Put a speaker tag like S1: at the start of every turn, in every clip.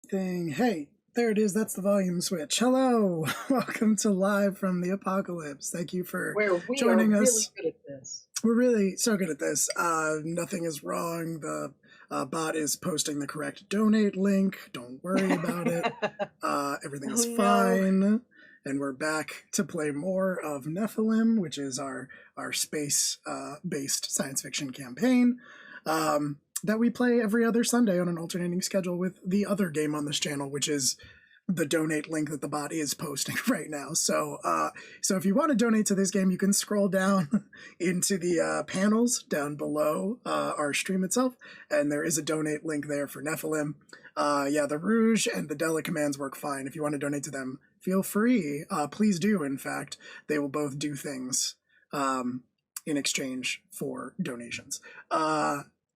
S1: thing. Hey, there it is. That's the volume switch. Hello. Welcome to Live from the Apocalypse. Thank you for
S2: Where we
S1: joining
S2: are
S1: us.
S2: really good at this.
S1: We're really so good at this. Nothing is wrong. The bot is posting the correct donate link. Don't worry about it. Everything is fine. And we're back to play more of Nephilim, which is our space-based science fiction campaign that we play every other Sunday on an alternating schedule with the other game on this channel, which is the donate link that the bot is posting right now. So if you want to donate to this game, you can scroll down into the panels down below our stream itself, and there is a donate link there for Nephilim. The Rouge and the Dela commands work fine. If you want to donate to them, feel free. Please do, in fact. They will both do things in exchange for donations.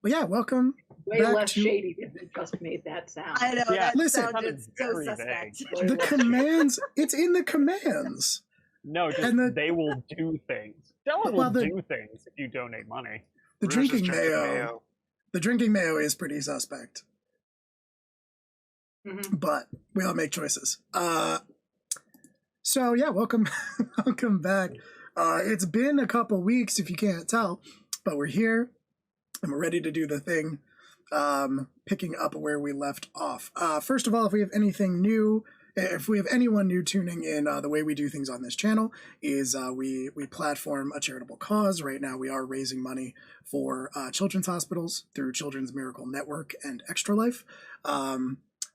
S1: But yeah, welcome.
S2: Way less shady than it just made that sound.
S3: I know,
S1: that
S3: sounded so suspect.
S1: The commands, it's in the commands.
S4: No, just they will do things. Della will do things if you donate money.
S1: The drinking mayo. The drinking mayo is pretty suspect. Mm-hmm. But we all make choices. So yeah, welcome back. It's been a couple weeks if you can't tell, but we're here and we're ready to do the thing, picking up where we left off. First of all, if we have anything new, if we have anyone new tuning in, the way we do things on this channel is we platform a charitable cause. Right now we are raising money for children's hospitals through Children's Miracle Network and Extra Life.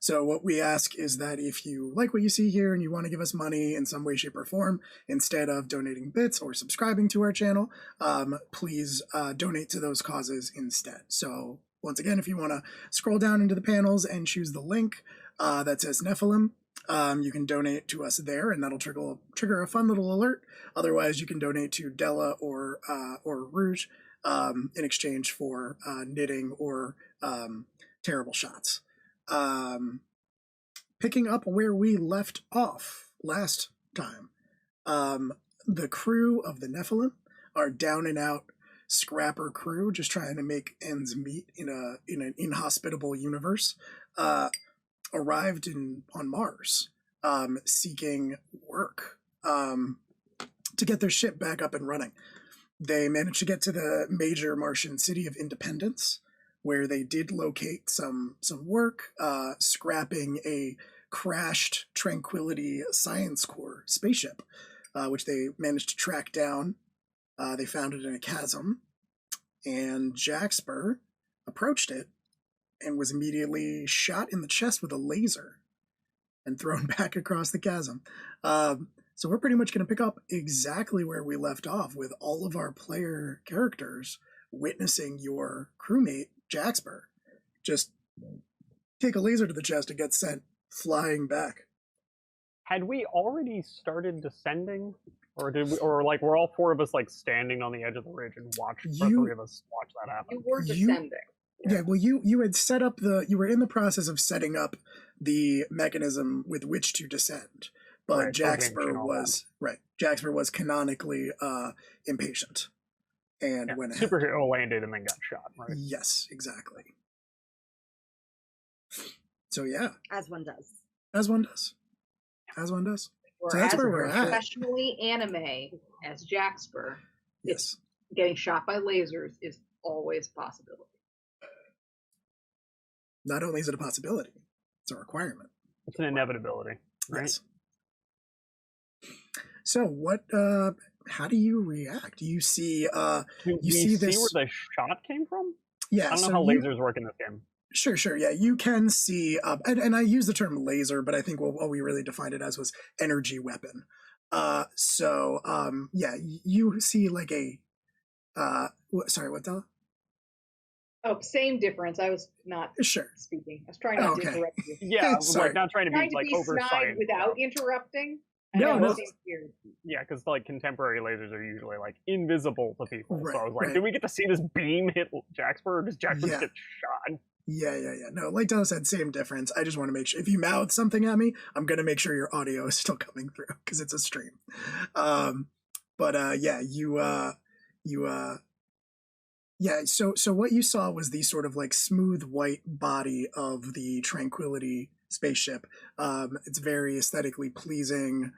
S1: So what we ask is that if you like what you see here and you want to give us money in some way, shape, or form, instead of donating bits or subscribing to our channel, please donate to those causes instead. So once again, if you want to scroll down into the panels and choose the link that says Nephilim, you can donate to us there, and that'll trigger a fun little alert. Otherwise, you can donate to Della or Rouge in exchange for knitting or terrible shots. Picking up where we left off last time, the crew of the Nephilim are down and out scrapper crew, just trying to make ends meet in an inhospitable universe. Arrived on Mars, seeking work to get their ship back up and running. They managed to get to the major Martian city of Independence, where they did locate some work, scrapping a crashed Tranquility Science Corps spaceship, which they managed to track down. They found it in a chasm, and Jaxper approached it and was immediately shot in the chest with a laser and thrown back across the chasm. So we're pretty much going to pick up exactly where we left off, with all of our player characters witnessing your crewmate Jaxper just take a laser to the chest and get sent flying back.
S4: Had we already started descending, or were all four of us like standing on the edge of the ridge and the three of us watch that happen?
S2: You were descending.
S1: Yeah, well, you had set up you were in the process of setting up the mechanism with which to descend, but right, Jaxper was canonically impatient. And went ahead.
S4: Superhero landed and then got shot, right?
S1: Yes, exactly. So yeah.
S3: As one does.
S1: So that's where we're at.
S2: Professionally anime as Jaxper,
S1: yes,
S2: getting shot by lasers is always a possibility.
S1: Not only is it a possibility, it's a requirement.
S4: It's an inevitability, right?
S1: Yes. So what how do you react? Do you see see this
S4: where the shot came from?
S1: Yeah.
S4: I don't know how lasers work in this game.
S1: Sure. Yeah, you can see, and I use the term laser, but I think what we really defined it as was energy weapon. You see like a sorry, what, Della?
S2: Oh, same difference. I was not speaking. I was trying not to interrupt you.
S4: Yeah, not trying to be over
S2: snide without interrupting.
S1: No.
S4: Yeah, because like contemporary lasers are usually like invisible to people.
S1: Right,
S4: so I was like, do we get to see this beam hit Jaxper, or does Jaxper get shot?
S1: Yeah. No, like Della said, same difference. I just want to make sure if you mouth something at me, I'm gonna make sure your audio is still coming through because it's a stream. So what you saw was the sort of like smooth white body of the Tranquility spaceship. It's very aesthetically pleasing.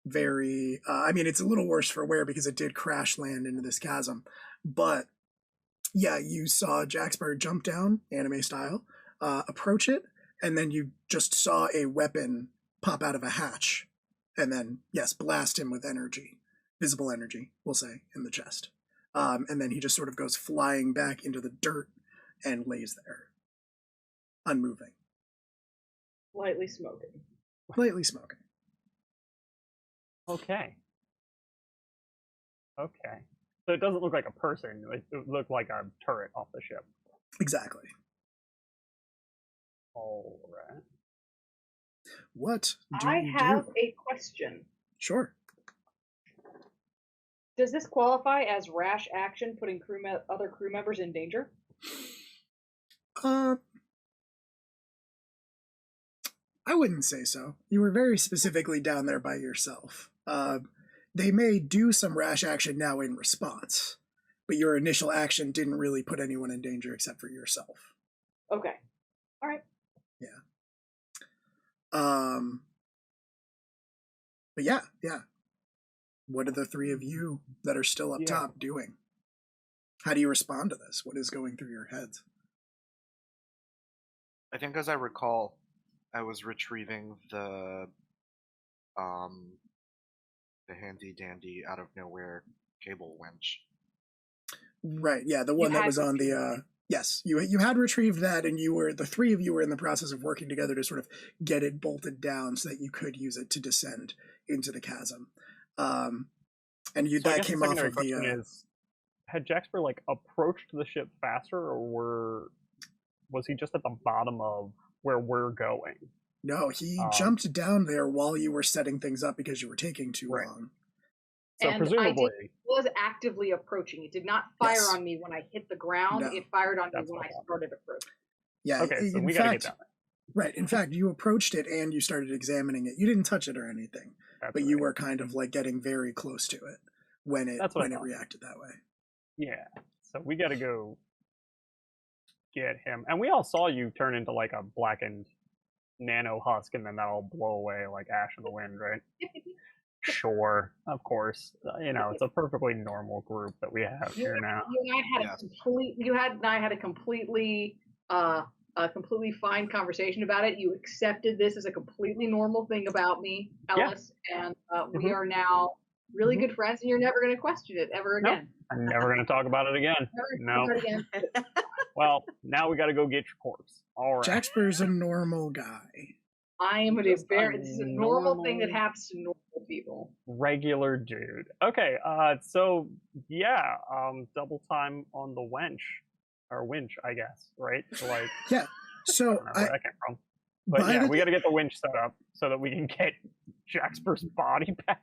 S1: Very, I mean, it's a little worse for wear because it did crash land into this chasm. But yeah, you saw Jaxper jump down, anime style, approach it, and then you just saw a weapon pop out of a hatch, and then, yes, blast him with energy, visible energy, we'll say, in the chest. And then he just sort of goes flying back into the dirt and lays there, unmoving.
S2: Lightly smoking.
S1: Lightly smoking.
S4: Okay. Okay. So it doesn't look like a person. It looked like a turret off the ship.
S1: Exactly.
S4: All right.
S1: What do
S2: I
S1: you
S2: have
S1: do?
S2: a question.
S1: Sure.
S2: Does this qualify as rash action, putting other crew members in danger?
S1: I wouldn't say so. You were very specifically down there by yourself. They may do some rash action now in response, but your initial action didn't really put anyone in danger except for yourself.
S2: Okay. All right.
S1: Yeah. But yeah. What are the three of you that are still up top doing? How do you respond to this? What is going through your heads?
S5: I think, as I recall, I was retrieving the handy dandy out of nowhere cable winch.
S1: Right, yeah, the one that was on the yes, you had retrieved that, and the three of you were in the process of working together to sort of get it bolted down so that you could use it to descend into the chasm. And that came off of the
S4: had Jaxper like approached the ship faster, or was he just at the bottom of where we're going?
S1: No, he jumped down there while you were setting things up because you were taking too long.
S4: So
S2: and
S4: presumably,
S2: I was actively approaching. It did not fire on me when I hit the ground. No. It fired on me when I started approaching.
S1: Yeah.
S4: Okay, so we gotta get down there.
S1: Right. In fact, you approached it and you started examining it. You didn't touch it or anything, but you were kind of like getting very close to it when it reacted that way.
S4: Yeah. So we got to go get him, and we all saw you turn into like a blackened nano husk, and then that'll blow away like ash in the wind, right? Sure, of course. It's a perfectly normal group that we have here now.
S2: You and I had a completely fine conversation about it. You accepted this as a completely normal thing about me, Ellis, and we are now really good friends, and you're never going to question it ever again.
S4: I'm never going to talk about it again. No. Well, now we got to go get your corpse. All right.
S1: Jaxper's a normal guy.
S2: I am this is a normal thing that happens to normal people.
S4: Regular dude. Okay, so yeah, double time on the winch, I guess, right? Like,
S1: yeah. So
S4: I don't know where that came from. But yeah, we got to get the winch set up so that we can get Jaxper's body back.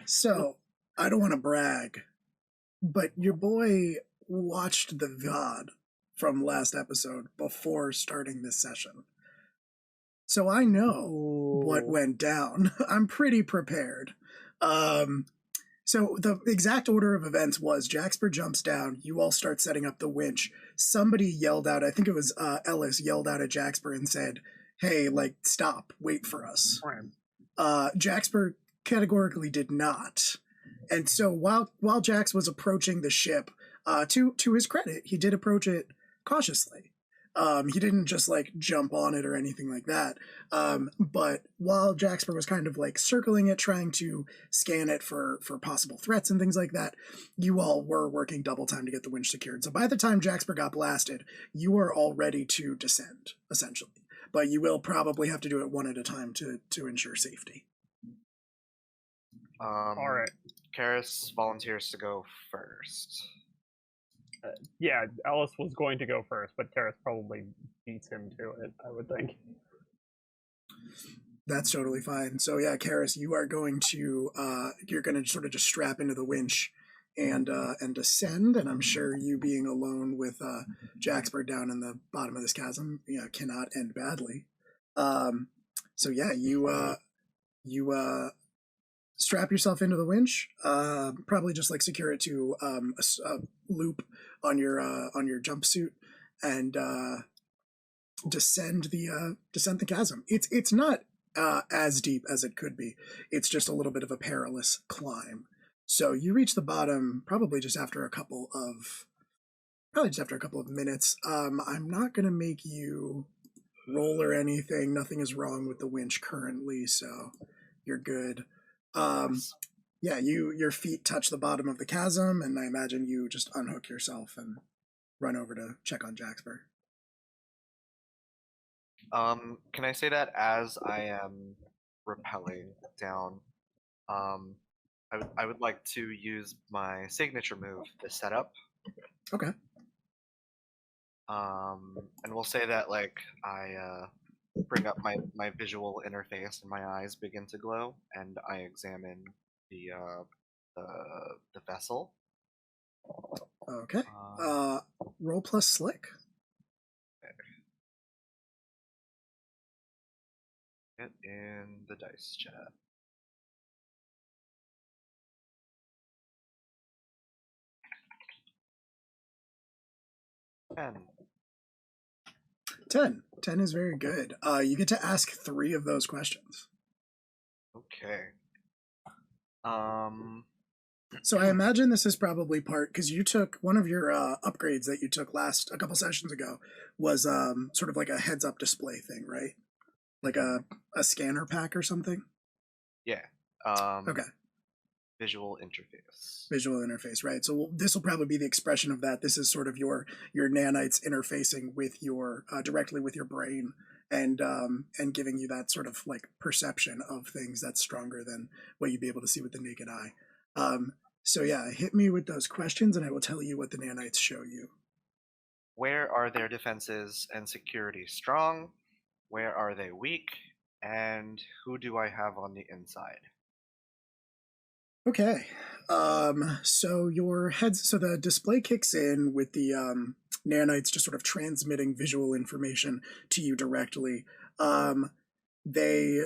S1: So I don't want to brag, but your boy watched the VOD from last episode before starting this session. So I know what went down. I'm pretty prepared. So the exact order of events was Jaxper jumps down, you all start setting up the winch. Somebody yelled out, I think it was Ellis jelled out at Jaxper and said, hey, like, stop, wait for us. Jaxper categorically did not. And so while Jax was approaching the ship, to his credit, he did approach it cautiously. He didn't just like jump on it or anything like that. But while Jaxper was kind of like circling it, trying to scan it for possible threats and things like that, you all were working double time to get the winch secured. So by the time Jaxper got blasted, you were all ready to descend, essentially. But you will probably have to do it one at a time to ensure safety.
S5: All right. Karis volunteers to go first.
S4: Yeah, Ellis was going to go first, but Karis probably beats him to it, I would think.
S1: That's totally fine. So yeah, Karis, you are going to you're going to sort of just strap into the winch and descend. And I'm sure you being alone with Jaxper down in the bottom of this chasm, cannot end badly. So yeah, you strap yourself into the winch. Probably just like secure it to a loop on your jumpsuit, and descend the chasm. It's not as deep as it could be. It's just a little bit of a perilous climb. So you reach the bottom probably just after a couple of minutes. I'm not gonna make you roll or anything. Nothing is wrong with the winch currently, so you're good. Yeah, your feet touch the bottom of the chasm, and I imagine you just unhook yourself and run over to check on Jaxper.
S5: Can I say that as I am rappelling down, I would like to use my signature move, the setup.
S1: Okay.
S5: And we'll say that like I bring up my visual interface and my eyes begin to glow, and I examine the vessel.
S1: Okay. Roll plus slick.
S5: Get in the dice chat.
S1: Ten. 10 is very good. You get to ask 3 of those questions.
S5: Okay.
S1: So I imagine this is probably part because you took one of your upgrades that you took a couple sessions ago was sort of like a heads up display thing, right? Like a scanner pack or something.
S5: Yeah.
S1: Okay.
S5: Visual interface.
S1: Visual interface, right? So this will probably be the expression of that. This is sort of your nanites interfacing with your directly with your brain and giving you that sort of like perception of things that's stronger than what you'd be able to see with the naked eye. So yeah, hit me with those questions and I will tell you what the nanites show you.
S5: Where are their defenses and security strong? Where are they weak? And who do I have on the inside?
S1: Okay. So the display kicks in with the nanites just sort of transmitting visual information to you directly. They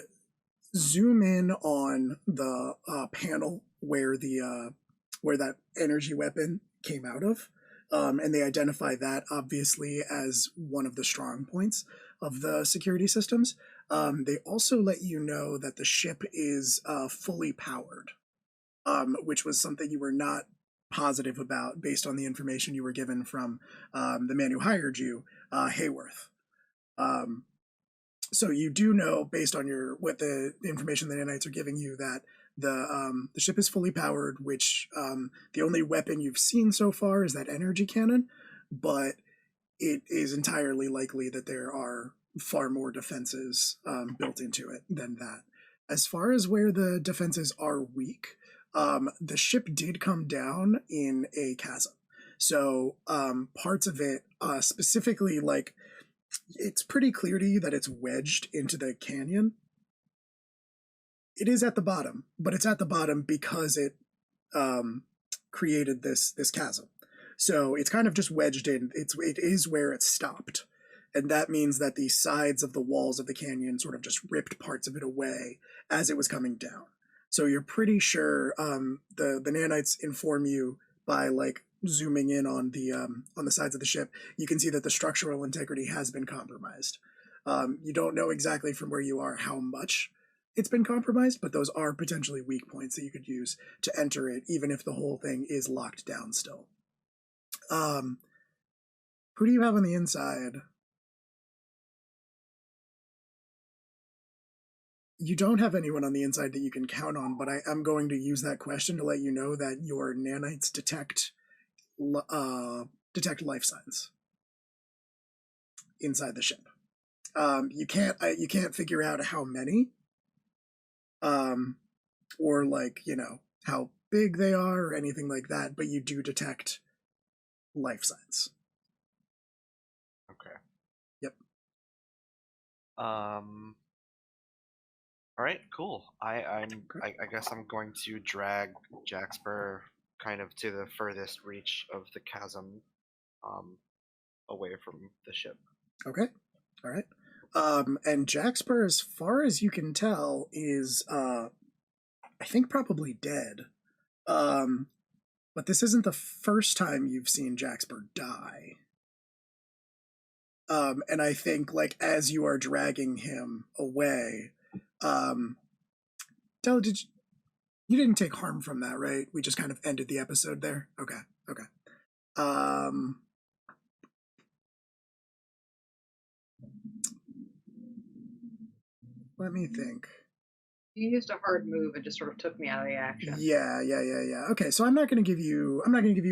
S1: zoom in on the panel where that energy weapon came out of, and they identify that obviously as one of the strong points of the security systems. They also let you know that the ship is fully powered, which was something you were not positive about based on the information you were given from the man who hired you, Hayworth. So you do know, based on what the information the nanites are giving you, that the ship is fully powered, which the only weapon you've seen so far is that energy cannon, but it is entirely likely that there are far more defenses built into it than that. As far as where the defenses are weak, the ship did come down in a chasm. So parts of it, specifically, like, it's pretty clear to you that it's wedged into the canyon. It is at the bottom, but it's at the bottom because it created this chasm. So it's kind of just wedged in. It is where it stopped. And that means that the sides of the walls of the canyon sort of just ripped parts of it away as it was coming down. So you're pretty sure the nanites inform you by like zooming in on the sides of the ship. You can see that the structural integrity has been compromised. You don't know exactly from where you are how much it's been compromised, but those are potentially weak points that you could use to enter it, even if the whole thing is locked down still. Who do you have on the inside? You don't have anyone on the inside that you can count on, but I'm going to use that question to let you know that your nanites detect life signs inside the ship. You can't figure out how many, or like, how big they are or anything like that, but you do detect life signs.
S5: Okay.
S1: Yep.
S5: All right, cool. I guess I'm going to drag Jaxper kind of to the furthest reach of the chasm, away from the ship.
S1: Okay. All right. And Jaxper, as far as you can tell, is I think probably dead. But this isn't the first time you've seen Jaxper die. And I think like as you are dragging him away, Della, you didn't take harm from that, right? We just kind of ended the episode there. Okay. Let me think.
S2: You used a hard move and just sort of took me out of the action.
S1: Yeah. Okay, so I'm not going to give you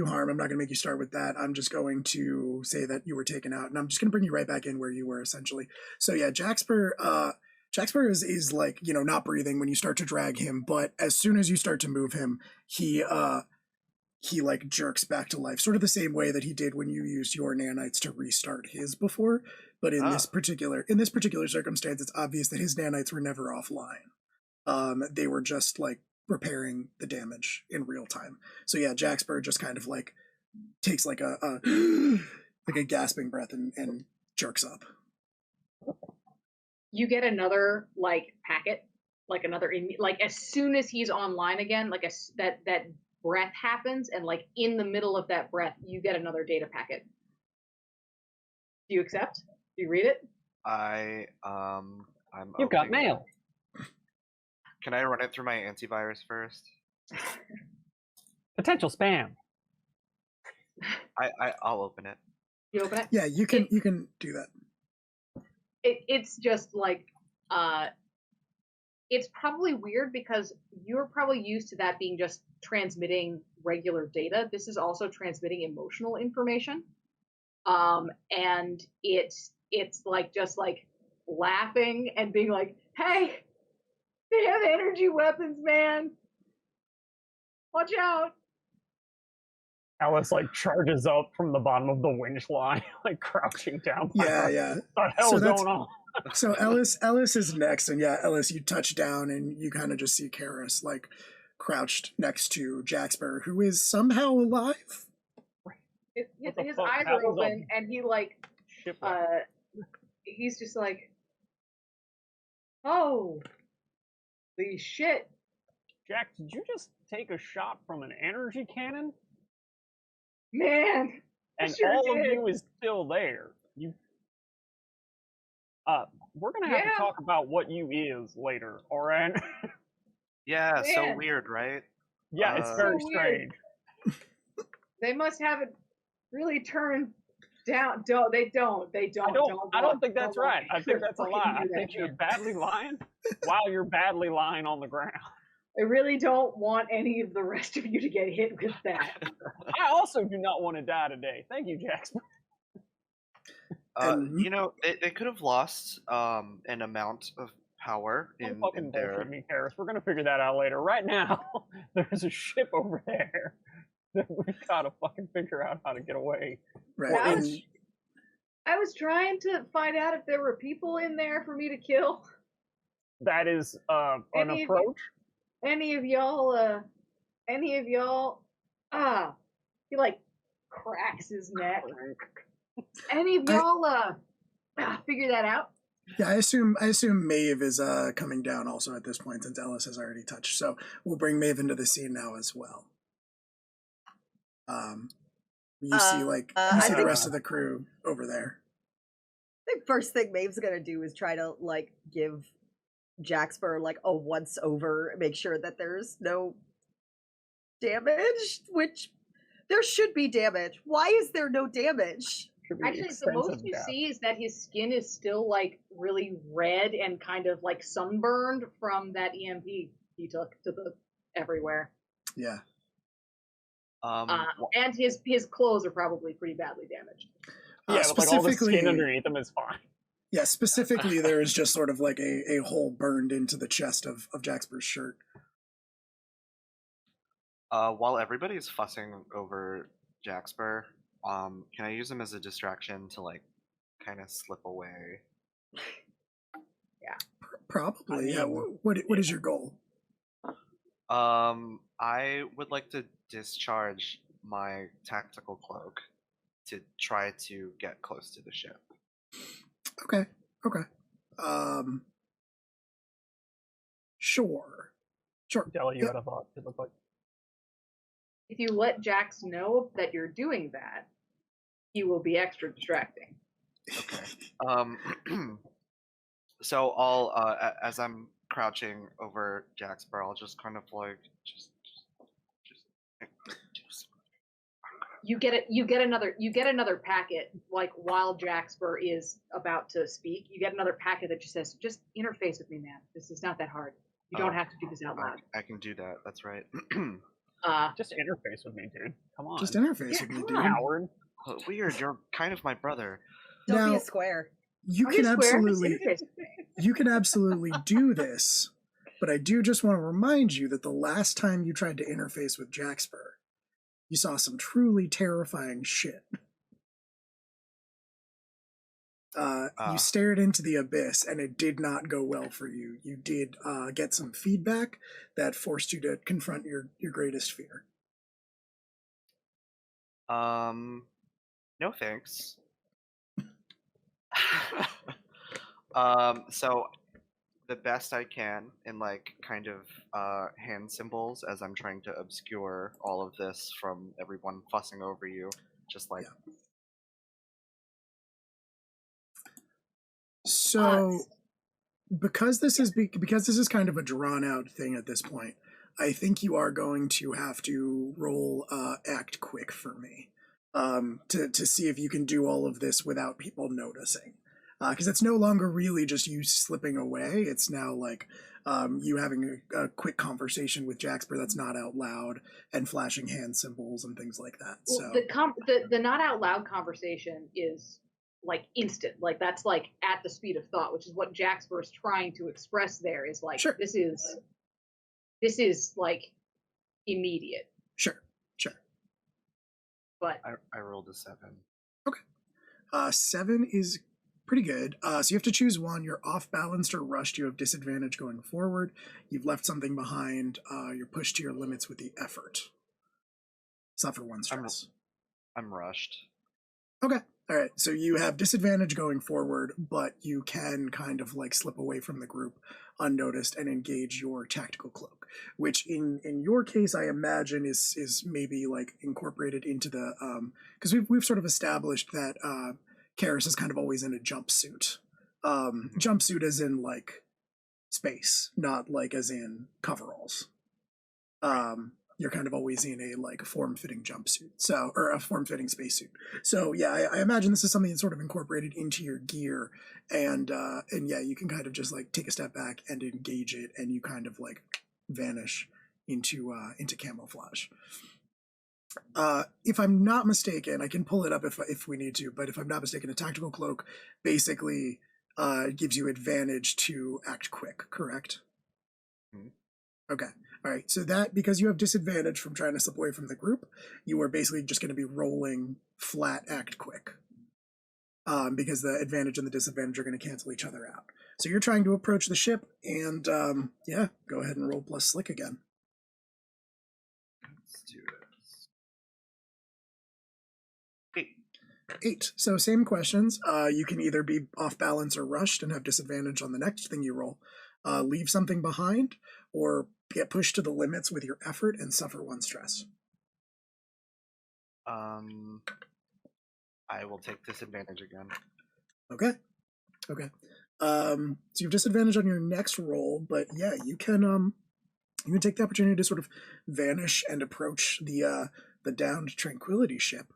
S1: harm. I'm not going to make you start with that. I'm just going to say that you were taken out, and I'm just going to bring you right back in where you were essentially. So yeah, Jaxper is like, you know, not breathing when you start to drag him, but as soon as you start to move him, he like jerks back to life, sort of the same way that he did when you used your nanites to restart his before. But in this particular circumstance, it's obvious that his nanites were never offline. They were just like repairing the damage in real time. So yeah, Jaxper just kind of like takes like a like a gasping breath and jerks up.
S2: You get another like packet, like another like as soon as he's online again, like that breath happens, and like in the middle of that breath, you get another data packet. Do you accept? Do you read it?
S5: I'm.
S4: You've got mail.
S5: Can I run it through my antivirus first?
S4: Potential spam.
S5: I'll open it.
S2: You open it?
S1: Yeah, you can do that.
S2: It's just like it's probably weird because you're probably used to that being just transmitting regular data. This is also transmitting emotional information. And it's like just like laughing and being like, hey, they have energy weapons, man. Watch out.
S4: Alice like charges up from the bottom of the winch line, like crouching down.
S1: Yeah.
S4: What the hell's going on?
S1: So Ellis is next, and yeah, Ellis, you touch down and you kind of just see Karis like crouched next to Jaxper, who is somehow alive.
S2: His eyes are open, and he like, he's just like, holy shit.
S4: Jack, did you just take a shot from an energy cannon?
S2: Man,
S4: and
S2: sure
S4: all
S2: did.
S4: of you is still there. We're gonna have to talk about what you is later, all right?
S5: Yeah,
S2: Man.
S5: so weird, right?
S4: Yeah, it's very
S2: so
S4: strange.
S2: They must have it really turned down. They don't.
S4: I don't think that's right. I think that's a lie. I think you're badly lying while you're badly lying on the ground.
S2: I really don't want any of the rest of you to get hit with that.
S4: I also do not want to die today. Thank you, Jackson.
S5: You know, they could have lost an amount of power in their...
S4: bullshit me, Harris. We're gonna figure that out later. Right now, there's a ship over there that we gotta fucking figure out how to get away.
S1: Right.
S2: I was trying to find out if there were people in there for me to kill.
S4: That is an approach.
S2: Any of y'all, he like cracks his neck. Any of y'all, figure that out?
S1: Yeah, I assume Maeve is coming down also at this point since Ellis has already touched. So we'll bring Maeve into the scene now as well. You see the rest of the crew over there.
S3: I think first thing Maeve's gonna do is try to like give Jaxper like a once over, make sure that there's no damage, which there should be damage. Why is there no damage?
S2: Actually, the most you see is that his skin is still like really red and kind of like sunburned from that EMP he took to the everywhere.
S1: Yeah.
S2: And his clothes are probably pretty badly damaged.
S4: Yeah, but like all the skin underneath them is fine.
S1: Yeah, specifically there is just sort of like a hole burned into the chest of Jaxper's shirt.
S5: While everybody's fussing over Jaxper, can I use him as a distraction to like kind of slip away?
S2: Yeah.
S1: Probably. Yeah. What is your goal?
S5: I would like to discharge my tactical cloak to try to get close to the ship.
S1: Okay. Sure.
S4: Della, you had a thought. It looked like.
S2: If you let Jax know that you're doing that, he will be extra distracting.
S5: Okay. So I'll as I'm crouching over Jaxper, I'll just kind of like just do some-
S2: You get it. You get another packet. Like while Jaxper is about to speak, you get another packet that just says, "Just interface with me, man. This is not that hard. You don't have to do this out loud."
S5: I can do that. That's right.
S4: Just interface with me, dude. Come on.
S1: Just interface
S2: Yeah,
S1: with me,
S2: come
S1: dude.
S2: on.
S4: Howard.
S5: Weird. You're kind of my brother.
S3: Don't be
S1: Now-
S3: a square.
S1: You
S2: Are
S1: can
S2: you square? Just
S1: absolutely
S2: interface with me.
S1: you can absolutely do this, but I do just want to remind you that the last time you tried to interface with Jaxper, you saw some truly terrifying shit. You stared into the abyss, and it did not go well for you. You did get some feedback that forced you to confront your greatest fear.
S5: No thanks. So the best I can in like kind of hand symbols as I'm trying to obscure all of this from everyone fussing over you, just like
S1: So, because this is kind of a drawn out thing at this point, I think you are going to have to roll act quick for me, to see if you can do all of this without people noticing, because it's no longer really just you slipping away. It's now like you having a quick conversation with Jaxper that's not out loud and flashing hand symbols and things like that.
S2: Well,
S1: So
S2: the not out loud conversation is like instant. Like that's like at the speed of thought, which is what Jaxper is trying to express there. Is like
S1: Sure.
S2: this is like immediate.
S1: sure.
S2: But
S5: I rolled a 7.
S1: 7 is pretty good. So you have to choose one. You're off balanced or rushed. You have disadvantage going forward. You've left something behind. You're pushed to your limits with the effort. Suffer 1 stress.
S5: I'm rushed.
S1: Okay. All right. So you have disadvantage going forward, but you can kind of like slip away from the group unnoticed and engage your tactical cloak, which in your case I imagine is maybe like incorporated into the because we've sort of established that Karis is kind of always in a jumpsuit. Jumpsuit as in like space, not like as in coveralls. You're kind of always in a like form-fitting jumpsuit, so or a form-fitting spacesuit. So yeah, I imagine this is something that's sort of incorporated into your gear, and yeah, you can kind of just like take a step back and engage it, and you kind of like vanish into camouflage. If I'm not mistaken, I can pull it up if we need to, but if I'm not mistaken, a tactical cloak basically gives you advantage to act quick, correct?
S5: Mhm.
S1: Okay. All right. So that, because you have disadvantage from trying to slip away from the group, you are basically just going to be rolling flat act quick. Because the advantage and the disadvantage are going to cancel each other out. So you're trying to approach the ship, and yeah, go ahead and roll plus slick again.
S5: Let's do this. 8.
S1: 8. So same questions. You can either be off balance or rushed and have disadvantage on the next thing you roll. Leave something behind, or get pushed to the limits with your effort and suffer 1 stress.
S5: I will take disadvantage again.
S1: Okay. So you have disadvantage on your next roll, but yeah, you can take the opportunity to sort of vanish and approach the downed Tranquility ship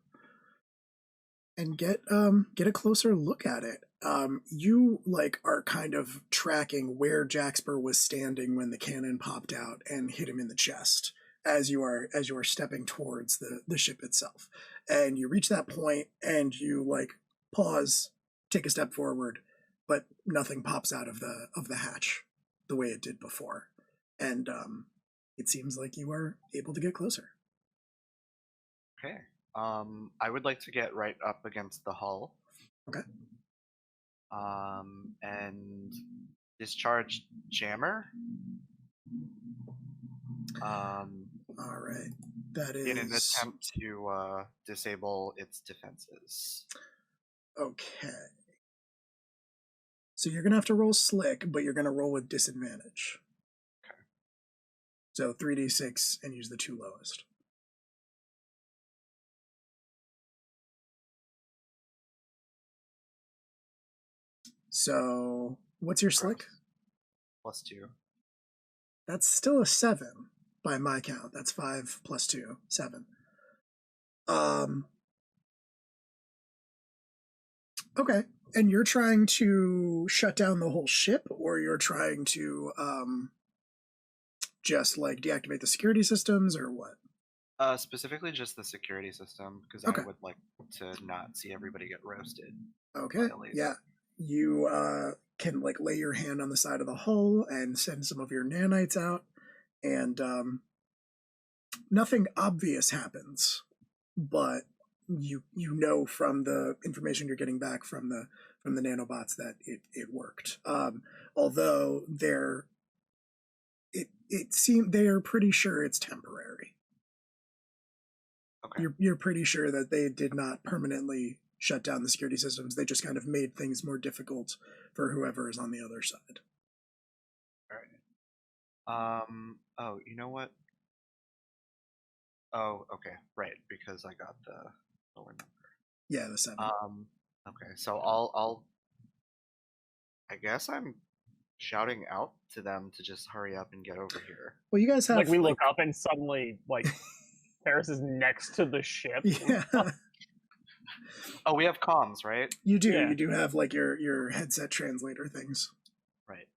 S1: and get a closer look at it. You like are kind of tracking where Jaxper was standing when the cannon popped out and hit him in the chest as you are stepping towards the ship itself. And you reach that point and you like pause, take a step forward, but nothing pops out of the hatch the way it did before. And it seems like you are able to get closer.
S5: Okay. I would like to get right up against the hull.
S1: Okay.
S5: And discharge jammer.
S1: All right. That is
S5: in an attempt to disable its defenses.
S1: Okay. So you're gonna have to roll slick, but you're gonna roll with disadvantage.
S5: Okay.
S1: So 3d6 and use the 2 lowest. So, what's your slick?
S5: +2.
S1: That's still a 7 by my count. That's 5 plus 2, 7. Okay. And you're trying to shut down the whole ship, or you're trying to just like deactivate the security systems, or what?
S5: Specifically just the security system, because
S1: Okay.
S5: I would like to not see everybody get roasted.
S1: Okay. Yeah. You can like lay your hand on the side of the hull and send some of your nanites out, and nothing obvious happens, but you know from the information you're getting back from the nanobots that it worked. Although it seemed they are pretty sure it's temporary.
S5: Okay.
S1: You're pretty sure that they did not permanently shut down the security systems. They just kind of made things more difficult for whoever is on the other side.
S5: All right. Oh, you know what? Oh, okay. Right, because I got the lower number.
S1: Yeah, the 7.
S5: Okay. So I guess I'm shouting out to them to just hurry up and get over here.
S1: Well, you guys have
S4: Like we look up and suddenly like Paris is next to the ship.
S1: Yeah.
S5: Oh, we have comms, right?
S1: You do.
S4: Yeah.
S1: You do have like your headset translator things.
S5: Right.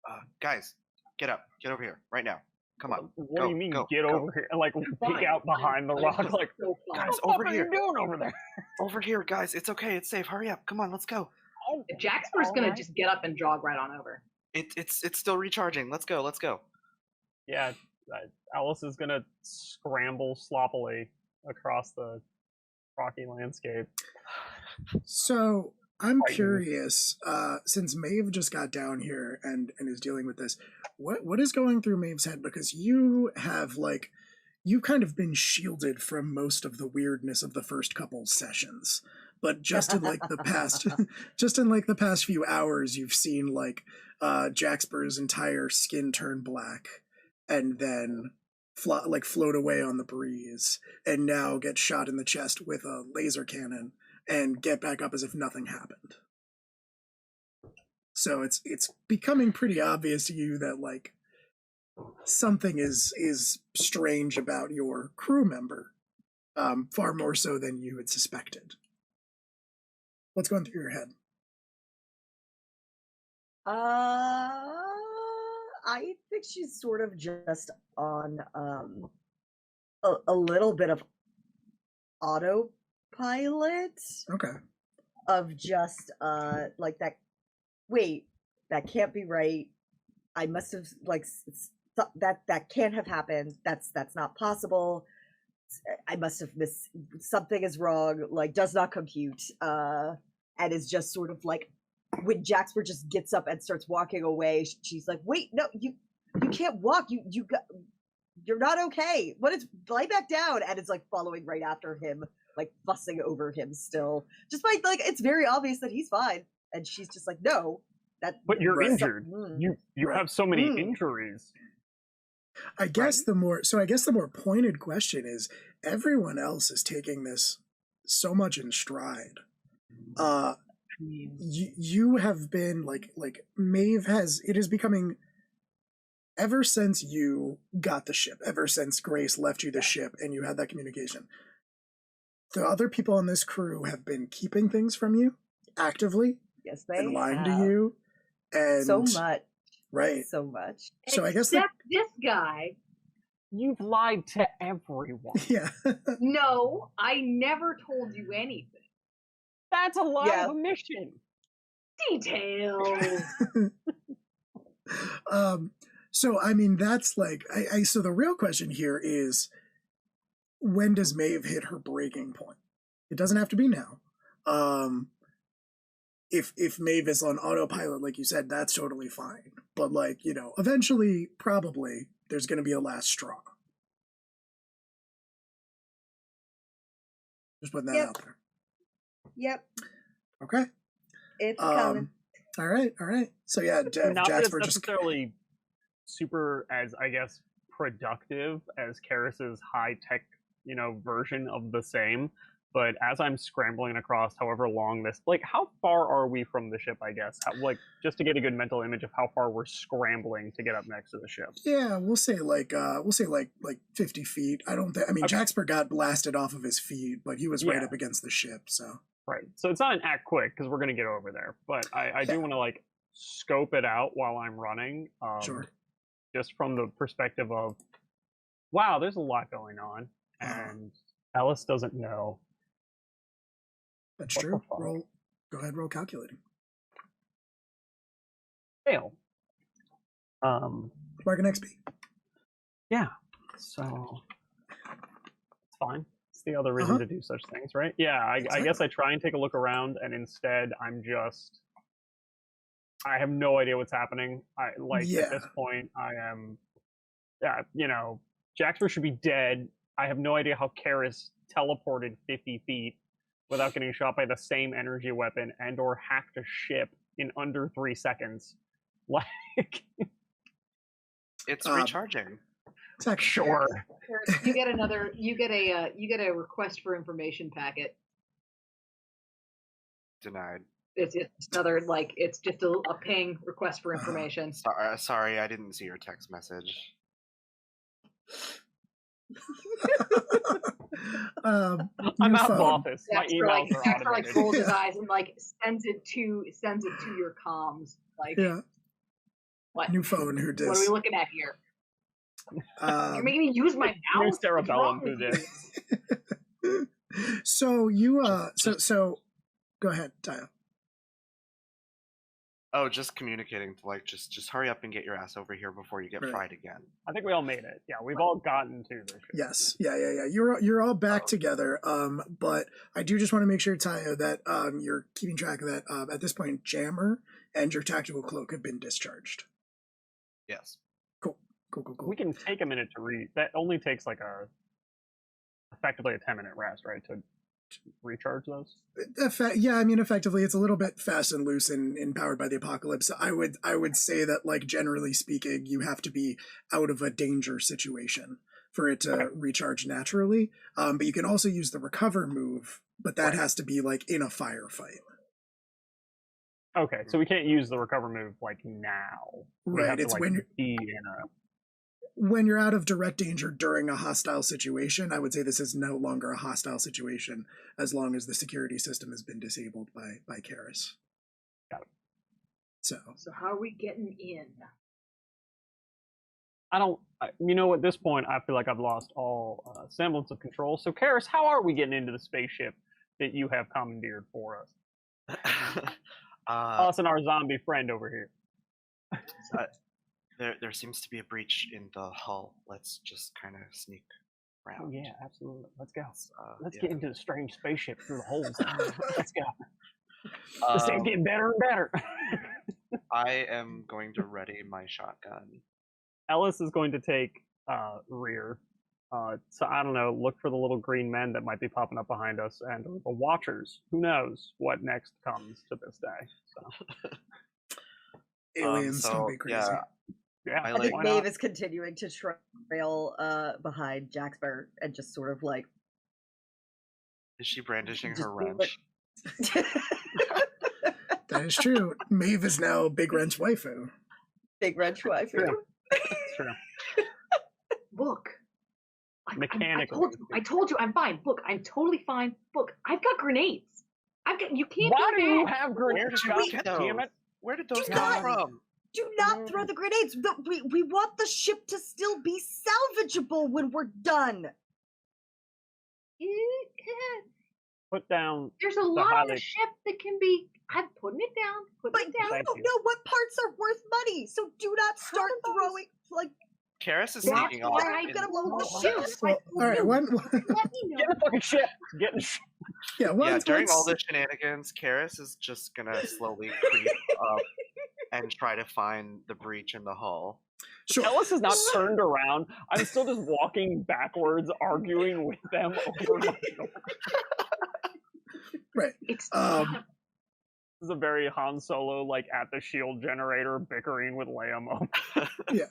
S5: Guys, get up. Get over here right now. Come on.
S4: What
S5: go,
S4: do you mean
S5: go,
S4: get
S5: go.
S4: over here? Like peek
S2: Fine.
S4: out behind the rock like
S2: So fine.
S5: Guys,
S4: what
S5: over
S4: the fuck
S5: here.
S4: are you doing over there?
S5: Over here, guys. It's okay. It's safe. Hurry up. Come on, let's go.
S2: Jaxper's gonna
S4: Alright.
S2: just get up and jog right on over.
S5: It's still recharging. Let's go. Let's go.
S4: Yeah, Alice is gonna scramble sloppily across the rocky landscape.
S1: So I'm
S4: Fighting.
S1: curious, since Maeve just got down here and is dealing with this, what is going through Maeve's head? Because you have like you've kind of been shielded from most of the weirdness of the first couple sessions. But just in like the past few hours, you've seen like Jaxper's entire skin turn black and then float away on the breeze, and now get shot in the chest with a laser cannon and get back up as if nothing happened. So it's becoming pretty obvious to you that like something is strange about your crew member, far more so than you had suspected. What's going through your head?
S3: I think she's sort of just on a little bit of autopilot
S1: Okay.
S3: of just like that. Wait, that can't be right. I must have like that can't have happened. That's not possible. I must have missed something is wrong. Like does not compute. And is just sort of like when Jaxper just gets up and starts walking away. She's like, "Wait, no, you can't walk. You're not okay. What is lay back down?" And it's like following right after him, like fussing over him still. Just by like it's very obvious that he's fine, and she's just like, "No, that."
S4: But you're
S1: Right.
S4: injured. You
S1: Right.
S4: have so many injuries.
S1: I guess the more pointed question is, everyone else is taking this so much in stride. You have been like Maeve it is becoming, ever since you got the ship, ever since Grace left you the ship and you had that communication, the other people on this crew have been keeping things from you actively.
S3: Yes, they
S1: and lying to
S3: have.
S1: you, and
S3: So much.
S1: right.
S3: So much.
S1: So I guess
S2: Except this guy.
S4: You've lied to everyone.
S1: yeah.
S2: No, I never told you anything.
S4: That's a lie
S3: Yeah.
S4: of omission.
S2: Details.
S1: So I mean that's like so the real question here is, when does Maeve hit her breaking point? It doesn't have to be now. If Maeve is on autopilot, like you said, that's totally fine. But like, eventually probably there's gonna be a last straw. Just putting that
S3: Yep.
S1: out there.
S3: Yep,
S1: Okay.
S3: it's coming.
S1: All right. So yeah,
S4: Not that it's
S1: Jasper just
S4: necessarily super, as I guess, productive as Karis's high-tech, version of the same, But as I'm scrambling across however long this, like, how far are we from the ship, I guess? Like, just to get a good mental image of how far we're scrambling to get up next to the ship.
S1: Yeah, we'll say like 50 feet. I mean,
S4: Okay.
S1: Jaxper got blasted off of his feet, but he was right
S4: Yeah.
S1: up against the ship, so.
S4: Right. So it's not an act quick, because we're going to get over there. But I do want to, like, scope it out while I'm running.
S1: Sure.
S4: Just from the perspective of, wow, there's a lot going on. And Ellis doesn't know.
S1: That's
S4: What
S1: true.
S4: the fuck?
S1: Go ahead, roll calculating.
S4: Fail.
S1: Mark an XP.
S4: Yeah. So it's fine. It's the other reason to do such things, right? Yeah, I guess I try and take a look around, and instead I have no idea what's happening. At this point, I am, Jaxper should be dead. I have no idea how Karis teleported 50 feet without getting shot by the same energy weapon and or hacked a ship in under 3 seconds. Like,
S5: It's recharging.
S1: Exactly.
S4: Sure.
S2: You get a request for information packet.
S5: Denied.
S2: It's another, like, it's just a ping request for information.
S5: Sorry, I didn't see your text message.
S4: I'm out of office. My emails are
S2: Jaxper
S4: automated.
S2: rolls his eyes and sends it to your comms. Like, what?
S1: New phone, who dis?
S2: What are we looking at here? You're making me use my
S4: New
S2: mouse.
S4: cerebellum, who dis?
S1: So you so go ahead, Tayo.
S5: Oh, just communicating to just hurry up and get your ass over here before you get fried again.
S4: I think we all made it. Yeah, we've all gotten to this.
S1: Yes. Yeah. You're all back together. But I do just want to make sure, Tayo, that you're keeping track of that. At this point, Jammer and your tactical cloak have been discharged.
S5: Yes.
S1: Cool.
S4: We can take a minute to read. That only takes effectively a 10-minute rest, right? To recharge those.
S1: Yeah, I mean, effectively, it's a little bit fast and loose and powered by the apocalypse. I would say that, like, generally speaking, you have to be out of a danger situation for it to recharge naturally. But you can also use the recover move, but that has to be like in a firefight.
S4: Okay, so we can't use the recover move like now.
S1: Right, it's when you're out of direct danger during a hostile situation. I would say this is no longer a hostile situation as long as the security system has been disabled by Karis.
S4: Got it.
S1: So
S2: how are we getting in?
S4: At this point, I feel like I've lost all semblance of control. So, Karis, how are we getting into the spaceship that you have commandeered for us? Us and our zombie friend over here.
S5: There seems to be a breach in the hull. Let's just kind of sneak around.
S4: Oh, yeah, absolutely. Let's go. Let's get into the strange spaceship through the holes. Let's go. This thing's getting better and better.
S5: I am going to ready my shotgun.
S4: Ellis is going to take rear. So I don't know, look for the little green men that might be popping up behind us and the watchers. Who knows what next comes to this day. So
S1: aliens don't be crazy.
S4: Yeah,
S3: I think Maeve is continuing to trail behind Jaxper and just sort of like.
S5: Is she brandishing her wrench?
S1: That is true. Maeve is now Big Wrench waifu.
S3: Big Wrench waifu.
S4: That's true.
S2: Look.
S4: Mechanically.
S2: I told you I'm fine. Look, I'm totally fine. Look, I've got grenades. You can't.
S4: Why do you have grenades?
S5: Damn it! Where did those come from?
S3: Do not throw the grenades. We want the ship to still be salvageable when we're done.
S4: Put down.
S2: There's a lot on the ship that can be. I'm putting it down. Putting it down.
S3: I don't know what parts are worth money, so do not start throwing like.
S5: Karis is sneaking off.
S3: I'm gonna blow the ship.
S1: Well, all right,
S2: let me know.
S4: Get the fucking ship. Get in the ship.
S1: Yeah,
S5: during all the shenanigans, Karis is just gonna slowly creep up and try to find the breach in the hull.
S1: Sure.
S4: Ellis is not turned around. I'm still just walking backwards, arguing with them over my shoulder.
S1: Right.
S2: It's
S4: This is a very Han Solo, like, at the shield generator, bickering with Leia moment.
S1: Yeah.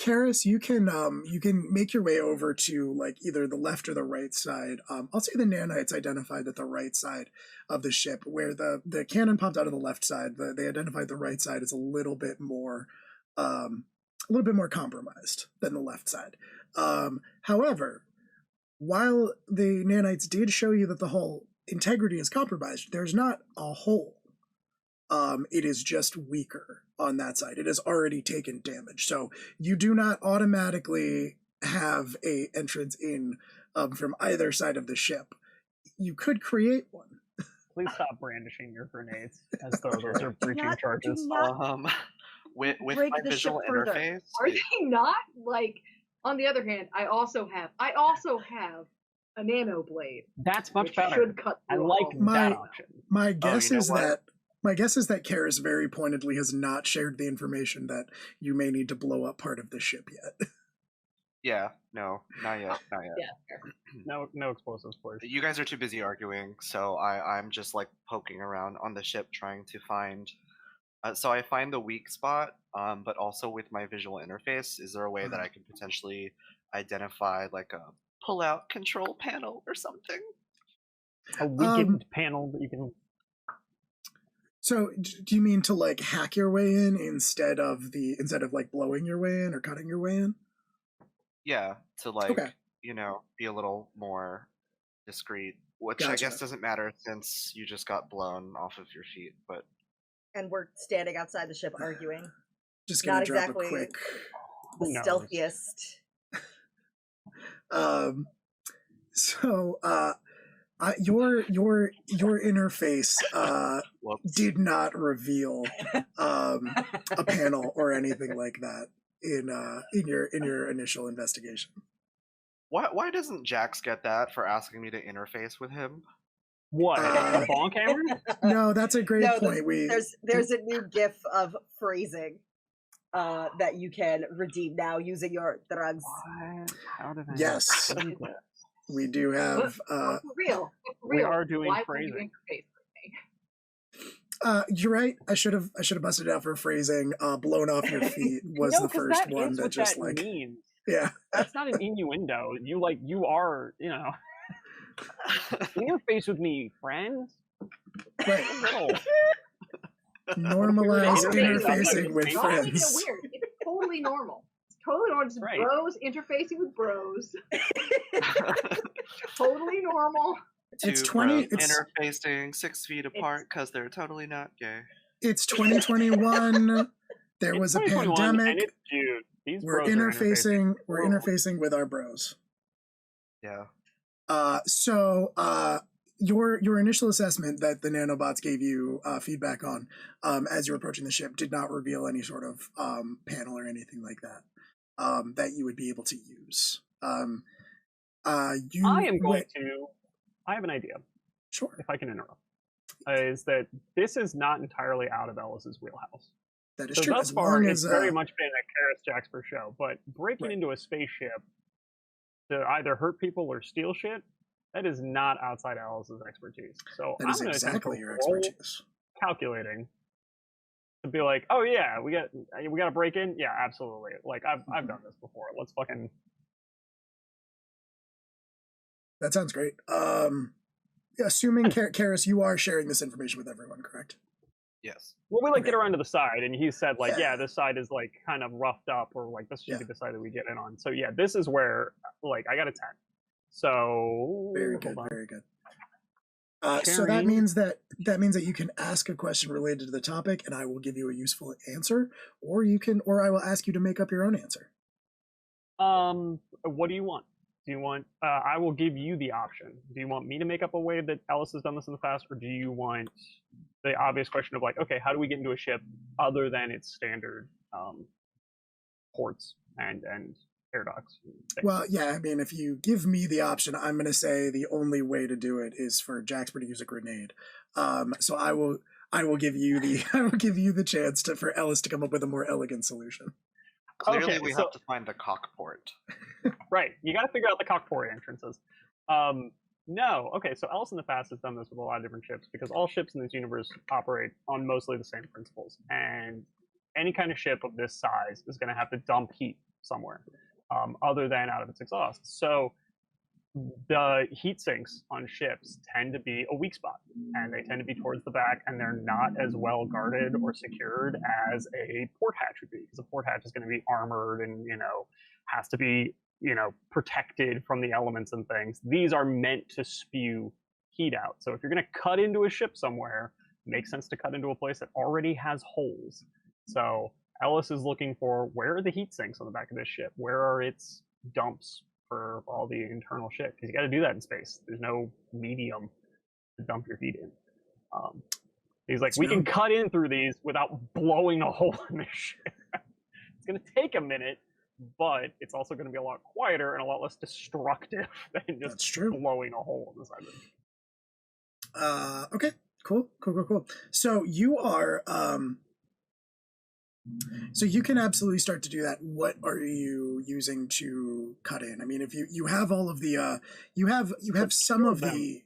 S1: Karis, you can make your way over to like either the left or the right side. I'll say the nanites identified at the right side of the ship, where the cannon popped out of the left side. They identified the right side as a little bit more compromised than the left side. However, while the nanites did show you that the hull integrity is compromised, there's not a hole. It is just weaker on that side. It has already taken damage. So you do not automatically have a entrance in from either side of the ship. You could create one.
S4: Please stop brandishing your grenades as though those are breaching
S3: not- do
S4: charges.
S3: not-
S5: With
S3: break
S5: my
S3: the ship
S5: visual
S3: further.
S5: interface,
S2: Are they not? Like, on the other hand, I also have a nano blade.
S4: That's much
S2: which
S4: better.
S2: Should cut
S4: I
S2: through
S4: like
S2: all.
S4: that option.
S1: My guess
S5: you know
S1: is
S5: what?
S1: that my guess is that Karis very pointedly has not shared the information that you may need to blow up part of the ship yet.
S5: yeah, no, not yet, not yet.
S2: Yeah.
S4: No explosives, please.
S5: You guys are too busy arguing, so I'm just like poking around on the ship trying to find. So I find the weak spot, but also with my visual interface, is there a way that I can potentially identify like a pull-out control panel or something?
S4: A weakened panel that you can.
S1: So do you mean to like hack your way in instead of like blowing your way in or cutting your way in?
S5: Yeah, to like
S1: Okay.
S5: Be a little more discreet, which I
S1: Gotcha.
S5: guess doesn't matter since you just got blown off of your feet. But
S3: And we're standing outside the ship arguing.
S1: Just gonna
S3: Not
S1: drop
S3: exactly
S1: a quick.
S3: The
S4: Who knows?
S3: stealthiest.
S1: So your interface
S5: whoops.
S1: did not reveal a panel or anything like that in your initial investigation.
S5: Why doesn't Jax get that for asking me to interface with him?
S4: What? A bonk hammer?
S1: No, that's a great
S3: No,
S1: point.
S3: there's a new GIF of phrasing that you can redeem now using your drugs.
S4: What? How did I?
S1: Yes. We do have
S2: For real.
S4: We are doing
S2: Why
S4: phrasing.
S2: Would you interface with me?
S1: you're right. I should have busted it out for phrasing. Blown off your feet was
S4: No,
S1: the
S4: 'cause
S1: first
S4: that
S1: one
S4: is
S1: that
S4: what
S1: just
S4: that
S1: like
S4: means.
S1: yeah.
S4: That's not an innuendo. You are interface with me, friend.
S1: Right.
S4: No.
S1: Normalize
S4: Interface
S1: interfacing with
S2: Don't make it
S1: friends.
S2: weird. It's totally normal. It's totally normal. Just
S4: Right.
S2: bros interfacing with bros. Totally normal.
S1: It's
S5: Two
S1: 20
S5: bros
S1: it's
S5: interfacing 6 feet apart because they're totally not gay.
S1: it's 2021. There was a
S4: 2021 and
S1: pandemic.
S4: it's June. These
S1: We're
S4: bros are
S1: interfacing. We're
S4: Whoa.
S1: interfacing with our bros.
S5: Yeah.
S1: So your initial assessment that the nanobots gave you feedback on as you were approaching the ship did not reveal any sort of panel or anything like that that you would be able to use. I
S4: have an idea,
S1: Sure.
S4: if I can interrupt. Is that this is not entirely out of Ellis's wheelhouse.
S1: That is
S4: So
S1: true.
S4: thus
S1: As
S4: far,
S1: long
S4: it's
S1: as
S4: very much been a Karis Jaxper show, but breaking
S1: Right.
S4: into a spaceship to either hurt people or steal shit, that is not outside Ellis's expertise. So
S1: that
S4: I'm
S1: is
S4: going to
S1: exactly your
S4: roll
S1: expertise.
S4: calculating to be like, oh yeah, we got to break in. Yeah, absolutely. Like I've done this before. Let's fucking.
S1: That sounds great. Assuming Karis, you are sharing this information with everyone, correct?
S5: Yes.
S4: Well, we
S1: Okay.
S4: get around to the side, and he said like,
S1: Yeah.
S4: yeah, this side is like kind of roughed up, or like this should
S1: Yeah.
S4: be the side that we get in on. So yeah, this is where like I got a 10. So
S1: Very
S4: hold
S1: good.
S4: on.
S1: Very good. So that
S4: Sharing.
S1: means that you can ask a question related to the topic, and I will give you a useful answer, or I will ask you to make up your own answer.
S4: What do you want? Do you want? I will give you the option. Do you want me to make up a way that Alice has done this in the past, or do you want the obvious question of like, okay, how do we get into a ship other than its standard ports and air docks? and things?
S1: Well, yeah, I mean, if you give me the option, I'm going to say the only way to do it is for Jaxper to use a grenade. So I will give you the chance for Ellis to come up with a more elegant solution.
S5: Clearly,
S4: Okay,
S5: we
S4: so-
S5: have to find the cockport.
S4: Right, you got to figure out the cockport entrances. No, okay, so Alice in the past has done this with a lot of different ships because all ships in this universe operate on mostly the same principles. And any kind of ship of this size is going to have to dump heat somewhere, other than out of its exhaust. So the heat sinks on ships tend to be a weak spot, and they tend to be towards the back, and they're not as well guarded or secured as a port hatch would be, because a port hatch is going to be armored and, you know, has to be, you know, protected from the elements and things. These are meant to spew heat out. So if you're going to cut into a ship somewhere, it makes sense to cut into a place that already has holes. So Ellis is looking for, where are the heat sinks on the back of this ship? Where are its dumps for all the internal shit? Because you got to do that in space. There's no medium to dump your heat in. He's like, we can cut in through these without blowing a hole in the ship. It's going to take a minute, but it's also going to be a lot quieter and a lot less destructive than just blowing a hole in the side of it.
S1: Okay, cool. So you are, so you can absolutely start to do that. What are you using to cut in? I mean, if you have all of the, you have some of the,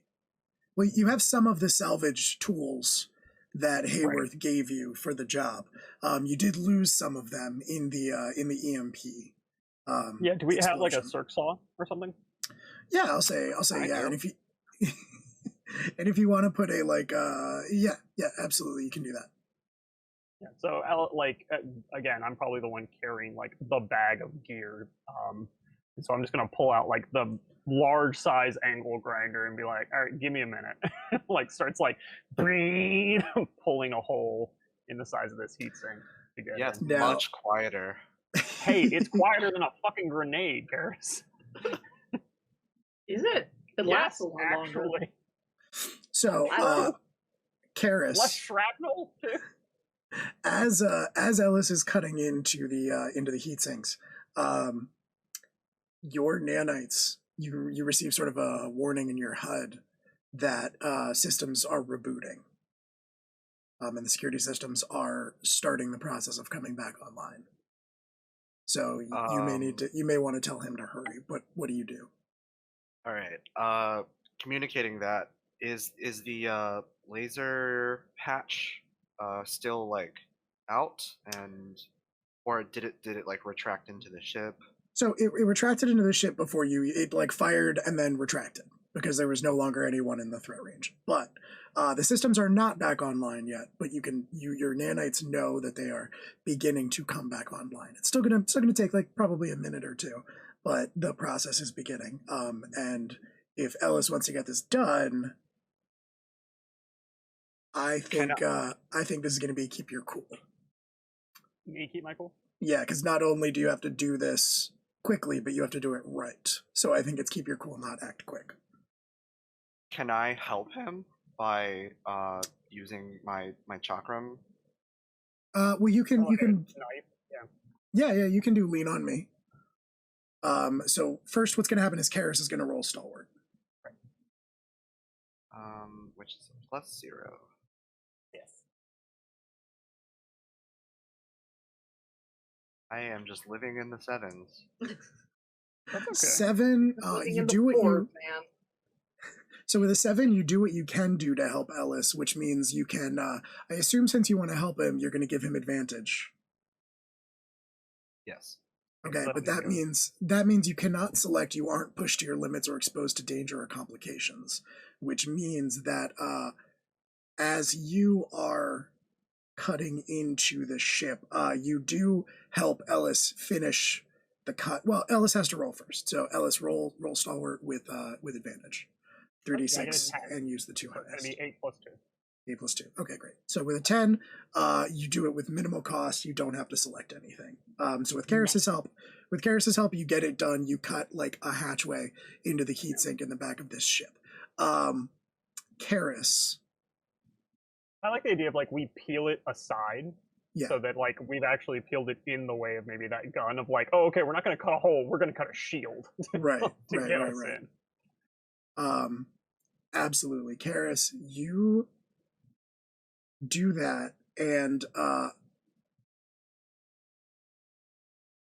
S1: well, you have some of the salvage tools that Hayworth gave you for the job. You did lose some of them in the EMP.
S4: Yeah, do we have like a circ saw or something?
S1: Yeah, I'll say yeah. And if you and if you want to put a like yeah, absolutely, you can do that.
S4: Yeah, so like again, I'm probably the one carrying like the bag of gear. And so I'm just gonna pull out like the large size angle grinder and be like, all right, give me a minute. Like starts like pulling a hole in the size of this heatsink to get
S5: Yes,
S4: in.
S5: much quieter.
S4: Hey, it's quieter than a fucking grenade, Karis.
S2: Is it? It lasts a lot longer.
S1: So, Karis,
S4: less shrapnel too.
S1: As Ellis is cutting into the heat sinks, your nanites, you receive sort of a warning in your HUD that systems are rebooting, and the security systems are starting the process of coming back online. So you may want to tell him to hurry. But what do you do?
S5: All right. Communicating that is the laser patch still like out, and or did it like retract into the ship?
S1: So it retracted into the ship before it like fired and then retracted because there was no longer anyone in the threat range. But the systems are not back online yet, but your nanites know that they are beginning to come back online. It's still gonna take like probably a minute or two, but the process is beginning. And if Ellis wants to get this done, I think this is gonna be keep your cool.
S4: Me keep my cool?
S1: Yeah, because not only do you have to do this quickly, but you have to do it right. So I think it's keep your cool, not act quick.
S5: Can I help him by using my chakram?
S1: Well, you can
S4: Yeah,
S1: you can do lean on me. So first, what's going to happen is Karis is going to roll stalwart.
S5: Which is a +0.
S4: Yes.
S5: I am just living in the sevens.
S4: That's okay.
S1: 7. You do what you.
S2: Man.
S1: So with a 7, you do what you can do to help Ellis, which means you can. I assume since you want to help him, you're going to give him advantage.
S5: Yes.
S1: Okay, but that means you cannot select. You aren't pushed to your limits or exposed to danger or complications, which means that as you are cutting into the ship, you do help Ellis finish the cut. Well, Ellis has to roll first, so Ellis roll stalwart with advantage, 3d6, and use the 2 highest.
S4: It's gonna be 8 + 2.
S1: 8 + 2. Okay, great. So with a 10, you do it with minimal cost. You don't have to select anything. So with Karis's help, you get it done. You cut like a hatchway into the heatsink in the back of this ship. Karis.
S4: I like the idea of like we peel it aside,
S1: Yeah.
S4: so that like we've actually peeled it in the way of maybe that gun of like, oh, okay, we're not going to cut a hole, we're going to cut a shield
S1: Right.
S4: to
S1: right.
S4: get
S1: Right.
S4: us
S1: Right.
S4: in.
S1: Absolutely, Karis, you do that, and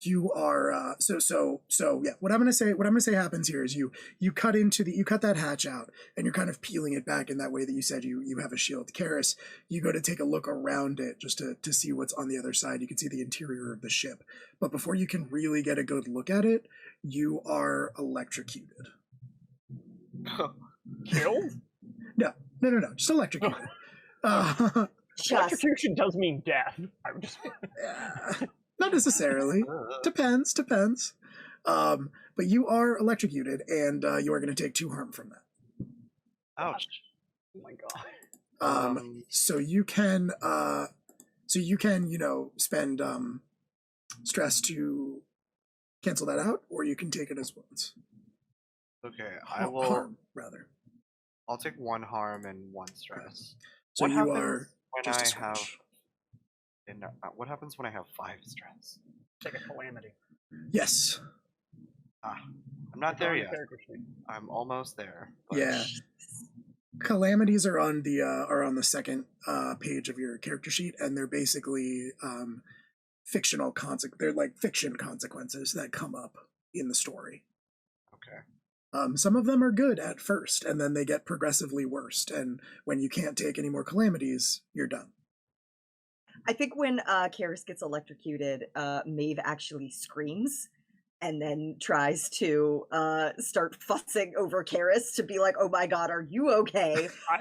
S1: you are so yeah. What I'm gonna say happens here is you cut that hatch out, and you're kind of peeling it back in that way that you said you have a shield. Karis, you go to take a look around it just to see what's on the other side. You can see the interior of the ship, but before you can really get a good look at it, you are electrocuted.
S4: Killed?
S1: No, just electrocuted.
S4: Electrocution does mean death. I would just
S1: not necessarily. Depends. But you are electrocuted, and you are going to take 2 harm from that.
S5: Ouch.
S4: Oh my god.
S1: So you can spend stress to cancel that out, or you can take it as wounds.
S5: Okay, I will.
S1: Harm, rather.
S5: I'll take 1 harm and 1 stress.
S1: So
S5: What
S1: you
S5: happens
S1: are
S5: when
S1: just
S5: I have. What happens when I have 5 stress?
S4: Take a calamity.
S1: Yes.
S5: I'm not there yet. I'm almost there. But...
S1: Yeah. Calamities are on the second page of your character sheet, and they're basically they're like fiction consequences that come up in the story.
S5: Okay.
S1: Some of them are good at first, and then they get progressively worse. And when you can't take any more calamities, you're done.
S3: I think when Karis gets electrocuted, Maeve actually screams and then tries to start fussing over Karis to be like, "Oh my god, are you okay?"
S4: I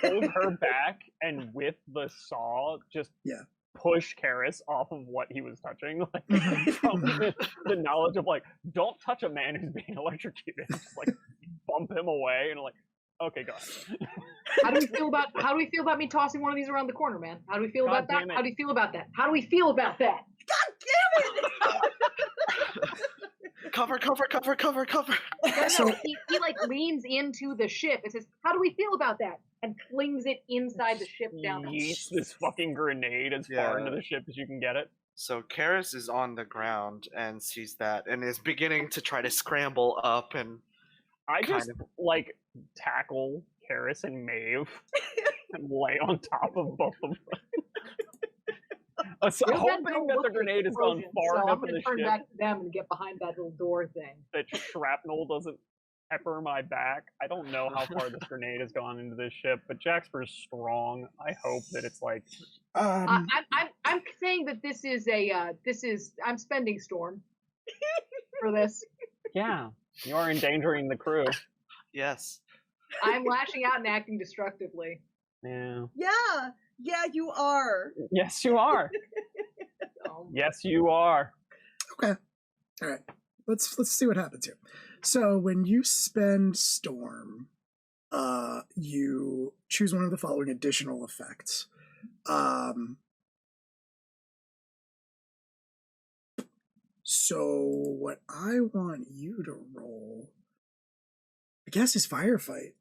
S4: hold her back and with the saw just push Karis off of what he was touching, like from the knowledge of like, don't touch a man who's being electrocuted. Just like bump him away and like, okay, go ahead.
S2: How do we feel about me tossing one of these around the corner, man? How do we feel about that?
S4: It.
S2: How do you feel about that? How do we feel about that?
S3: God damn it!
S5: Cover.
S2: So he like leans into the ship and says, "How do we feel about that?" and flings it inside the ship down.
S4: Yeets this fucking grenade as far into the ship as you can get it.
S5: So Karis is on the ground and sees that and is beginning to try to scramble up and
S4: I just like tackle Karis and Maeve and lay on top of both of them. So hoping that the grenade has gone far enough in the ship.
S2: I'm going to turn back to them and get behind that little door thing.
S4: That shrapnel doesn't pepper my back. I don't know how far this grenade has gone into this ship, but Jaxper's strong. I hope that it's like.
S2: I'm saying that this is I'm spending storm for this.
S4: Yeah, you are endangering the crew.
S5: Yes.
S2: I'm lashing out and acting destructively.
S4: Yeah.
S3: Yeah, you are.
S4: Yes, you are. Yes, you are.
S1: Okay. All right. Let's see what happens here. So when you spend storm, you choose one of the following additional effects. So what I want you to roll, I guess, is firefight.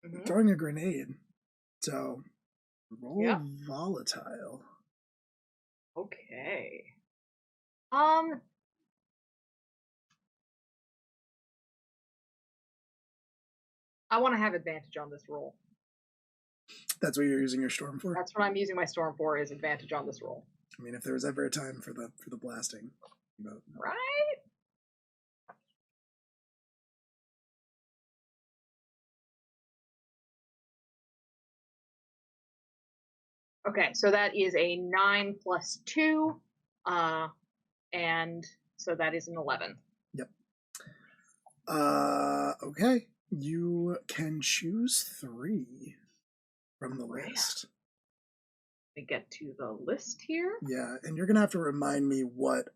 S1: Mm-hmm. Throwing a grenade. So roll volatile.
S2: Okay. I want to have advantage on this roll.
S1: That's what you're using your storm for?
S2: That's what I'm using my storm for, is advantage on this roll.
S1: I mean, if there was ever a time for the blasting. But...
S2: Right? Okay, so that is a 9 plus 2, and so that is an 11.
S1: Yep. Okay. You can choose 3 from the list.
S2: Let me get to the list here.
S1: Yeah, and you're gonna have to remind me what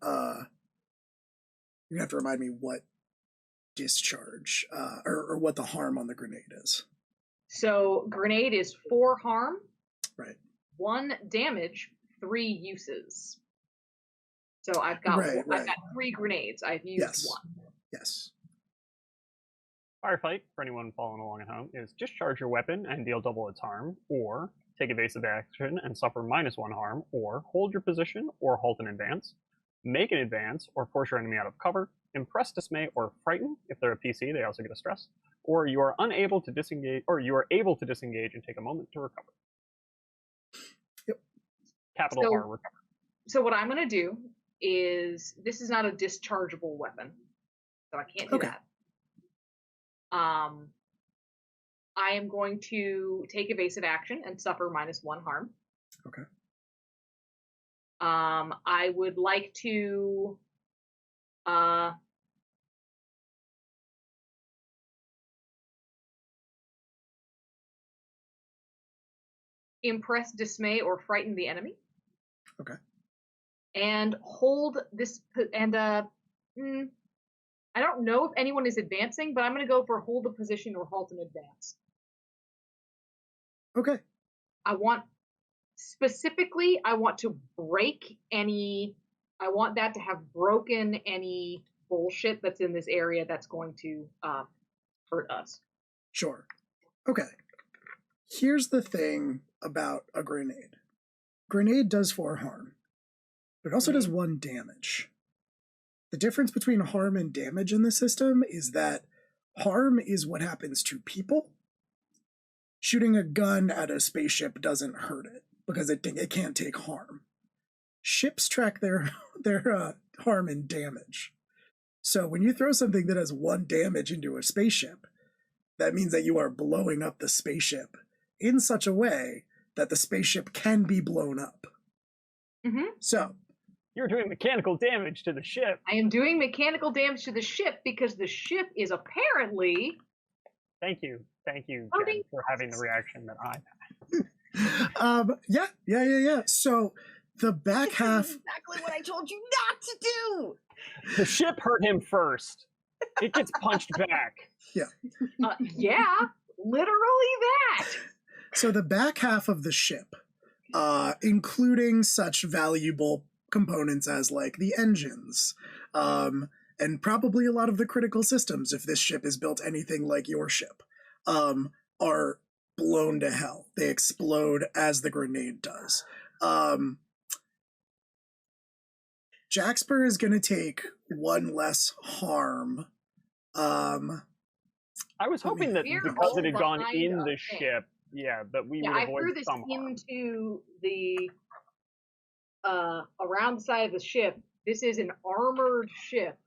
S1: discharge or what the harm on the grenade is.
S2: So grenade is 4 harm.
S1: Right.
S2: 1 damage, 3 uses. So I've got I've got 3 grenades. I've used 1.
S1: Yes.
S4: Firefight, for anyone following along at home, is discharge your weapon and deal double its harm, or take evasive action and suffer -1 harm, or hold your position or halt an advance, make an advance or force your enemy out of cover, impress, dismay, or frighten. If they're a PC, they also get a stress. Or you are unable to disengage, or you are able to disengage and take a moment to recover.
S1: Yep.
S4: Capital R, recover.
S2: So what I'm going to do is this is not a dischargeable weapon, so I can't do that. I am going to take evasive action and suffer -1 harm.
S1: Okay.
S2: I would like to impress, dismay, or frighten the enemy.
S1: Okay.
S2: And hold this, and I don't know if anyone is advancing, but I'm going to go for hold a position or halt an advance.
S1: Okay.
S2: I want to break any, I want that to have broken any bullshit that's in this area that's going to hurt us.
S1: Sure. Okay. Here's the thing about a grenade. Grenade does 4 harm, but it also does 1 damage. The difference between harm and damage in the system is that harm is what happens to people. Shooting a gun at a spaceship doesn't hurt it because it can't take harm. Ships track their harm and damage. So when you throw something that has 1 damage into a spaceship, that means that you are blowing up the spaceship in such a way that the spaceship can be blown up. So
S4: you're doing mechanical damage to the ship.
S2: I am doing mechanical damage to the ship because the ship is apparently.
S4: Thank you, Jen, for having the reaction that I
S1: had. Yeah. So the back half.
S3: Exactly what I told you not to do.
S4: The ship hurt him first. It gets punched back.
S1: Yeah.
S2: Yeah, literally that.
S1: So the back half of the ship, including such valuable components as like the engines, and probably a lot of the critical systems, if this ship is built anything like your ship, are blown to hell. They explode as the grenade does. Jaxper is going to take 1 less harm.
S4: I was hoping that because it had gone in the ship, that we would avoid some harm.
S2: I threw this into the around the side of the ship. This is an armored ship.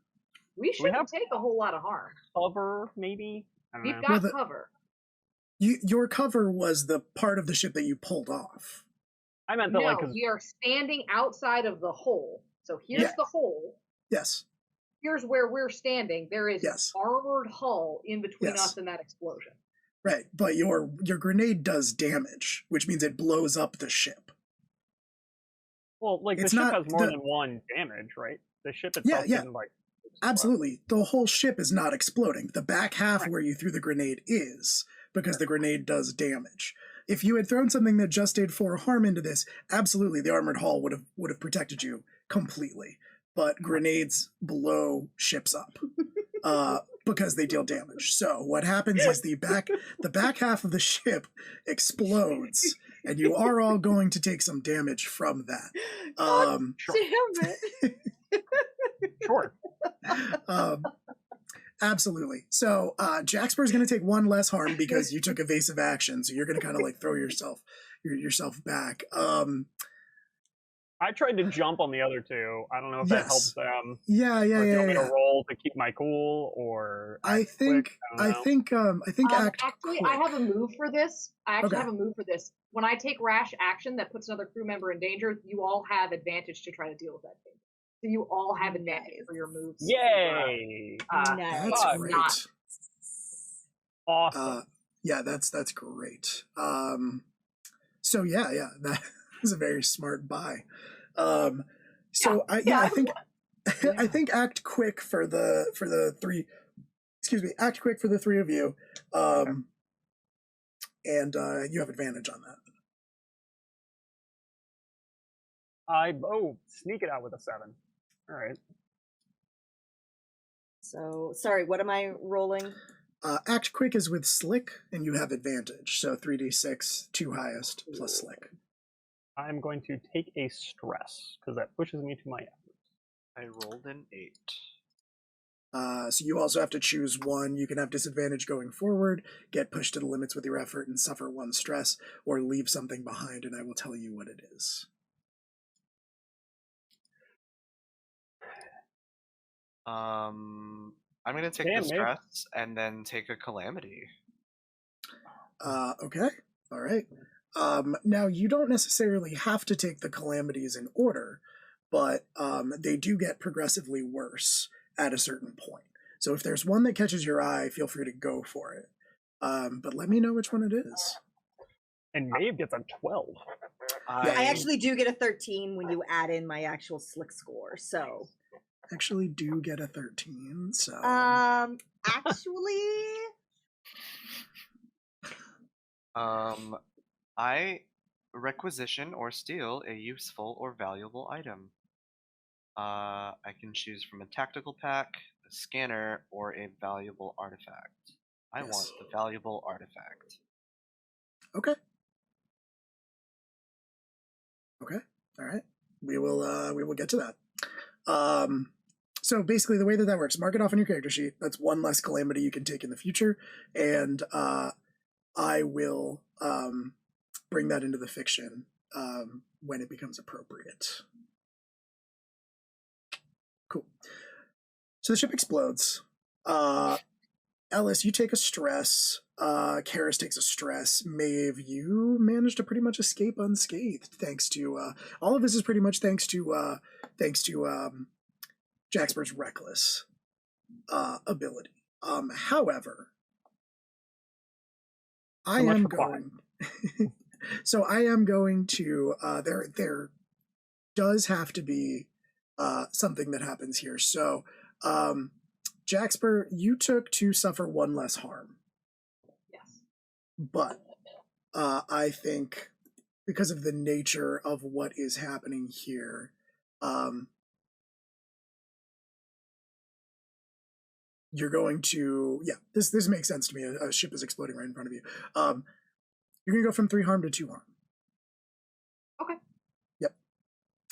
S2: We shouldn't take a whole lot of harm.
S4: Cover, maybe?
S2: We've got cover.
S1: Your cover was the part of the ship that you pulled off.
S4: I meant that
S2: we are standing outside of the hole. So here's the hole.
S1: Yes.
S2: Here's where we're standing. There is an armored hull in between us and that explosion.
S1: Right, but your grenade does damage, which means it blows up the ship.
S4: Well, like the ship has more than 1 damage, right? The ship itself didn't like.
S1: Absolutely. The whole ship is not exploding. The back half where you threw the grenade is, because the grenade does damage. If you had thrown something that just did 4 harm into this, absolutely the armored hull would have protected you completely. But grenades blow ships up because they deal damage. So what happens is the back half of the ship explodes, and you are all going to take some damage from that.
S3: Damn it!
S4: Sure.
S1: Absolutely. So Jaxper is going to take 1 less harm because you took evasive action. So you're going to kind of like throw yourself back.
S4: I tried to jump on the other 2. I don't know if that helps them.
S1: Yeah.
S4: Do you want me to roll to keep my cool, or
S1: I think act
S2: actually
S1: quick.
S2: I have a move for this. Have a move for this. When I take rash action that puts another crew member in danger, you all have advantage to try to deal with that danger. So you all have a net for your moves.
S4: Yay!
S1: That's great.
S4: Awesome.
S1: That's great. So that was a very smart buy. I think act quick for the 3. Excuse me, act quick for the 3 of you. And you have advantage on that.
S4: Sneak it out with a 7. All right.
S3: So, sorry, what am I rolling?
S1: Act quick is with slick, and you have advantage. So 3d6, 2 highest, plus slick.
S4: I'm going to take a stress, because that pushes me to my efforts.
S5: I rolled an 8.
S1: So you also have to choose 1. You can have disadvantage going forward, get pushed to the limits with your effort, and suffer 1 stress, or leave something behind, and I will tell you what it is.
S5: I'm gonna take
S4: Damn,
S5: the
S4: man.
S5: stress and then take a calamity.
S1: Okay. All right. Now you don't necessarily have to take the calamities in order, but they do get progressively worse at a certain point. So if there's one that catches your eye, feel free to go for it. But let me know which one it is.
S4: And Maeve gets a 12.
S3: I actually do get a 13 when you add in my actual slick score. So
S1: actually do get a 13. So
S3: actually,
S5: I requisition or steal a useful or valuable item. I can choose from a tactical pack, a scanner, or a valuable artifact. I
S1: Yes.
S5: want the valuable artifact.
S1: Okay. Okay. All right. We will get to that. So basically the way that works, mark it off on your character sheet. That's one less calamity you can take in the future. And I will bring that into the fiction when it becomes appropriate. Cool. So the ship explodes. Ellis, you take a stress. Karis takes a stress. Maeve, you managed to pretty much escape unscathed, thanks to all of this is pretty much thanks to Jaxper's reckless ability. However, I am going. So I am going to. There does have to be something that happens here. So. Jaxper, you took to suffer one less harm.
S2: Yes.
S1: But I think because of the nature of what is happening here, you're going to, this makes sense to me. A ship is exploding right in front of you. You're going to go from 3 harm to 2 harm.
S2: Okay.
S1: Yep.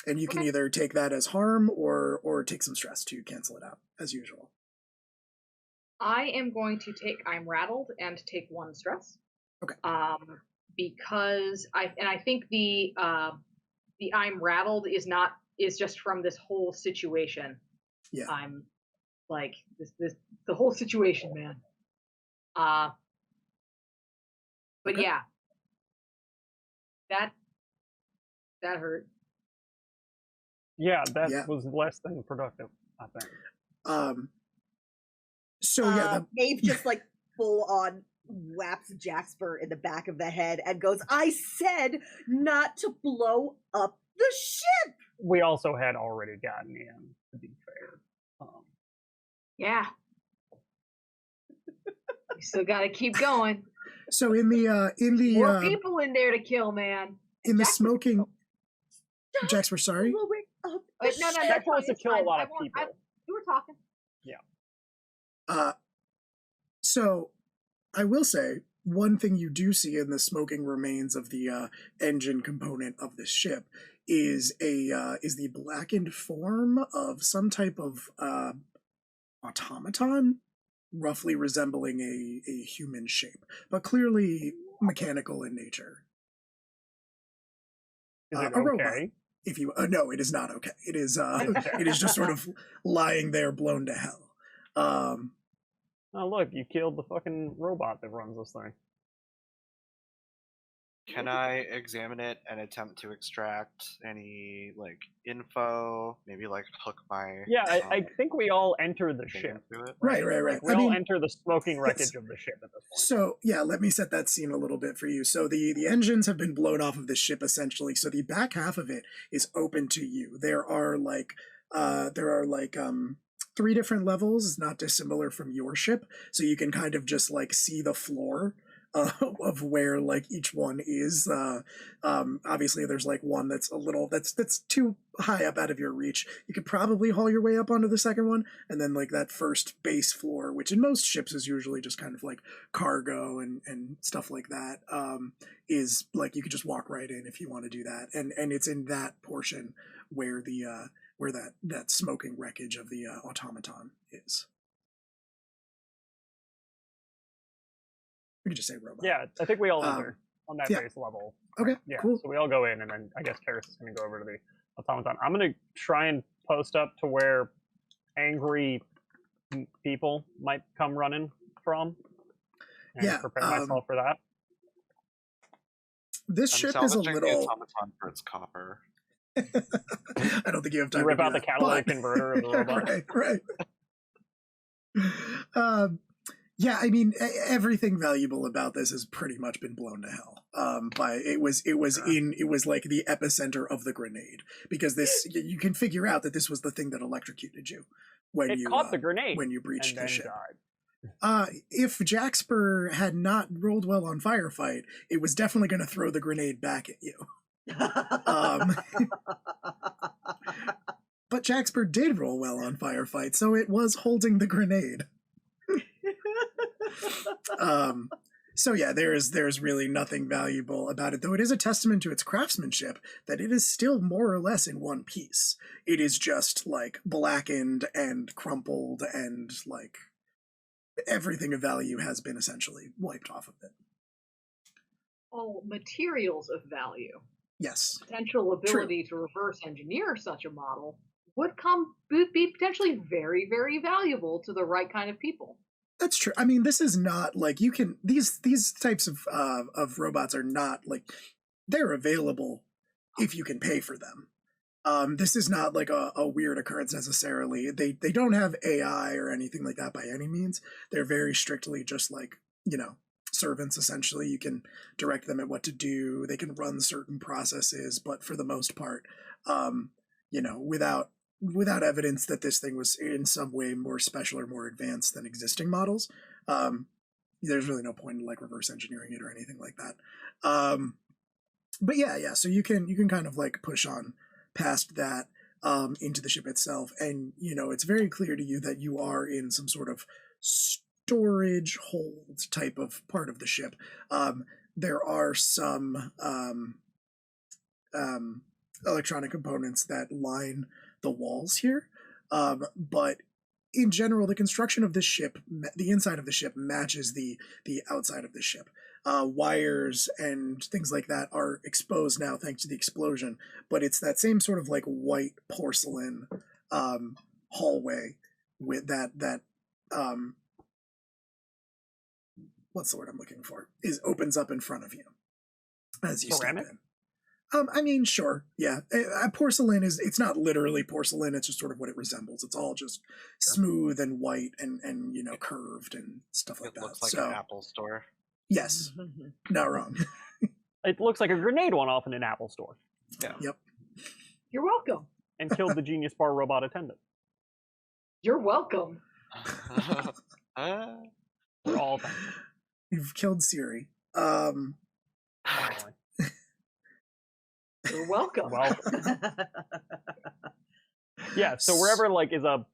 S1: And you can either take that as harm or take some stress to cancel it out, as usual.
S2: I am going to take I'm rattled and take 1 stress.
S1: Okay.
S2: Because I think the I'm rattled is just from this whole situation.
S1: Yeah.
S2: I'm like this the whole situation, man. But
S1: okay.
S2: yeah. That hurt.
S4: Yeah, that was less than productive, I think.
S1: So yeah,
S3: Maeve just like full on whaps Jaxper in the back of the head and goes, "I said not to blow up the ship."
S4: We also had already gotten in, to be fair.
S2: Yeah. We still got to keep going.
S1: So in the
S2: more people in there to kill, man.
S1: In the smoking, Jaxper, sorry.
S3: Blowing up
S2: no,
S4: that wants to kill a lot of people.
S2: You were talking.
S1: Yeah. So I will say one thing you do see in the smoking remains of the engine component of this ship is the blackened form of some type of automaton, roughly resembling a human shape, but clearly mechanical in nature.
S4: Is it
S1: a robot.
S4: okay?
S1: If you no, it is not okay. It is it is just sort of lying there, blown to hell.
S4: Oh look, you killed the fucking robot that runs this thing.
S5: Can I examine it and attempt to extract any like info? Maybe like hook my
S4: I think we all enter the ship.
S1: Right.
S4: Like, we all enter the smoking wreckage of the ship at this point.
S1: So yeah, let me set that scene a little bit for you. So the engines have been blown off of the ship essentially. So the back half of it is open to you. There are 3 different levels, not dissimilar from your ship. So you can kind of just like see the floor of where like each one is. Obviously there's like one that's a little that's too high up out of your reach. You could probably haul your way up onto the second one, and then like that first base floor, which in most ships is usually just kind of like cargo and stuff like that, is like you could just walk right in if you want to do that. And it's in that portion where the where that smoking wreckage of the automaton is. We could just say robot.
S4: Yeah, I think we all enter on that
S1: yeah.
S4: base level.
S1: Okay,
S4: yeah,
S1: cool.
S4: So we all go in, and then I guess Karis is going to go over to the automaton. I'm going to try and post up to where angry people might come running from, and
S1: Yeah,
S4: prepare myself for that.
S1: This
S5: I'm
S1: ship is a
S5: salvaging the
S1: little.
S5: automaton for its copper.
S1: I don't think you have time
S4: You
S1: to
S4: rip
S1: do
S4: out the
S1: that,
S4: catalytic
S1: but-
S4: converter of the robot.
S1: right. Yeah, I mean, everything valuable about this has pretty much been blown to hell. It was like the epicenter of the grenade, because this, you can figure out that this was the thing that electrocuted you when
S4: It
S1: you
S4: caught the grenade
S1: when you breached
S4: and
S1: the
S4: then
S1: ship.
S4: died.
S1: If Jaxper had not rolled well on Firefight, it was definitely going to throw the grenade back at you. But Jaxper did roll well on Firefight, so it was holding the grenade. So yeah, there's really nothing valuable about it, though it is a testament to its craftsmanship that it is still more or less in one piece. It is just like blackened and crumpled, and like everything of value has been essentially wiped off of it.
S2: All materials of value,
S1: Yes.
S2: potential ability to reverse engineer such a model would be potentially very, very valuable to the right kind of people.
S1: That's true. I mean, this is not like you can these types of robots are not like, they're available if you can pay for them. This is not like a weird occurrence necessarily. They don't have AI or anything like that by any means. They're very strictly just like, servants essentially. You can direct them at what to do. They can run certain processes, but for the most part, without evidence that this thing was in some way more special or more advanced than existing models, there's really no point in like reverse engineering it or anything like that. But yeah. So you can kind of like push on past that into the ship itself, and it's very clear to you that you are in some sort of storage hold type of part of the ship. There are some electronic components that line the walls here, but in general, the construction of this ship, the inside of the ship, matches the outside of the ship. Wires and things like that are exposed now thanks to the explosion, but it's that same sort of like white porcelain hallway with that what's the word I'm looking for, is opens up in front of you as you
S4: Ceramic?
S1: step in. I mean, sure, yeah. Porcelain it's not literally porcelain, it's just sort of what it resembles. It's all just smooth and white and curved and stuff like that.
S5: It looks like an Apple store.
S1: Yes, not wrong.
S4: It looks like a grenade went off in an Apple store.
S5: Yeah.
S1: Yep.
S2: You're welcome.
S4: And killed the Genius Bar robot attendant.
S2: You're welcome.
S4: We're all thankful.
S1: You've killed Siri.
S4: Finally.
S2: You're welcome.
S4: Yeah, so wherever like is a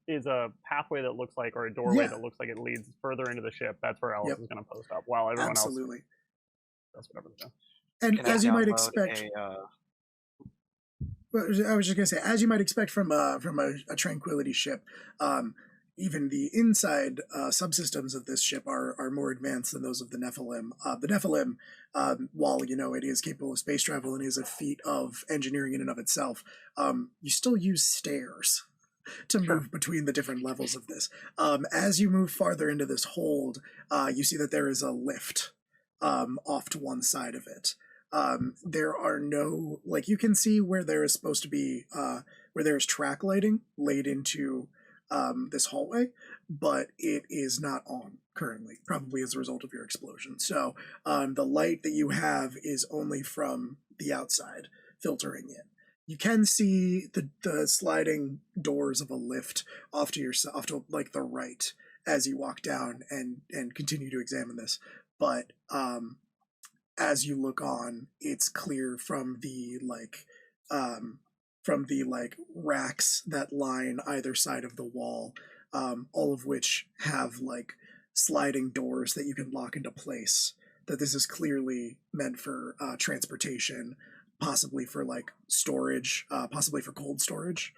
S4: pathway that looks like, or a doorway that looks like it leads further into the ship, that's where Alice is going to post up, while everyone else does whatever they're doing.
S1: And
S5: Can
S1: as
S5: I
S1: you might
S5: download
S1: expect, I was just gonna say, as you might expect from a Tranquility ship, even the inside subsystems of this ship are more advanced than those of the Nephilim. The Nephilim, while it is capable of space travel and is a feat of engineering in and of itself, you still use stairs to move between the different levels of this. As you move farther into this hold, you see that there is a lift off to one side of it. There are no, like, you can see where there is supposed to be, where there is track lighting laid into this hallway, but it is not on currently, probably as a result of your explosion. So the light that you have is only from the outside filtering in. You can see the sliding doors of a lift off to like the right as you walk down and continue to examine this. But as you look on, it's clear from the racks that line either side of the wall, all of which have like sliding doors that you can lock into place, that this is clearly meant for transportation, possibly for like storage, possibly for cold storage,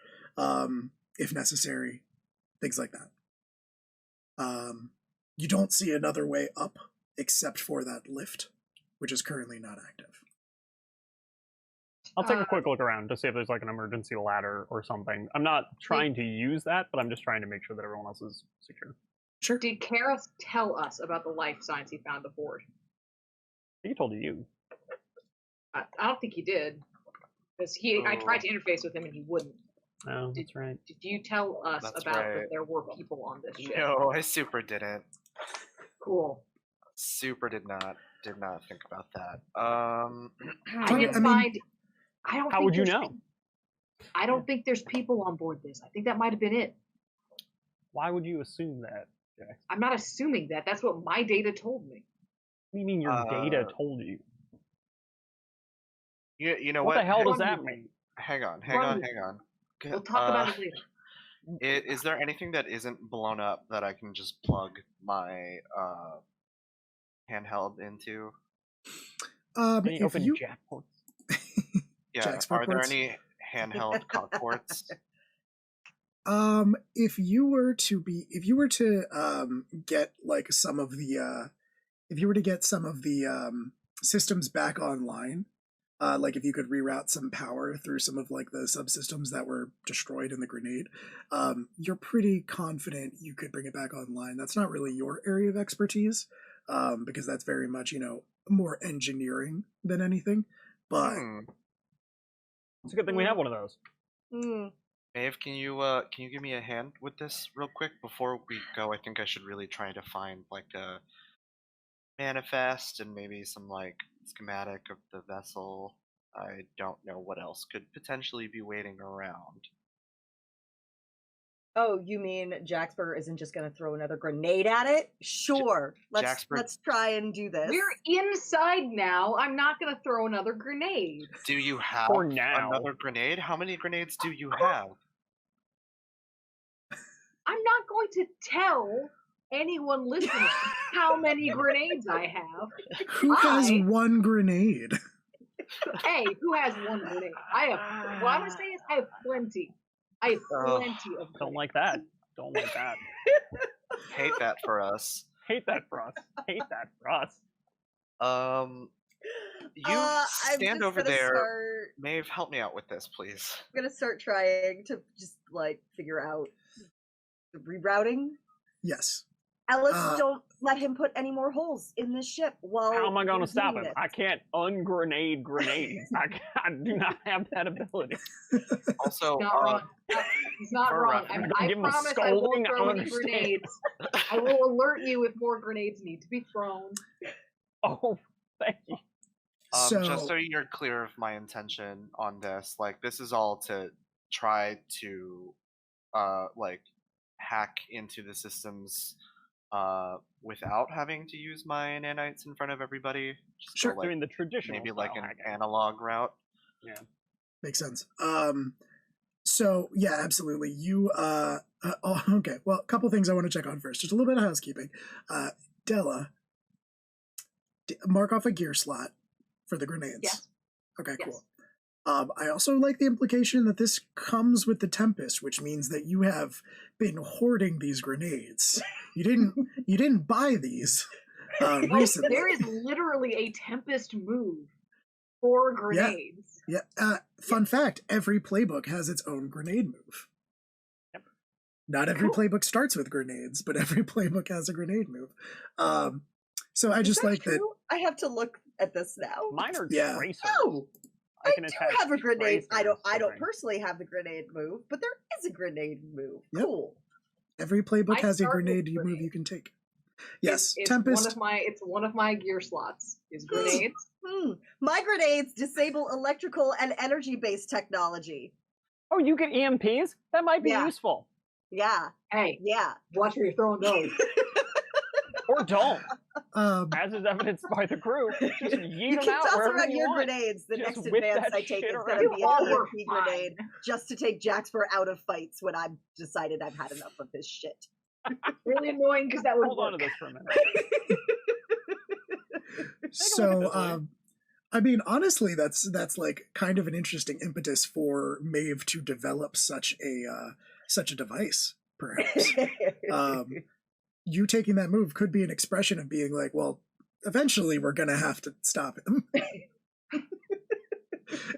S1: if necessary, things like that. You don't see another way up except for that lift, which is currently not active.
S4: I'll take a quick look around to see if there's like an emergency ladder or something. I'm not trying to use that, but I'm just trying to make sure that everyone else is secure.
S1: Sure.
S2: Did Karis tell us about the life signs he found aboard?
S4: He told you.
S2: I don't think he did. Because I tried to interface with him and he wouldn't.
S4: Oh, that's right.
S2: Did you tell us
S5: That's
S2: about
S5: right.
S2: that there were people on this ship?
S5: No, I super didn't.
S2: Cool.
S5: Super did not think about that.
S2: I didn't find. I don't.
S4: How
S2: think
S4: would you
S2: there's
S4: know?
S2: I don't think there's people on board this. I think that might have been it.
S4: Why would you assume that, Jax?
S2: I'm not assuming that. That's what my data told me.
S4: What do you mean your data told you?
S5: You know
S4: What
S5: what?
S4: the hell does
S2: Run
S4: that
S2: with
S4: mean?
S5: Hang on.
S2: Run with We'll talk about it later.
S5: Is there anything that isn't blown up that I can just plug my handheld into?
S4: Any
S1: If
S4: open
S1: you
S4: jack ports?
S5: Yeah.
S1: Jackspot
S5: Are there
S1: ports?
S5: any handheld cock ports?
S1: if you were to get like some of the if you were to get some of the systems back online, like if you could reroute some power through some of like the subsystems that were destroyed in the grenade, you're pretty confident you could bring it back online. That's not really your area of expertise, because that's very much, more engineering than anything. But
S4: It's a good thing we have one of those.
S5: Maeve, can you give me a hand with this real quick before we go? I think I should really try to find like a manifest and maybe some like schematic of the vessel. I don't know what else could potentially be waiting around.
S3: Oh, you mean Jaxper isn't just going to throw another grenade at it? Sure. Let's try and do this.
S2: We're inside now. I'm not going to throw another grenade.
S5: Do you have
S4: For now.
S5: another grenade? How many grenades do you have?
S2: I'm not going to tell anyone listening how many grenades I have.
S1: who has one grenade?
S2: Hey, who has one grenade? I have. What I'm going to say is I have plenty. I have plenty of grenades.
S4: Don't like that. Don't like that.
S5: Hate that for us.
S4: Hate that for us. Hate that for us.
S5: You stand over there.
S3: I'm
S5: Maeve, help me out with this, please.
S3: gonna start trying to just like figure out the rerouting.
S1: Yes.
S3: Alice, don't let him put any more holes in this ship while.
S4: How am I going
S3: we're
S4: to stop
S3: doing
S4: him?
S3: it.
S4: I can't ungrenade grenades. I do not have that ability.
S5: Also,
S2: He's not wrong. He's not wrong.
S4: I'm gonna
S2: I
S4: give him a
S2: promise I won't
S4: scolding.
S2: throw
S4: I
S2: any
S4: understand.
S2: grenades. I will alert you if more grenades need to be thrown.
S4: Oh, thank you.
S5: Just so you're clear of my intention on this, like this is all to try to like hack into the systems without having to use my nanites in front of everybody. Just
S1: Sure.
S5: go, like,
S4: Doing the traditional
S5: maybe like
S4: style
S5: an
S4: hacking.
S5: analog route.
S4: Yeah.
S1: Makes sense. So yeah, absolutely. You okay. Well, a couple things I want to check on first. Just a little bit of housekeeping. Della, mark off a gear slot for the grenades.
S2: Yes.
S1: Okay,
S2: Yes.
S1: cool. I also like the implication that this comes with the Tempest, which means that you have been hoarding these grenades. You didn't buy these recently.
S2: There is literally a Tempest move for grenades.
S1: Yeah. Fun fact: every playbook has its own grenade move.
S4: Yep.
S1: Not every playbook starts with grenades, but every playbook has a grenade move. So I just like that.
S3: I have to look at this now.
S4: Mine are
S1: Yeah.
S4: tracers.
S3: Oh, I
S4: can
S3: do
S4: attach
S3: have a grenade. I
S4: tracers
S3: don't
S4: to
S3: personally have the grenade move, but there is a grenade move.
S1: Yep.
S3: Cool.
S1: Every playbook
S2: I
S1: has a
S2: start with
S1: grenade move
S2: grenades.
S1: you can take. Yes,
S2: It's
S1: Tempest.
S2: one of my gear slots is grenades.
S3: My grenades disable electrical and energy-based technology.
S4: Oh, you get EMPs? That might be
S3: Yeah.
S4: useful.
S3: Yeah,
S2: Hey,
S3: yeah.
S2: watch where you're throwing those.
S4: Or don't.
S1: Um,
S4: As is evidenced by the crew. Just yeet
S3: You
S4: them
S3: can
S4: out
S3: toss
S4: wherever
S3: around
S4: you
S3: your
S4: want.
S3: grenades. The
S4: Just
S3: next
S4: whip
S3: advance
S4: that
S3: I take
S4: shit
S3: is
S4: around.
S3: going to be
S2: You all
S3: an
S2: were
S3: EMP
S2: fine.
S3: grenade just to take Jaxper out of fights when I've decided I've had enough of this shit.
S2: Really annoying because that would
S4: Hold on to
S2: work.
S4: this for a minute.
S1: so I mean, honestly, that's like kind of an interesting impetus for Maeve to develop such a device, perhaps. You taking that move could be an expression of being like, well, eventually we're gonna have to stop him.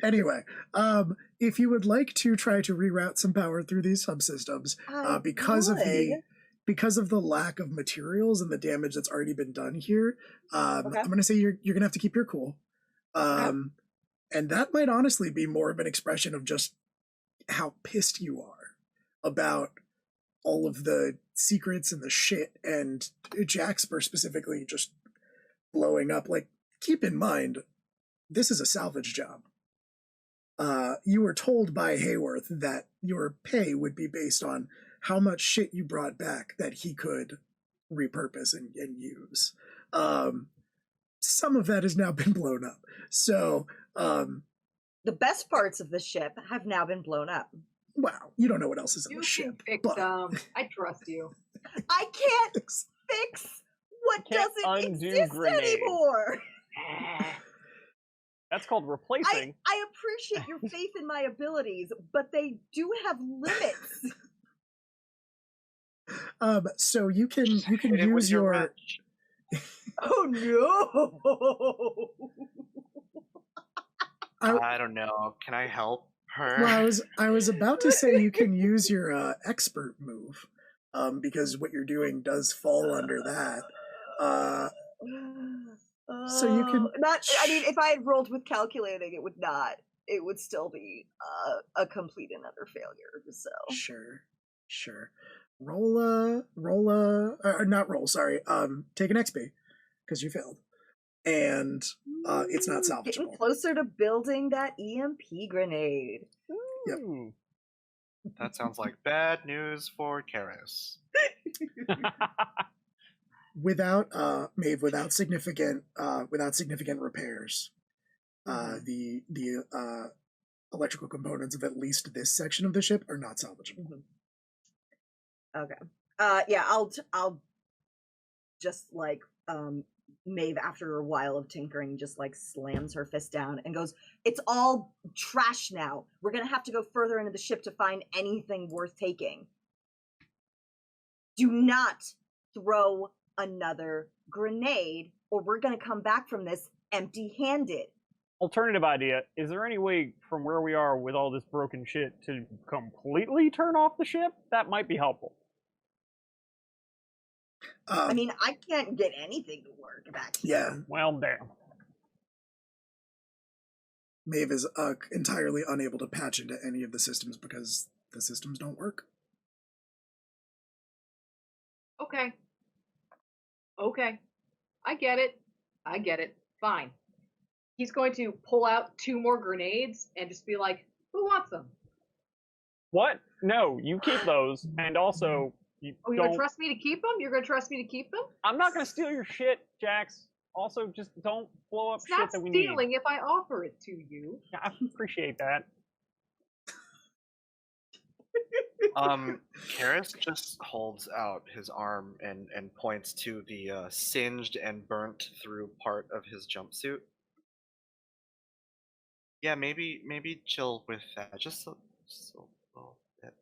S1: Anyway, if you would like to try to reroute some power through these subsystems, because of the lack of materials and the damage that's already been done here, I'm going to say you're going to have to keep your cool. And that might honestly be more of an expression of just how pissed you are about all of the secrets and the shit, and Jaxper specifically just blowing up. Like, keep in mind, this is a salvage job. You were told by Hayworth that your pay would be based on how much shit you brought back that he could repurpose and use. Some of that has now been blown up. So,
S3: the best parts of the ship have now been blown up.
S1: Wow, you don't know what else is on
S2: You
S1: the
S2: can
S1: ship.
S2: fix
S1: But
S2: them. I trust you.
S3: I can't fix what
S4: Can't
S3: doesn't
S4: undo
S3: exist
S4: grenades.
S3: anymore.
S4: That's called replacing.
S3: I appreciate your faith in my abilities, but they do have limits.
S1: So you can
S5: Hit it with
S1: use your
S5: wrench.
S3: Oh no!
S5: I don't know. Can I help her?
S1: Well, I was about to say you can use your expert move, because what you're doing does fall under that. So you can
S3: not. I mean, if I had rolled with calculating, it would not. It would still be a complete and utter failure. So
S1: sure. Not roll. Sorry. Take an XP because you failed, and it's not salvageable.
S3: Getting closer to building that EMP grenade.
S1: Yep.
S4: Ooh.
S5: That sounds like bad news for Karis.
S1: Without Maeve, without significant repairs, the electrical components of at least this section of the ship are not salvageable.
S3: Okay. Yeah, I'll just like Maeve, after a while of tinkering, just like slams her fist down and goes, "It's all trash now. We're gonna have to go further into the ship to find anything worth taking. Do not throw another grenade, or we're gonna come back from this empty-handed."
S4: Alternative idea, is there any way from where we are with all this broken shit to completely turn off the ship? That might be helpful.
S3: I mean, I can't get anything to work back here.
S1: Yeah,
S4: Well, damn.
S1: Maeve is entirely unable to patch into any of the systems because the systems don't work.
S2: Okay. I get it. Fine. He's going to pull out 2 more grenades and just be like, "Who wants them?"
S4: What? No, you keep those, and also you
S2: Oh, you're
S4: don't.
S2: gonna trust me to keep them? You're gonna trust me to keep them?
S4: I'm not gonna steal your shit, Jax. Also, just don't blow up
S2: It's
S4: shit
S2: not
S4: that we
S2: stealing if I offer it to you.
S4: need. I appreciate that.
S5: Karis just holds out his arm and points to the singed and burnt through part of his jumpsuit. Yeah, maybe chill with that. Just a little bit.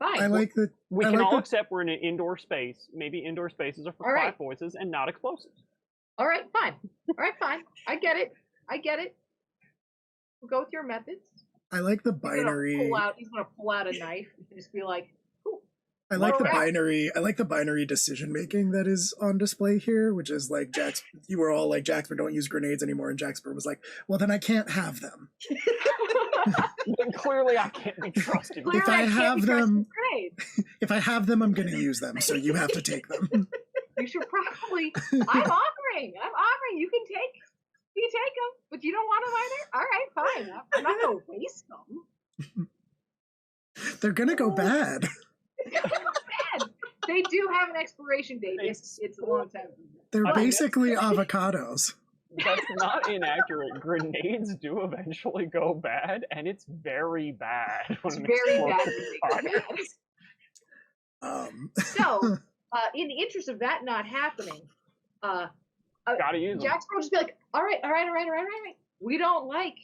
S2: Fine.
S1: I like that.
S4: We
S1: I
S4: can
S1: like
S4: all
S1: that-
S4: accept we're in an indoor space. Maybe indoor spaces are for
S2: All right.
S4: quiet voices and not explosives.
S2: All right, fine. I get it. We'll go with your methods.
S1: I like the
S2: He's
S1: binary.
S2: gonna pull out a knife and just be like, "Ooh."
S1: I like the
S2: Alright.
S1: binary. I like the binary decision making that is on display here, which is like Jax. You were all like, "Jaxper, don't use grenades anymore," and Jaxper was like, "Well, then I can't have them.
S4: Then clearly, I can't be trusted.
S2: Clearly,
S1: If I
S2: can't
S1: have
S2: be trusted
S1: them-
S2: with grenades.
S1: If I have them, I'm going to use them. So you have to take them."
S2: You should probably. I'm offering. You can take them, but you don't want them either. All right, fine. I'm not gonna waste them.
S1: They're going to go bad.
S2: It's gonna go bad. They do have an expiration date. It's a long time.
S1: They're
S4: I-
S1: basically avocados.
S4: That's not inaccurate. Grenades do eventually go bad, and it's very bad.
S2: It's
S4: When
S2: very
S4: explosive
S2: bad when they go
S4: fires.
S2: bad.
S1: So,
S2: So, in the interest of that not happening,
S4: Gotta use them.
S2: Jaxper will just be like, all right. We don't like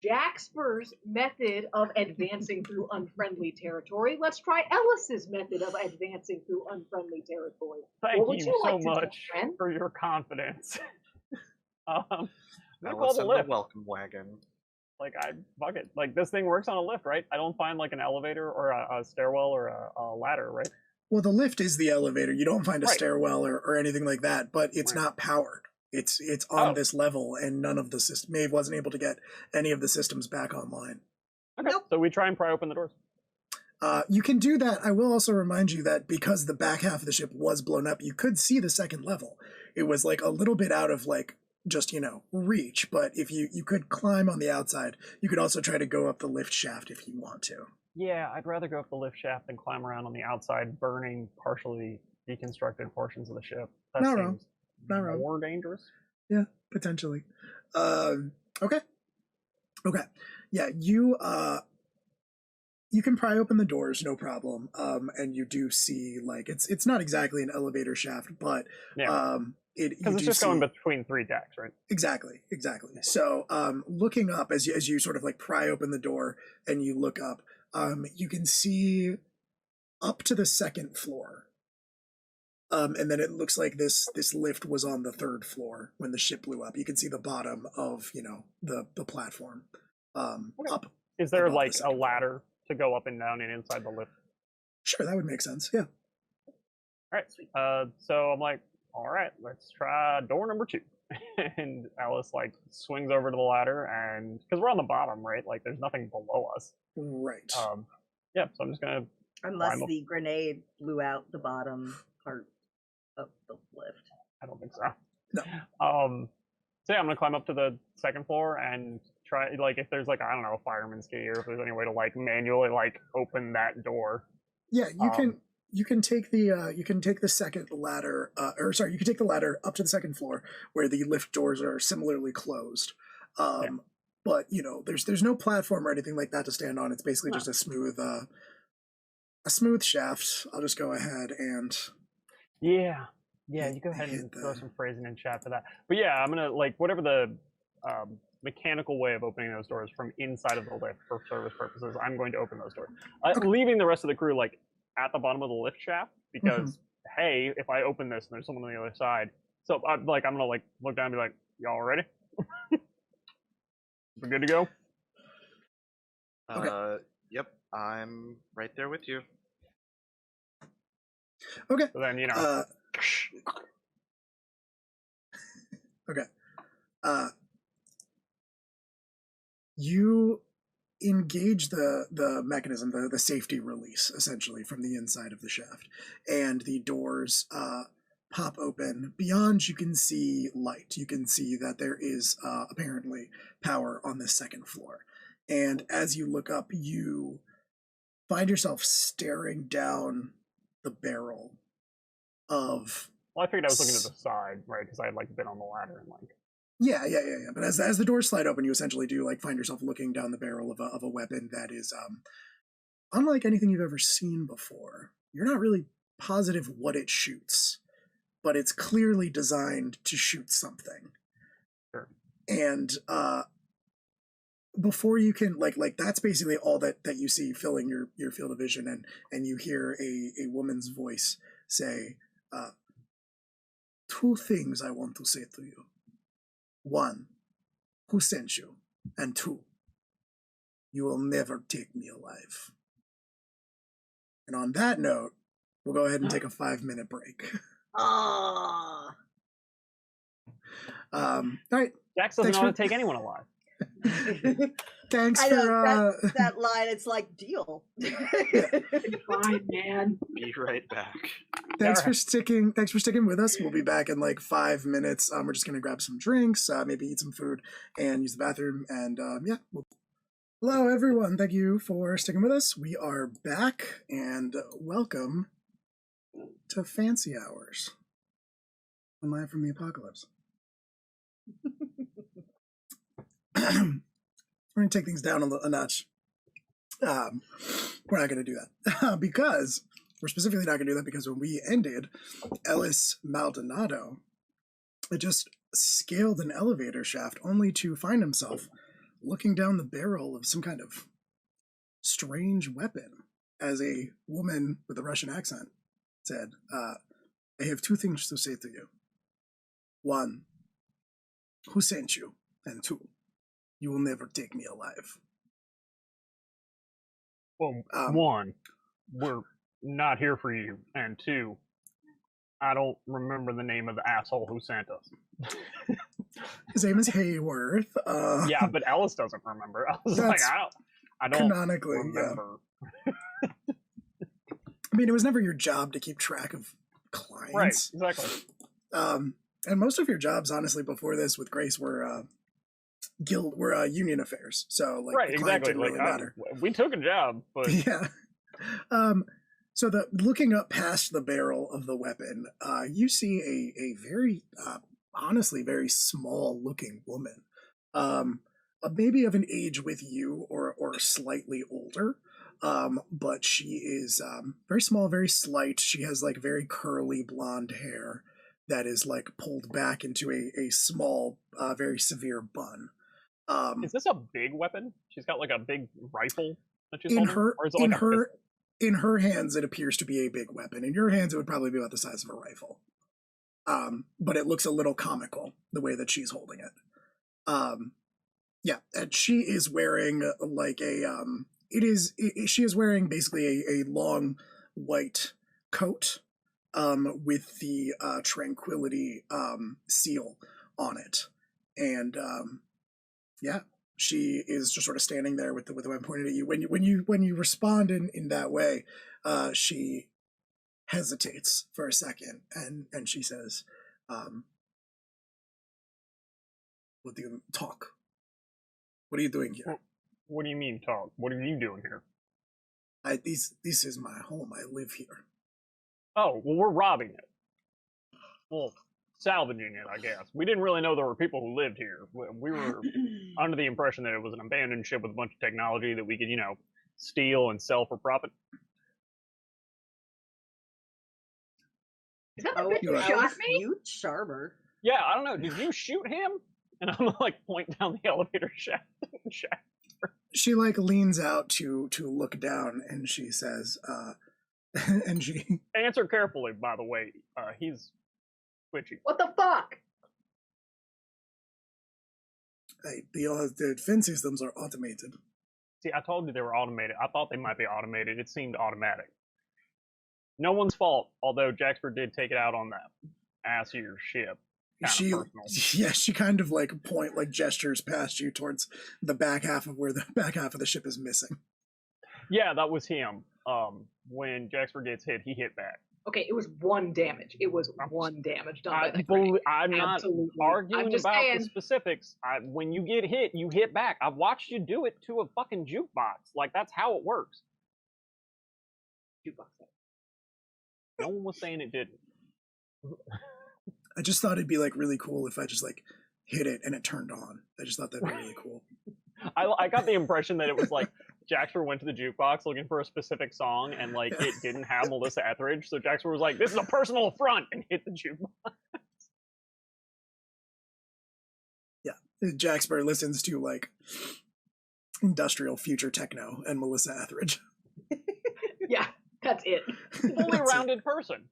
S2: Jaxper's method of advancing through unfriendly territory. Let's try Ellis's method of advancing through unfriendly territory.
S4: Thank
S2: What would
S4: you
S2: you
S4: so
S2: like to do,
S4: much
S2: friend?
S4: for your confidence. I'm gonna call
S5: Ellis
S4: the
S5: in the
S4: lift.
S5: welcome wagon.
S4: Like, fuck it. Like, this thing works on a lift, right? I don't find like an elevator or a stairwell or a ladder, right?
S1: Well, the lift is the elevator. You don't find a
S4: Right.
S1: stairwell or anything like that, but it's
S4: Right.
S1: not powered. It's on
S4: Oh.
S1: this level, and none of the system. Maeve wasn't able to get any of the systems back online.
S4: Okay.
S3: Nope.
S4: So we try and pry open the doors.
S1: You can do that. I will also remind you that because the back half of the ship was blown up, you could see the second level. It was like a little bit out of like just reach, but if you could climb on the outside, you could also try to go up the lift shaft if you want to.
S4: Yeah, I'd rather go up the lift shaft than climb around on the outside, burning partially deconstructed portions of the ship. That
S1: Not
S4: seems
S1: wrong. Not wrong.
S4: more dangerous.
S1: Yeah, potentially. Okay. Yeah, you can pry open the doors, no problem. And you do see like it's not exactly an elevator shaft, but
S4: Yeah. Because it's just going between 3 decks, right?
S1: Exactly. So, looking up as you sort of like pry open the door and you look up, you can see up to the second floor. And then it looks like this lift was on the 3rd floor when the ship blew up. You can see the bottom of the platform. Up.
S4: Is there
S1: above
S4: like
S1: the
S4: a
S1: 2nd
S4: ladder to go up and down and inside the lift?
S1: Sure, that would make sense. Yeah.
S4: All right. So I'm like, all right, let's try door number 2. And Alice like swings over to the ladder, and because we're on the bottom, right? Like there's nothing below us.
S1: Right.
S4: Yeah. So I'm just gonna.
S3: Unless the grenade blew out the bottom part of the lift.
S4: I don't think so.
S1: No.
S4: So yeah, I'm gonna climb up to the 2nd floor and try like if there's like I don't know a fireman's key or if there's any way to like manually like open that door.
S1: Yeah, you can take the second ladder, you can take the ladder up to the 2nd floor where the lift doors are similarly closed. But there's no platform or anything like that to stand on. It's basically just a smooth shaft. I'll just go ahead and
S4: Yeah, you go ahead and throw some phrasing in chat for that. But yeah, I'm gonna like whatever the mechanical way of opening those doors from inside of the lift for service purposes. I'm going to open those doors, leaving the rest of the crew like at the bottom of the lift shaft because hey, if I open this and there's someone on the other side, so I'm gonna like look down and be like, y'all ready? We're good to go.
S1: Okay.
S5: Yep, I'm right there with you.
S1: Okay.
S4: So then
S1: Okay. You engage the mechanism, the safety release, essentially, from the inside of the shaft. And the doors pop open. Beyond, you can see light. You can see that there is apparently power on the 2nd floor. And as you look up, you find yourself staring down the barrel of...
S4: Well, I figured I was looking to the side, right? Because I had like been on the ladder and like...
S1: Yeah. But as the doors slide open, you essentially do like find yourself looking down the barrel of a weapon that is unlike anything you've ever seen before. You're not really positive what it shoots, but it's clearly designed to shoot something.
S4: Sure.
S1: And before you can like that's basically all that you see filling your field of vision, and you hear a woman's voice say, 2 things I want to say to you. 1, who sent you? And 2, you will never take me alive. And on that note, we'll go ahead and take a 5-minute break.
S3: Ah.
S1: All right.
S4: Jax doesn't know how to take anyone alive.
S1: Thanks
S3: I
S1: for
S3: know that line. It's like deal.
S2: Fine, man.
S5: Be right back.
S1: Thanks for sticking with us. We'll be back in like 5 minutes. We're just gonna grab some drinks, maybe eat some food, and use the bathroom. And hello everyone. Thank you for sticking with us. We are back, and welcome to Fancy Hours. I'm live from the apocalypse. We're going to take things down a notch. We're not going to do that because we're specifically not going to do that because when we ended, Ellis Maldonado had just scaled an elevator shaft only to find himself looking down the barrel of some kind of strange weapon as a woman with a Russian accent said, I have 2 things to say to you. 1, who sent you? And 2, you will never take me alive.
S4: Well, one, we're not here for you, and two, I don't remember the name of the asshole who sent us.
S1: His name is Hayworth.
S4: Yeah, but Ellis doesn't remember. I was like, I don't
S1: canonically,
S4: remember.
S1: Yeah. I mean, it was never your job to keep track of clients.
S4: Right, exactly.
S1: And most of your jobs, honestly, before this with Grace were union affairs. So, like,
S4: right,
S1: the client
S4: exactly.
S1: didn't really matter.
S4: We took a job, but
S1: yeah. So looking up past the barrel of the weapon, you see a very, honestly, very small looking woman, maybe of an age with you or slightly older. But she is very small, very slight. She has like very curly blonde hair that is like pulled back into a small, very severe bun.
S4: Is this a big weapon? She's got like a big rifle that she's
S1: in
S4: holding?
S1: her
S4: Or is it like
S1: in her hands it appears to be a big weapon. In your hands it would probably be about the size of a rifle. But it looks a little comical the way that she's holding it. Yeah, and she is wearing like she is wearing basically a long white coat with the tranquility seal on it. And yeah, she is just sort of standing there with the weapon pointed at you. When you respond in that way, she hesitates for a second and she says, "What do you talk? What are you doing here?"
S4: What do you mean talk? What are you doing here?
S1: This is my home. I live here.
S4: Oh, well, we're robbing it. Well, salvaging it, I guess. We didn't really know there were people who lived here. We were under the impression that it was an abandoned ship with a bunch of technology that we could, steal and sell for profit.
S2: Is that the bitch who shot me?
S3: You charmer.
S4: Yeah, I don't know. Did you shoot him? And I'm like pointing down the elevator shaft.
S1: She like leans out to look down and she says, and she
S4: answer carefully, by the way. He's twitchy.
S2: What the fuck?
S1: The defense systems are automated.
S4: See, I told you they were automated. I thought they might be automated. It seemed automatic. No one's fault, although Jaxper did take it out on that ass-eater ship.
S1: She kind of like gestures past you towards the back half of where the back half of the ship is missing.
S4: Yeah, that was him. When Jaxper gets hit, he hit back.
S2: Okay, it was one damage. It was one damage done by that
S4: I'm not
S2: Absolutely.
S4: arguing about
S2: saying.
S4: the specifics. When you get hit, you hit back. I've watched you do it to a fucking jukebox. Like, that's how it works.
S2: Jukebox.
S4: No one was saying it didn't.
S1: I just thought it'd be like really cool if I just like hit it and it turned on. I just thought that'd be really cool.
S4: I got the impression that it was like Jaxper went to the jukebox looking for a specific song and like it didn't have Melissa Etheridge, so Jaxper was like, "This is a personal affront," and hit the jukebox.
S1: Yeah, Jaxper listens to like industrial future techno and Melissa Etheridge.
S2: Yeah, that's it.
S4: Fully rounded person.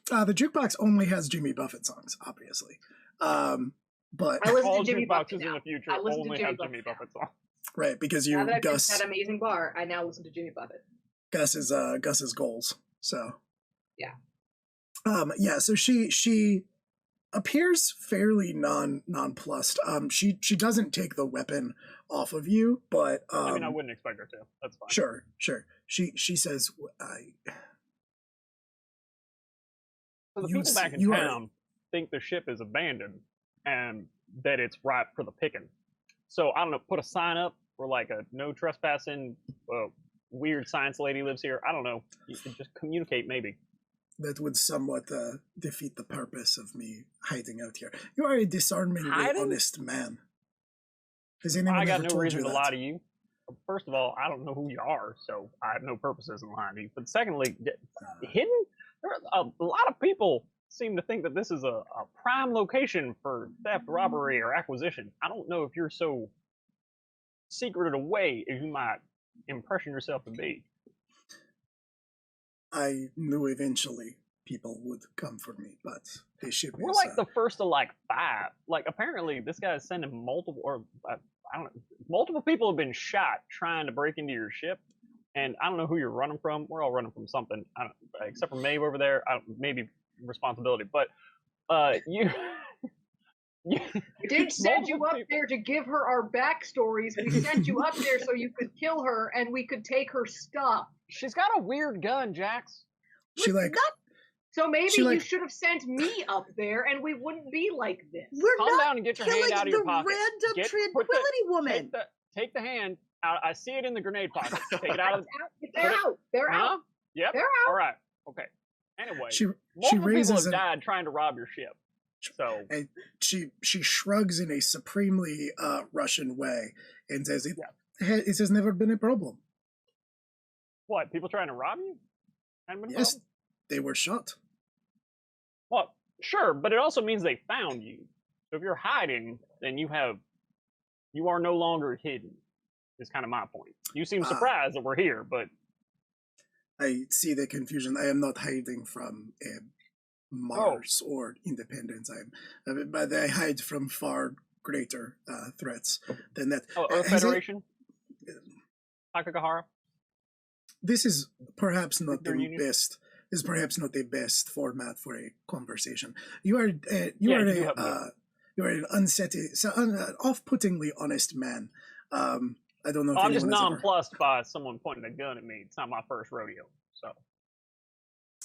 S1: The jukebox only has Jimmy Buffett songs, obviously. But
S2: I listen
S4: all
S2: to Jimmy Buffett
S4: jukeboxes in
S2: now.
S4: the future
S2: I listen to
S4: only
S2: Jimmy
S4: have Jimmy
S2: Buffett
S4: Buffett songs.
S1: right, because you
S2: Now that I've been
S1: Gus
S2: to that amazing bar, I now listen to Jimmy Buffett.
S1: Gus's goals. So
S2: yeah.
S1: Yeah, so she appears fairly nonplussed. She doesn't take the weapon off of you, but
S4: I mean, I wouldn't expect her to. That's fine.
S1: Sure. She says,
S4: So the people back in town think the ship is abandoned and that it's ripe for the picking. So I don't know, put a sign up for like a no trespassing. Weird science lady lives here. I don't know. You can just communicate, maybe.
S1: That would somewhat defeat the purpose of me hiding out here. You are a disarmingly honest man. Has anyone
S4: I got
S1: ever
S4: no
S1: told
S4: reason
S1: you
S4: to
S1: that?
S4: lie to you. First of all, I don't know who you are, so I have no purposes in lying to you. But secondly, hidden? There are a lot of people seem to think that this is a prime location for theft, robbery, or acquisition. I don't know if you're so secreted away as you might impression yourself to be.
S1: I knew eventually people would come for me, but the ship
S4: We're
S1: is...
S4: like the first of like 5. Like, apparently this guy is sending multiple, or I don't know. Multiple people have been shot trying to break into your ship, and I don't know who you're running from. We're all running from something. I don't, except for Maeve over there. Maybe responsibility, but you.
S2: We didn't send you up there to give her our backstories. We sent you up there so you could kill her and we could take her stuff.
S4: She's got a weird gun, Jax.
S1: She like.
S2: So maybe you should have sent me up there, and we wouldn't be like this.
S3: We're
S4: Calm
S3: not
S4: down and get your hand out of your pocket.
S3: Random tranquility woman.
S4: Take the hand out. I see it in the grenade pocket. Take it out of.
S2: They're out. They're out.
S4: Yep.
S2: They're out.
S4: All right. Okay. Anyway,
S1: she
S4: multiple
S1: raises
S4: people have died trying to rob your ship. So
S1: and she shrugs in a supremely Russian way and says, "It has never been a problem."
S4: What? People trying to rob you?
S1: Yes, they were shot.
S4: Well, sure, but it also means they found you. So if you're hiding, then you are no longer hidden. Is kind of my point. You seem surprised that we're here, but
S1: I see the confusion. I am not hiding from Mars or Independence. But I hide from far greater threats than that.
S4: Oh, Earth Federation? Takagahara?
S1: This is perhaps not the best. This is perhaps not the best format for a conversation. You are an off-puttingly honest man. I don't know. If
S4: I'm just nonplussed by someone pointing a gun at me. It's not my first rodeo, so.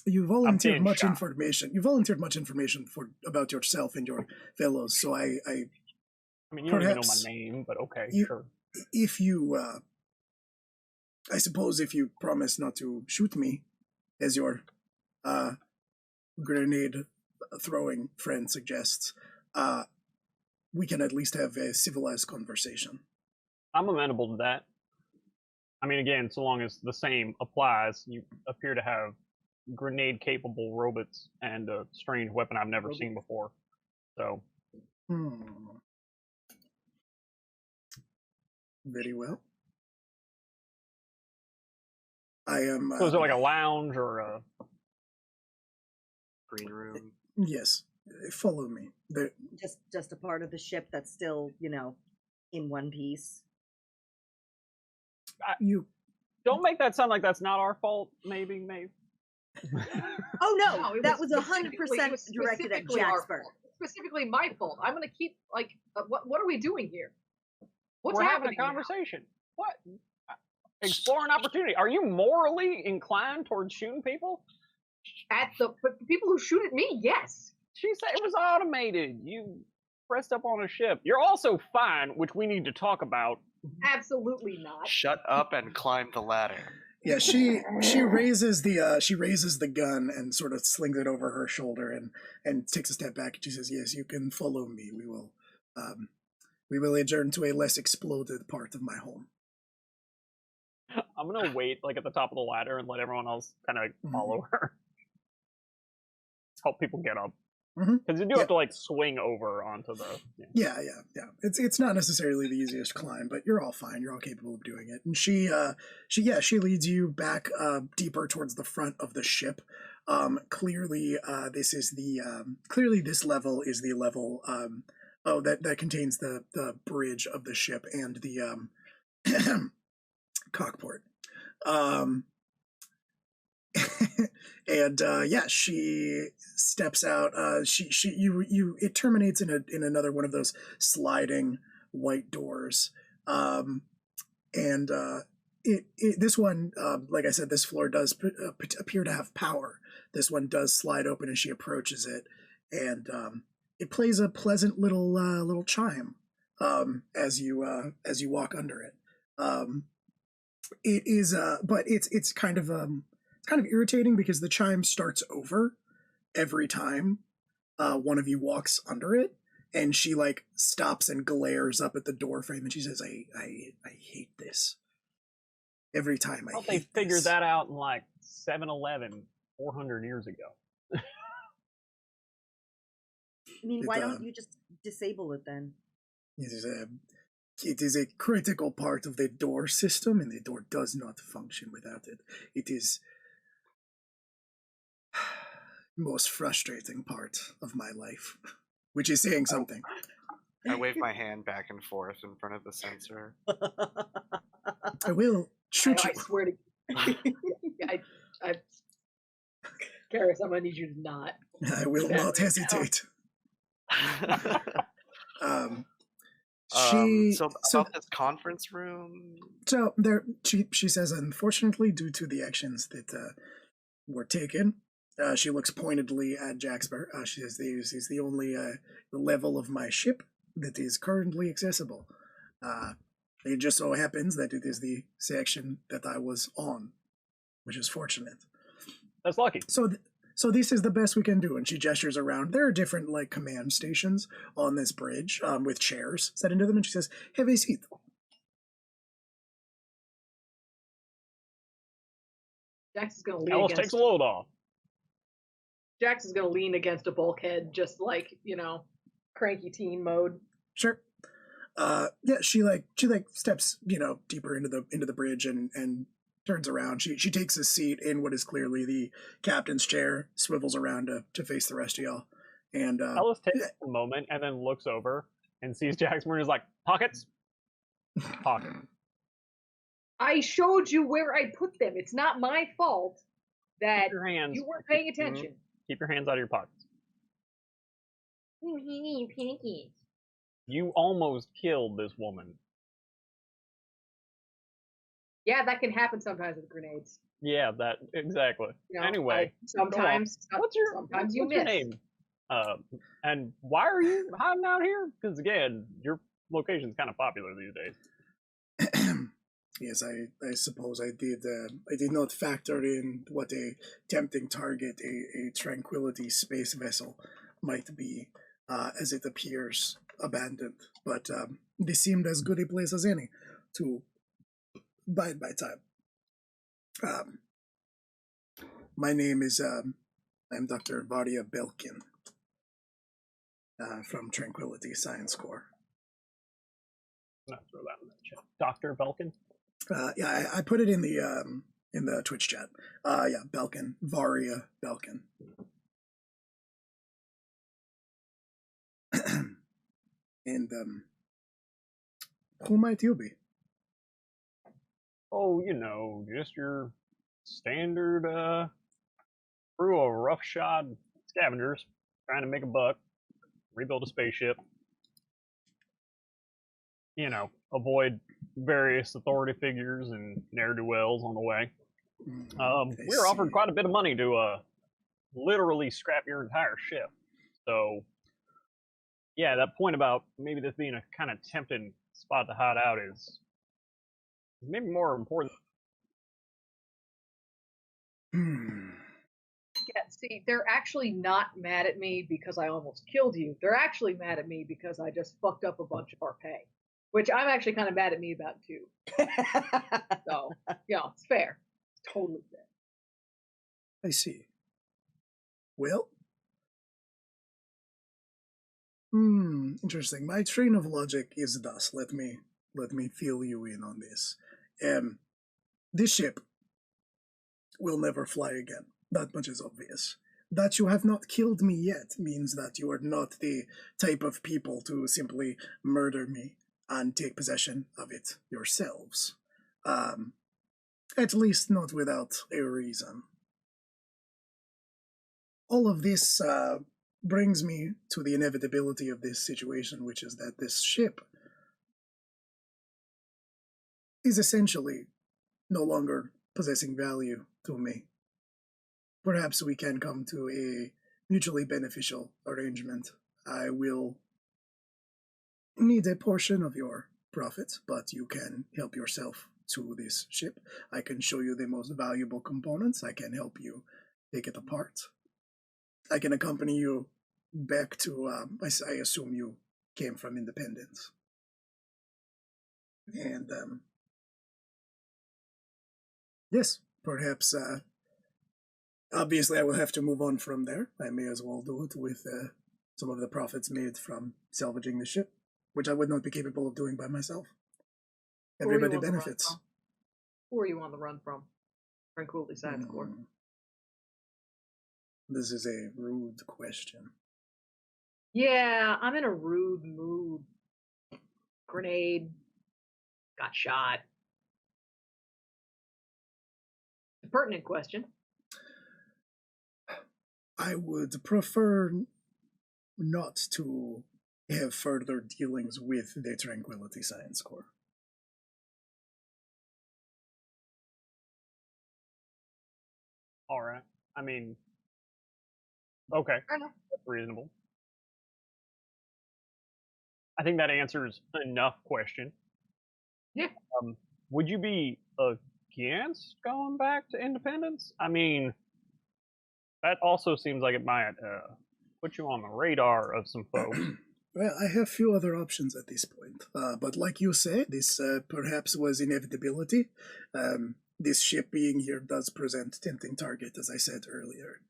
S1: You volunteered much information. You volunteered much information about yourself and your fellows. So I
S4: mean, you don't even know my name, but okay, sure.
S1: If you, I suppose, if you promise not to shoot me, as your grenade throwing friend suggests, we can at least have a civilized conversation.
S4: I'm amenable to that. I mean, again, so long as the same applies, you appear to have grenade-capable robots and a strange weapon I've never seen before. So.
S1: Very well. I am.
S4: So is it like a lounge or a
S5: green room?
S1: Yes. Follow me.
S3: Just a part of the ship that's still, in one piece.
S1: You
S4: don't make that sound like that's not our fault. Maybe.
S3: Oh no, that was 100% directed at Jasper.
S2: Specifically my fault. I'm gonna keep what are we doing here?
S4: We're having a conversation. Now? What? Exploring opportunity. Are you morally inclined towards shooting people?
S2: But the people who shoot at me, yes.
S4: She said it was automated. You pressed up on a ship. You're also fine, which we need to talk about.
S2: Absolutely not.
S5: Shut up and climb the ladder.
S1: Yeah, she raises the gun and sort of slings it over her shoulder and takes a step back and she says, "Yes, you can follow me. We will adjourn to a less exploded part of my home."
S4: I'm gonna wait at the top of the ladder and let everyone else kind of follow her. Help people get up. Because you do have to swing over onto the.
S1: Yeah. It's not necessarily the easiest climb, but you're all fine. You're all capable of doing it. And she leads you back deeper towards the front of the ship. Clearly, this level is the level. That contains the bridge of the ship and the cockport. And she steps out. It terminates in another one of those sliding white doors. This one, like I said, this floor does appear to have power. This one does slide open as she approaches it, and it plays a pleasant little chime as you walk under it. It is, but it's kind of irritating because the chime starts over every time one of you walks under it, and she stops and glares up at the door frame and she says, I hate this. Every time I hate
S4: they figured that out in 7-Eleven 400 years ago.
S3: I mean, why don't you just disable it then?
S1: It is a critical part of the door system, and the door does not function without it. It is most frustrating part of my life, which is saying something.
S5: I wave my hand back and forth in front of the sensor.
S1: I will shoot
S2: I
S1: you.
S2: swear to I Karis, I'm gonna need you to not.
S1: I will
S2: that
S1: not
S2: right now.
S1: hesitate.
S5: So about this conference room.
S1: So there, she says, unfortunately, due to the actions that were taken, she looks pointedly at Jaxper. She says, "This is the only level of my ship that is currently accessible. It just so happens that it is the section that I was on, which is fortunate.
S4: That's lucky.
S1: So this is the best we can do." And she gestures around. There are different like command stations on this bridge with chairs set into them. And she says, "Have a seat."
S2: Jax is gonna lean
S4: Alice
S2: against.
S4: takes a load off.
S2: Jax is gonna lean against a bulkhead, just like cranky teen mode.
S1: Sure. Yeah, she steps deeper into the bridge and turns around. She takes a seat in what is clearly the captain's chair, swivels around to face the rest of y'all, and
S4: Alice takes a moment and then looks over and sees Jaxper and is like, "Pockets, pocket."
S2: I showed you where I put them. It's not my fault that
S4: Keep your hands.
S2: you weren't paying attention.
S4: Keep your hands out of your pockets.
S2: Pancakes.
S4: You almost killed this woman.
S2: Yeah, that can happen sometimes with grenades.
S4: Yeah, that exactly. Anyway,
S2: sometimes
S4: what's
S2: you
S4: your
S2: miss.
S4: name? And why are you hiding out here? Because again, your location's kind of popular these days.
S1: Yes, I suppose I did. I did not factor in what a tempting target a Tranquility space vessel might be, as it appears abandoned. But this seemed as good a place as any to bide my time. My name is I'm Dr. Varia Belkin from Tranquility Science Corps.
S4: Not throw that in the chat. Dr. Belkin.
S1: Yeah, I put it in the Twitch chat. Yeah, Belkin, Varia Belkin. And who might you be?
S4: Oh, just your standard crew of roughshod scavengers trying to make a buck, rebuild a spaceship. Avoid various authority figures and ne'er-do-wells on the way. We were offered quite a bit of money to literally scrap your entire ship. So, yeah, that point about maybe this being a kind of tempting spot to hide out is maybe more important.
S2: Yeah, see, they're actually not mad at me because I almost killed you. They're actually mad at me because I just fucked up a bunch of our pay, which I'm actually kind of mad at me about too. So, it's fair. It's totally fair.
S1: I see. Well, interesting. My train of logic is thus. Let me fill you in on this. This ship will never fly again. That much is obvious. That you have not killed me yet means that you are not the type of people to simply murder me and take possession of it yourselves. At least not without a reason. All of this brings me to the inevitability of this situation, which is that this ship is essentially no longer possessing value to me. Perhaps we can come to a mutually beneficial arrangement. I will need a portion of your profits, but you can help yourself to this ship. I can show you the most valuable components. I can help you take it apart. I can accompany you back to, I assume you came from Independence. And, yes, perhaps, obviously I will have to move on from there. I may as well do it with some of the profits made from salvaging the ship, which I would not be capable of doing by myself. Everybody benefits.
S2: Who are you on the run from? Tranquility Science Corps.
S1: This is a rude question.
S2: Yeah, I'm in a rude mood. grenade, got shot. A pertinent question.
S1: I would prefer not to have further dealings with the Tranquility Science Corps.
S4: All right. I mean, okay,
S2: Fair enough.
S4: that's reasonable. I think that answers enough question.
S2: Yeah.
S4: Would you be against going back to independence? I mean, that also seems like it might put you on the radar of some folks.
S1: Well, I have few other options at this point. But like you say, this perhaps was inevitability. This ship being here does present tempting target, as I said earlier.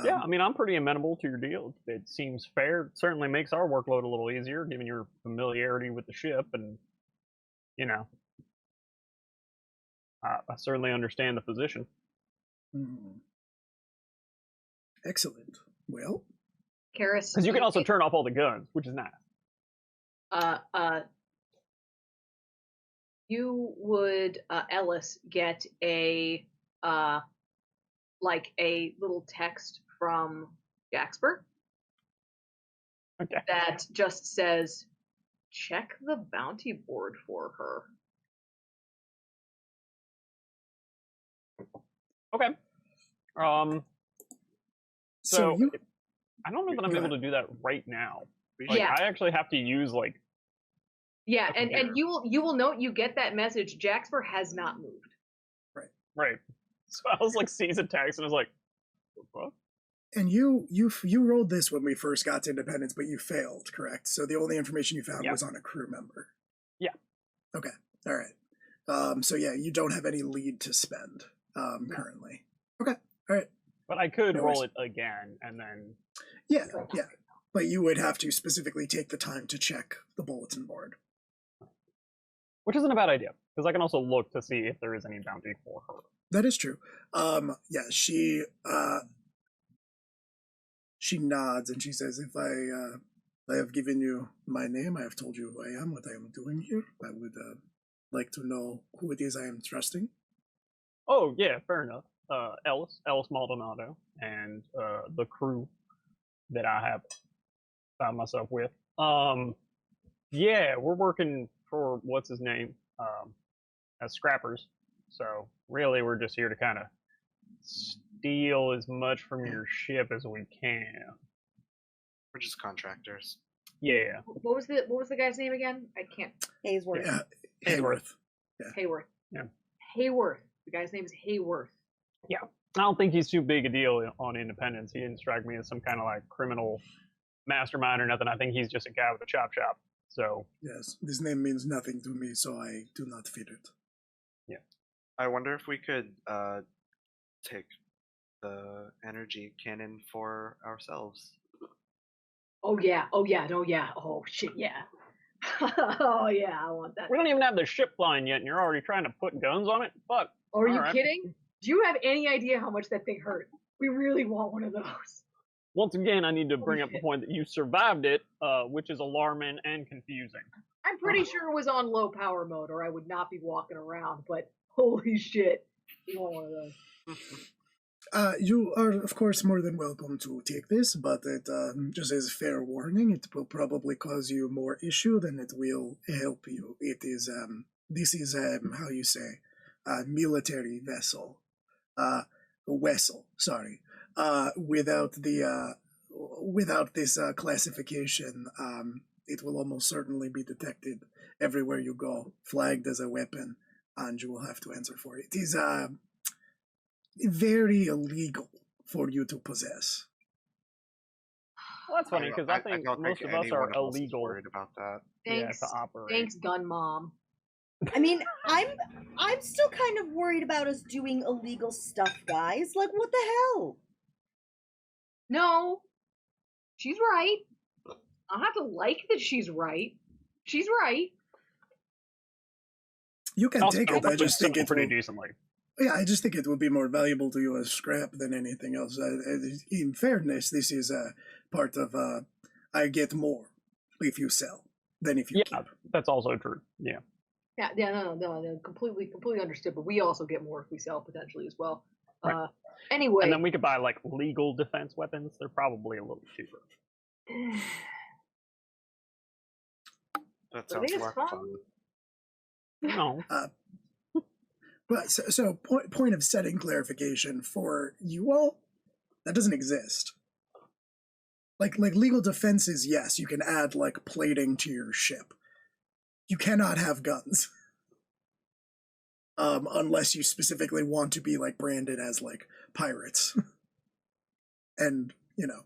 S4: Yeah, I mean, I'm pretty amenable to your deal. It seems fair. It certainly makes our workload a little easier, given your familiarity with the ship, and, you know, I certainly understand the position.
S1: Excellent. Well,
S2: Karis.
S4: Because you can also turn off all the guns, which is nice.
S2: You would, Ellis, get a like a little text from Jaxper
S4: Okay.
S2: that just says, check the bounty board for her.
S4: Okay. So
S1: you,
S4: I don't know that I'm
S1: Go
S4: able
S1: ahead.
S4: to do that right now.
S5: We
S4: Like,
S2: Yeah.
S4: I actually have to use like.
S2: Yeah,
S4: a
S2: and
S4: computer.
S2: you will note you get that message. Jaxper has not moved.
S4: Right. So I was like, sees a text and I was like, what?
S1: and you rolled this when we first got to Independence, but you failed, correct? So the only information you found
S4: Yeah.
S1: was on a crew member.
S4: Yeah.
S1: Okay. All right. So yeah, you don't have any lead to spend currently. Okay. All right.
S4: But I could
S1: No
S4: roll
S1: worries.
S4: it again and then.
S1: Yeah. Yeah. But you would have to specifically take the time to check the bulletin board.
S4: Which isn't a bad idea, because I can also look to see if there is any bounty for her.
S1: That is true. Yeah, she nods and she says, if I have given you my name, I have told you who I am, what I am doing here, I would like to know who it is I am trusting.
S4: Oh, yeah, fair enough. Ellis Maldonado, and the crew that I have found myself with. Yeah, we're working for, what's his name, as scrappers. So really, we're just here to kind of steal as much from your ship as we can.
S5: We're just contractors.
S4: Yeah.
S2: What was the guy's name again? I can't.
S3: Haysworth.
S1: Yeah,
S4: Hayworth.
S2: Hayworth.
S4: Yeah.
S2: Hayworth. The guy's name is Hayworth.
S4: I don't think he's too big a deal on Independence. He didn't strike me as some kind of like criminal mastermind or nothing. I think he's just a guy with a chop shop. So
S1: Yes, this name means nothing to me, so I do not fear it.
S5: I wonder if we could take the energy cannon for ourselves.
S2: Oh yeah. Oh yeah. Oh yeah. Oh shit. Yeah. Oh yeah. I want that.
S4: we don't even have the ship flying yet, and you're already trying to put guns on it. Fuck.
S2: Are you
S4: Alright.
S2: kidding? Do you have any idea how much that thing hurt? We really want one of those.
S4: Once again, I need to bring up the
S2: shit.
S4: point that you survived it, which is alarming and confusing.
S2: I'm pretty sure it was on low power mode, or I would not be walking around. But holy shit, we want one of those.
S1: You are, of course, more than welcome to take this, but it just as fair warning, it will probably cause you more issue than it will help you. It is, this is, how you say, a military vessel. Sorry. Without this classification, it will almost certainly be detected everywhere you go, flagged as a weapon, and you will have to answer for it. It is, very illegal for you to possess.
S4: Well, that's funny because I think
S5: don't
S4: most of us
S5: anyone
S4: are
S5: else is
S4: illegal.
S5: worried about that.
S2: Thanks,
S4: to operate.
S2: thanks, gun mom.
S3: I mean, I'm still kind of worried about us doing illegal stuff, guys. Like, what the hell?
S2: No, she's right. I'll have to like that she's right. She's right.
S1: You can
S4: Also,
S1: take it. I just think it
S4: pretty
S1: will,
S4: decently.
S1: yeah, I just think it would be more valuable to you as scrap than anything else. In fairness, this is a part of I get more if you sell than if you keep.
S4: That's also true. Yeah.
S2: Yeah, no, completely understood. But we also get more if we sell potentially as well.
S4: Right.
S2: Anyway,
S4: And then we could buy like legal defense weapons. They're probably a little cheaper.
S5: That
S2: I
S5: sounds
S2: think
S5: more
S2: it's fun.
S5: fun.
S4: No.
S1: But so point of setting clarification for you all, that doesn't exist. Like legal defenses, yes, you can add like plating to your ship. You cannot have guns. Unless you specifically want to be like branded as like pirates. And, you know,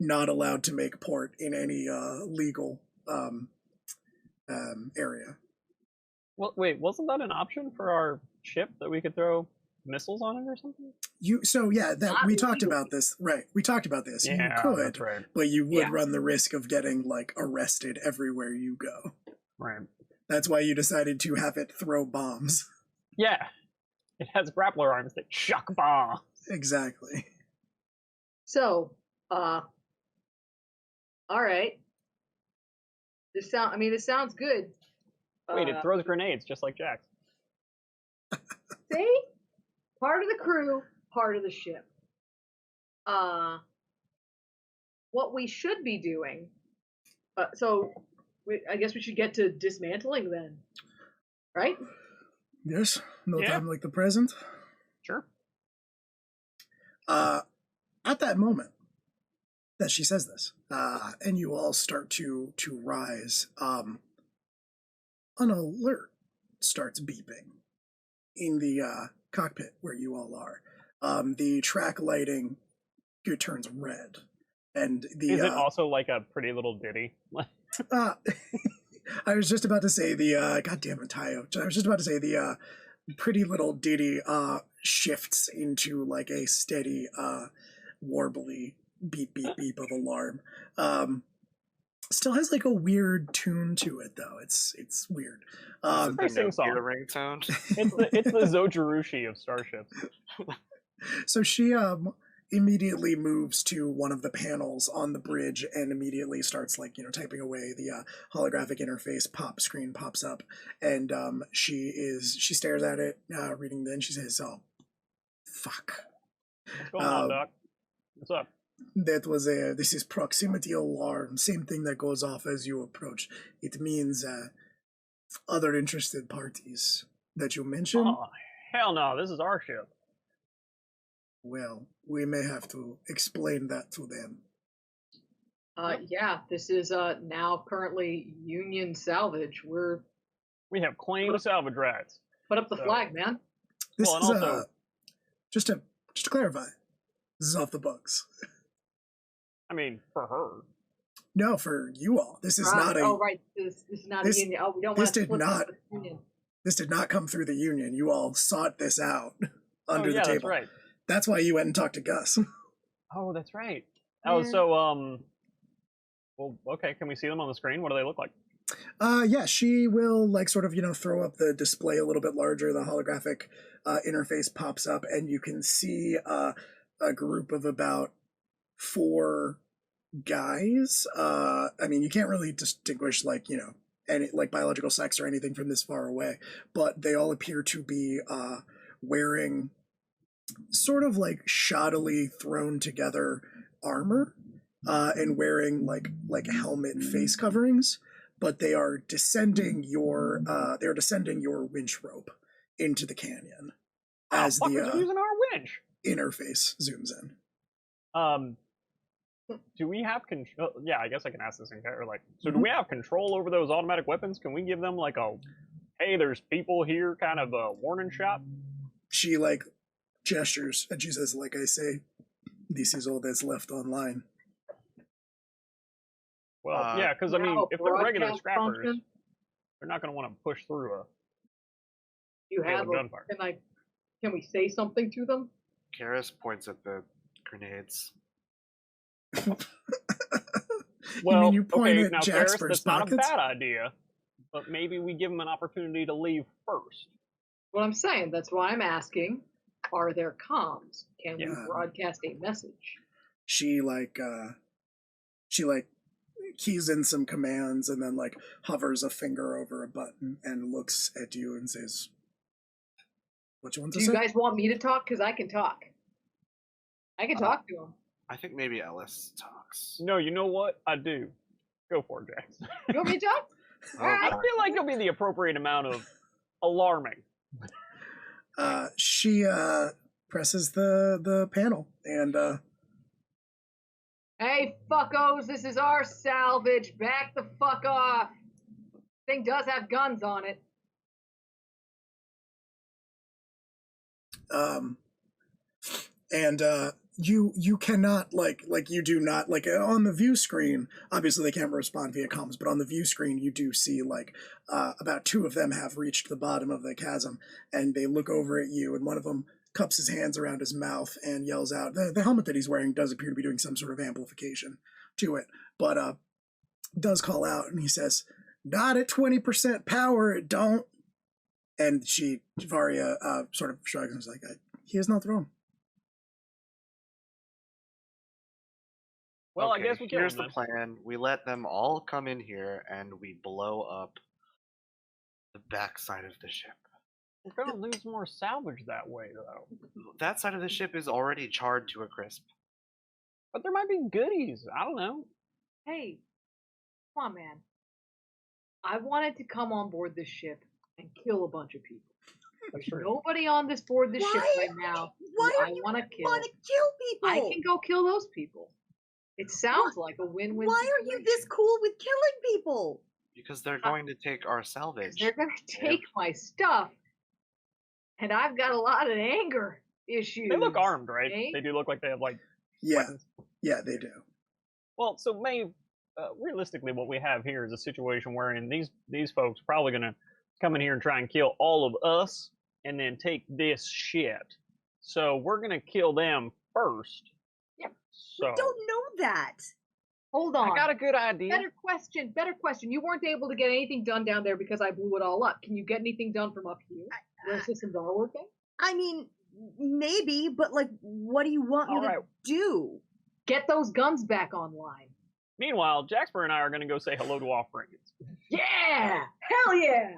S1: not allowed to make port in any legal area.
S4: Well, wait, wasn't that an option for our ship that we could throw missiles on it or something?
S1: We talked about this, right? We talked about this.
S4: Yeah,
S1: you could,
S4: that's right.
S1: but you would run the risk of getting like arrested everywhere you go.
S4: Right.
S1: That's why you decided to have it throw bombs.
S4: Yeah, it has grappler arms that chuck bombs.
S1: Exactly.
S2: So, all right. This sounds good.
S4: Wait, it throws grenades just like Jack's.
S2: See? Part of the crew, part of the ship. What we should be doing. I guess we should get to dismantling then, right?
S1: Yes. No time like the present.
S4: Sure.
S1: At that moment that she says this, and you all start to rise, an alert starts beeping in the cockpit where you all are. The track lighting turns red, and
S4: is it also like a pretty little ditty?
S1: I was just about to say the goddamn it, Tayo. I was just about to say the pretty little ditty shifts into like a steady warbly beep beep beep of alarm. Still has like a weird tune to it though. It's weird.
S4: It's a song.
S5: Ringtone.
S4: It's the Zojirushi of starships.
S1: So she immediately moves to one of the panels on the bridge and immediately starts like typing away. The holographic interface screen pops up, and she stares at it, reading. Then she says, "Oh, fuck.
S4: What's going on, Doc? What's up?"
S1: This is proximity alarm. Same thing that goes off as you approach. It means other interested parties that you mentioned.
S4: Oh, hell no, this is our ship.
S1: Well, we may have to explain that to them.
S2: This is now currently Union salvage.
S4: We have claimed salvage rights.
S2: Put up the flag, man.
S1: This
S4: and
S1: is
S4: also,
S1: just to clarify, this is off the books.
S4: I mean, for her.
S1: No, for you all. This is not a.
S2: Oh, right. This is not a union. Oh, we don't want to split this with the union.
S1: This did not come through the union. You all sought this out under the table.
S4: That's right.
S1: That's why you went and talked to Gus.
S4: Oh, that's right.
S2: Yeah.
S4: Oh, so well, okay. Can we see them on the screen? What do they look like?
S1: Yeah, she will like sort of throw up the display a little bit larger. The holographic interface pops up, and you can see a group of about 4 guys. I mean, you can't really distinguish any like biological sex or anything from this far away, but they all appear to be wearing sort of like shoddily thrown together armor and wearing like helmet face coverings, but they are descending your winch rope into the canyon as the
S4: using our winch
S1: interface zooms in.
S4: Do we have control? Yeah, I guess I can ask this in character. So do we have control over those automatic weapons? Can we give them like a, hey, there's people here kind of a warning shot?
S1: She like gestures and she says, like I say, this is all that's left online.
S4: Well, yeah, because I mean, if they're regular scrappers, they're not going to want to push through a.
S2: You have
S4: gunfire.
S2: Can we say something to them?
S5: Karis points at the grenades.
S4: Well,
S1: you point at
S4: now
S1: Jasper's
S4: that's not a
S1: pockets?
S4: bad idea, but maybe we give them an opportunity to leave first.
S2: What I'm saying, that's why I'm asking, are there comms? Can we
S1: Yeah.
S2: broadcast a message?
S1: She keys in some commands and then like hovers a finger over a button and looks at you and says, "What you want to
S2: Do
S1: say?"
S2: you guys want me to talk? Because I can talk. I can talk to him.
S5: I think maybe Ellis talks.
S4: No, you know what? I do. Go for it, Jax.
S2: You want me to talk?
S5: Oh,
S2: All right.
S4: I feel like it'll be the appropriate amount of alarming.
S1: She presses the panel and
S2: Hey, fuckos, this is our salvage. Back the fuck off. Thing does have guns on it.
S1: You cannot like you do not like on the view screen. Obviously, they can't respond via comms, but on the view screen, you do see like about 2 of them have reached the bottom of the chasm, and they look over at you, and one of them cups his hands around his mouth and yells out. The helmet that he's wearing does appear to be doing some sort of amplification to it, but does call out, and he says, "Not at 20% power, it don't." And Varia sort of shrugs and is like, "He is not the wrong."
S4: Well,
S5: okay,
S4: I guess we kill
S5: here's
S4: him,
S5: the plan. We let them all come in here and we blow up the backside of the ship.
S4: We're gonna lose more salvage that way, though.
S5: That side of the ship is already charred to a crisp.
S4: But there might be goodies. I don't know.
S2: Hey, come on, man. I wanted to come on board this ship and kill a bunch of people. There's nobody on this ship right now.
S3: Why
S2: who
S3: are
S2: I
S3: you
S2: want to kill.
S3: want to kill people?
S2: I can go kill those people. It sounds like a win-win.
S3: Why are you this cool with killing people?
S5: Because they're going to take our salvage.
S2: They're going to take my stuff, and I've got a lot of anger issues.
S4: They look armed, right?
S2: eh?
S4: They do look like they have like
S1: Yeah,
S4: weapons.
S1: yeah, they do.
S4: Well, so Maeve, realistically, what we have here is a situation wherein these folks are probably gonna come in here and try and kill all of us, and then take this shit. So we're gonna kill them first.
S2: Yep.
S4: So
S3: We don't know that.
S2: Hold on.
S4: I got a good idea.
S2: Better question. You weren't able to get anything done down there because I blew it all up. Can you get anything done from up here? Where systems are working?
S3: I mean, maybe, but like, what do you want me
S4: All right.
S3: to do?
S2: Get those guns back online.
S4: Meanwhile, Jaxper and I are gonna go say hello to Off-Brains.
S2: Yeah! Hell yeah!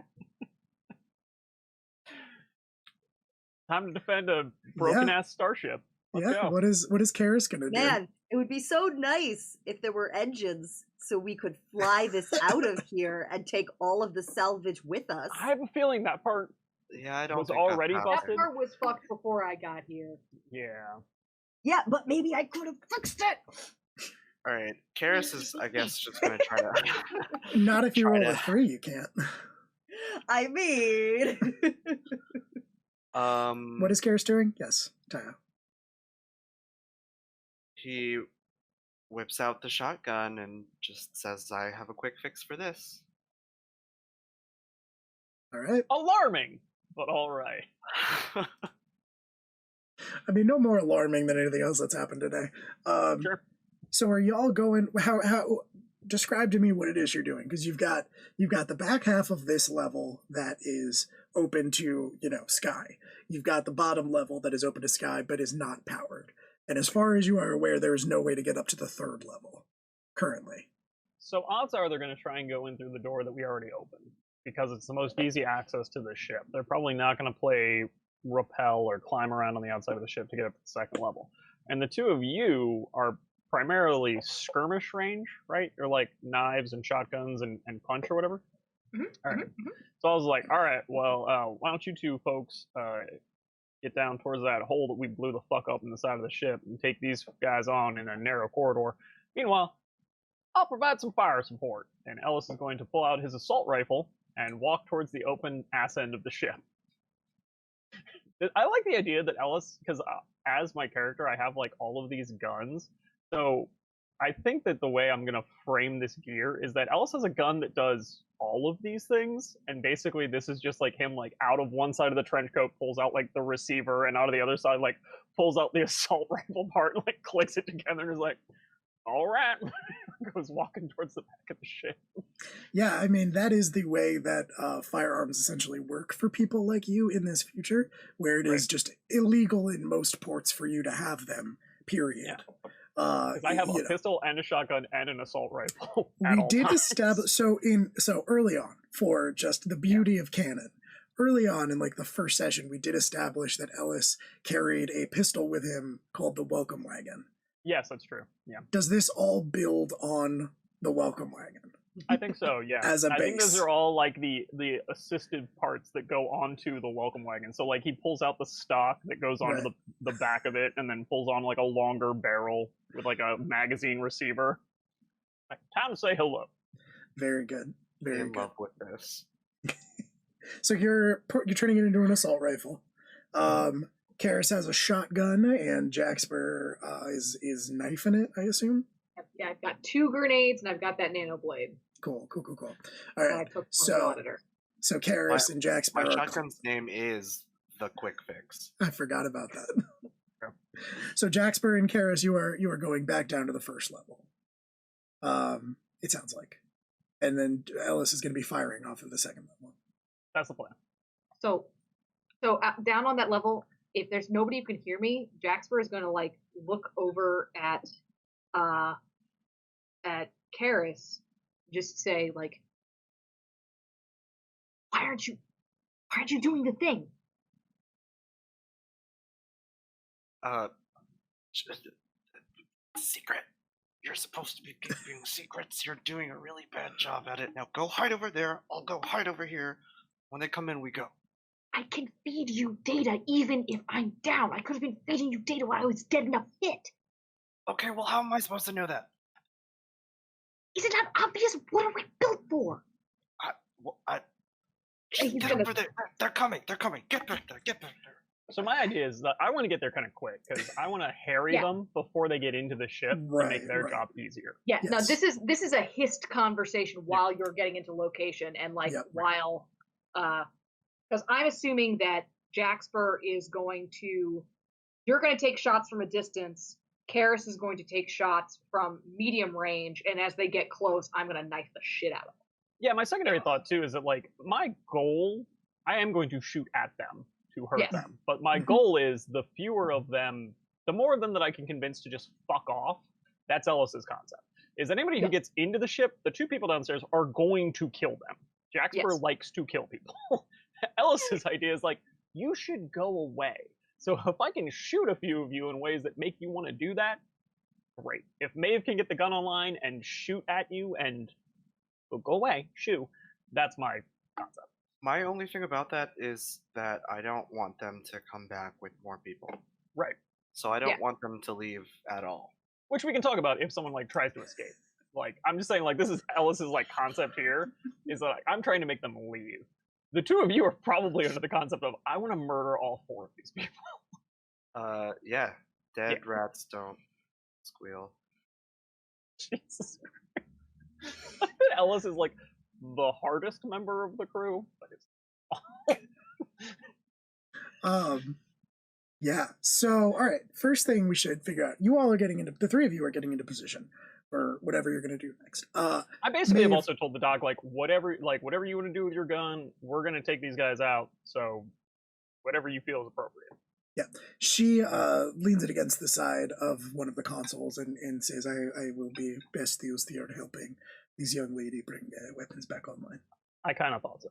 S4: Time to defend a broken-ass starship. Let's
S1: Yeah,
S4: go.
S1: what is Karis gonna do?
S3: Man, it would be so nice if there were engines so we could fly this out of here and take all of the salvage with us.
S4: I have a feeling that part.
S5: Yeah, I don't
S4: Was
S5: think that's
S4: already
S5: happening.
S4: busted?
S2: That part was fucked before I got here.
S4: Yeah.
S3: Yeah, but maybe I could have fixed it.
S5: All right, Karis is, I guess, just going to try to...
S1: Not if you
S5: Try
S1: roll
S5: to-
S1: a 3, you can't.
S3: I mean,
S1: What is Karis doing? Yes, Taya.
S5: He whips out the shotgun and just says, "I have a quick fix for this."
S1: All right.
S4: Alarming, but all right.
S1: I mean, no more alarming than anything else that's happened today.
S4: Sure.
S1: So are y'all going? How? Describe to me what it is you're doing, because you've got the back half of this level that is open to sky. You've got the bottom level that is open to sky but is not powered. And as far as you are aware, there is no way to get up to the 3rd level currently.
S4: So odds are they're going to try and go in through the door that we already opened, because it's the most easy access to the ship. They're probably not going to play rappel or climb around on the outside of the ship to get up to the 2nd level. And the 2 of you are primarily skirmish range, right? You're like knives and shotguns and punch or whatever.
S2: Mhm,
S4: All right.
S2: mhm, mhm.
S4: So I was like, all right, well, why don't you 2 folks get down towards that hole that we blew the fuck up in the side of the ship and take these guys on in a narrow corridor. Meanwhile, I'll provide some fire support. And Ellis is going to pull out his assault rifle and walk towards the open ass end of the ship. I like the idea that Ellis, because as my character, I have like all of these guns. So I think that the way I'm going to frame this gear is that Ellis has a gun that does all of these things, and basically this is just like him like out of one side of the trench coat pulls out like the receiver, and out of the other side like pulls out the assault rifle part and like clicks it together and is like, all right, goes walking towards the back of the ship.
S1: Yeah, I mean, that is the way that firearms essentially work for people like you in this future, where it is just illegal in most ports for you to have them, period.
S4: 'Cause I have a pistol and a shotgun and an assault rifle.
S1: We did establish so early on, for just the beauty of canon. Early on in like the first session, we did establish that Ellis carried a pistol with him called the Welcome Wagon.
S4: Yes, that's true. Yeah.
S1: Does this all build on the Welcome Wagon?
S4: I think so, yeah.
S1: As a
S4: I think those
S1: base.
S4: are all like the assisted parts that go onto the welcome wagon. So like he pulls out the stock that goes onto
S1: Right.
S4: the back of it and then pulls on like a longer barrel with like a magazine receiver. Like, time to say hello.
S1: Very good. Very
S5: in
S1: good.
S5: love with this.
S1: So you're turning it into an assault rifle. Karis has a shotgun, and Jaxper is knifing it, I assume.
S2: Yeah, I've got 2 grenades and I've got that nano blade.
S1: Cool. All
S2: that I
S1: right.
S2: took from the
S1: So
S2: auditor.
S1: Karis and Jaxper.
S5: My
S1: are-
S5: shotgun's name is the Quick Fix.
S1: I forgot about that. So Jaxper and Karis, you are going back down to the first level. It sounds like, and then Ellis is going to be firing off of the second level.
S4: That's the plan.
S2: So down on that level, if there's nobody who can hear me, Jaxper is going to like look over at Karis, just say like, why aren't you doing the thing?
S5: Secret. You're supposed to be keeping secrets. You're doing a really bad job at it. Now go hide over there. I'll go hide over here. When they come in, we go.
S2: I can feed you data even if I'm down. I could have been feeding you data while I was dead enough hit.
S5: Okay, well, how am I supposed to know that?
S2: Is it not obvious? What are we built for?
S5: Just
S2: He's
S5: get
S2: gonna-
S5: over there. They're coming. Get back there.
S4: So my idea is that I want to get there kind of quick because I want to harry
S2: Yeah.
S4: them before they get into the ship to
S1: Right,
S4: make their
S1: right.
S4: job easier.
S2: Yeah, no,
S1: Yes.
S2: this is a hist conversation while you're getting into location and like
S1: Yep.
S2: while because I'm assuming that Jaxper is going to you're going to take shots from a distance. Karis is going to take shots from medium range, and as they get close, I'm going to knife the shit out of them.
S4: Yeah, my secondary thought too is that like my goal, I am going to shoot at them to hurt
S2: Yes.
S4: them, but my goal is the fewer of them, the more of them that I can convince to just fuck off. That's Ellis's concept. Is anybody who
S2: Yeah.
S4: gets into the ship, the 2 people downstairs are going to kill them. Jaxper
S2: Yes.
S4: likes to kill people. Ellis's idea is like, you should go away. So if I can shoot a few of you in ways that make you want to do that, great. If Maeve can get the gun online and shoot at you and go away, shoo, that's my concept.
S5: My only thing about that is that I don't want them to come back with more people.
S4: Right.
S5: So I don't
S2: Yeah.
S5: want them to leave at all.
S4: Which we can talk about if someone like tries to escape. Like, I'm just saying, like, this is Ellis's like concept here, is that like, I'm trying to make them leave. The 2 of you are probably under the concept of I want to murder all 4 of these people.
S5: Yeah. Dead rats don't squeal.
S4: Jesus Christ. Ellis is like the hardest member of the crew, but it's
S1: Yeah. So, all right. First thing we should figure out. You all are getting into the 3 of you are getting into position for whatever you're going to do next.
S4: I basically have
S1: Maeve-
S4: also told the dog like whatever you want to do with your gun, we're gonna take these guys out. So whatever you feel is appropriate.
S1: She leans it against the side of one of the consoles and says, "I will be best used here helping these young lady bring weapons back online."
S4: I kind of thought so.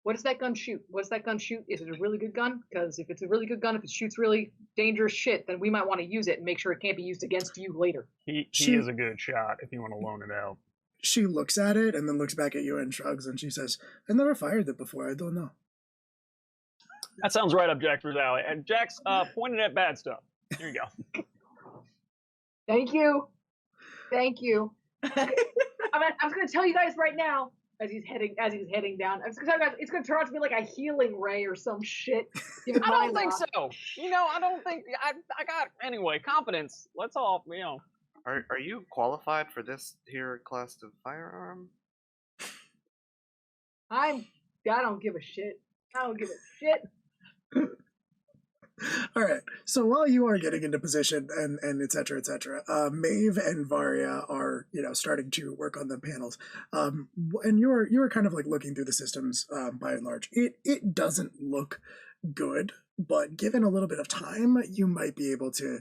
S2: What does that gun shoot? What does that gun shoot? Is it a really good gun? Because if it's a really good gun, if it shoots really dangerous shit, then we might want to use it and make sure it can't be used against you later.
S4: He
S1: She-
S4: is a good shot if you want to loan it out.
S1: She looks at it and then looks back at you and shrugs, and she says, "I never fired it before. I don't know."
S4: That sounds right up Jax's alley. And Jax pointed at bad stuff. Here you go.
S2: Thank you. I'm just gonna tell you guys right now, as he's heading down. I'm just gonna tell you guys, it's gonna turn out to be like a healing ray or some shit. given
S4: I
S2: my
S4: don't think
S2: loss.
S4: so. I don't think I got anyway. Confidence. Let's all
S5: Are you qualified for this here class of firearm?
S2: I don't give a shit. I don't give a shit.
S1: All right. So while you are getting into position and et cetera, Maeve and Varia are starting to work on the panels. And you're kind of like looking through the systems by and large. It doesn't look good, but given a little bit of time, you might be able to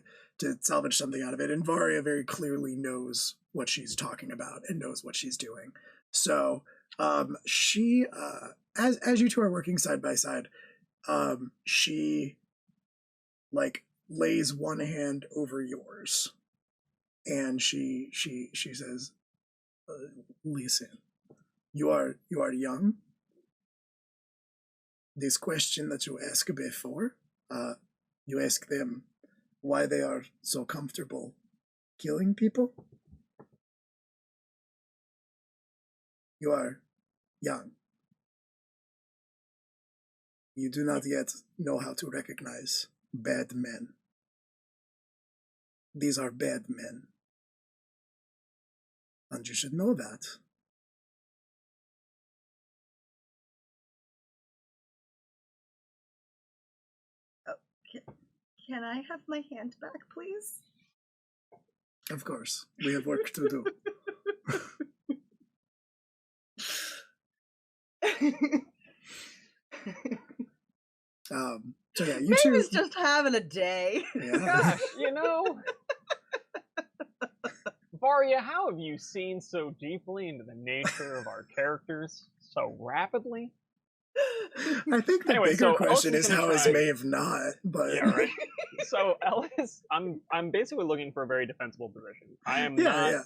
S1: salvage something out of it. And Varia very clearly knows what she's talking about and knows what she's doing. So she, as you two are working side by side, she like lays one hand over yours, and she says, "Listen, you are young. This question that you asked before, you ask them why they are so comfortable killing people. You are young. You do not yet know how to recognize bad men. These are bad men. And you should know that."
S3: Can I have my hand back, please?
S1: Of course, we have work to do. So yeah, you two.
S3: David's just having a day.
S1: Yeah.
S4: Gosh, you know, Varia, how have you seen so deeply into the nature of our characters so rapidly?
S1: I think the
S4: Anyway,
S1: bigger
S4: so
S1: question
S4: Ellis
S1: is
S4: is
S1: how
S4: gonna
S1: is
S4: try-
S1: Maeve not, but
S4: Yeah, right. So Ellis, I'm basically looking for a very defensible position. I am not
S1: yeah.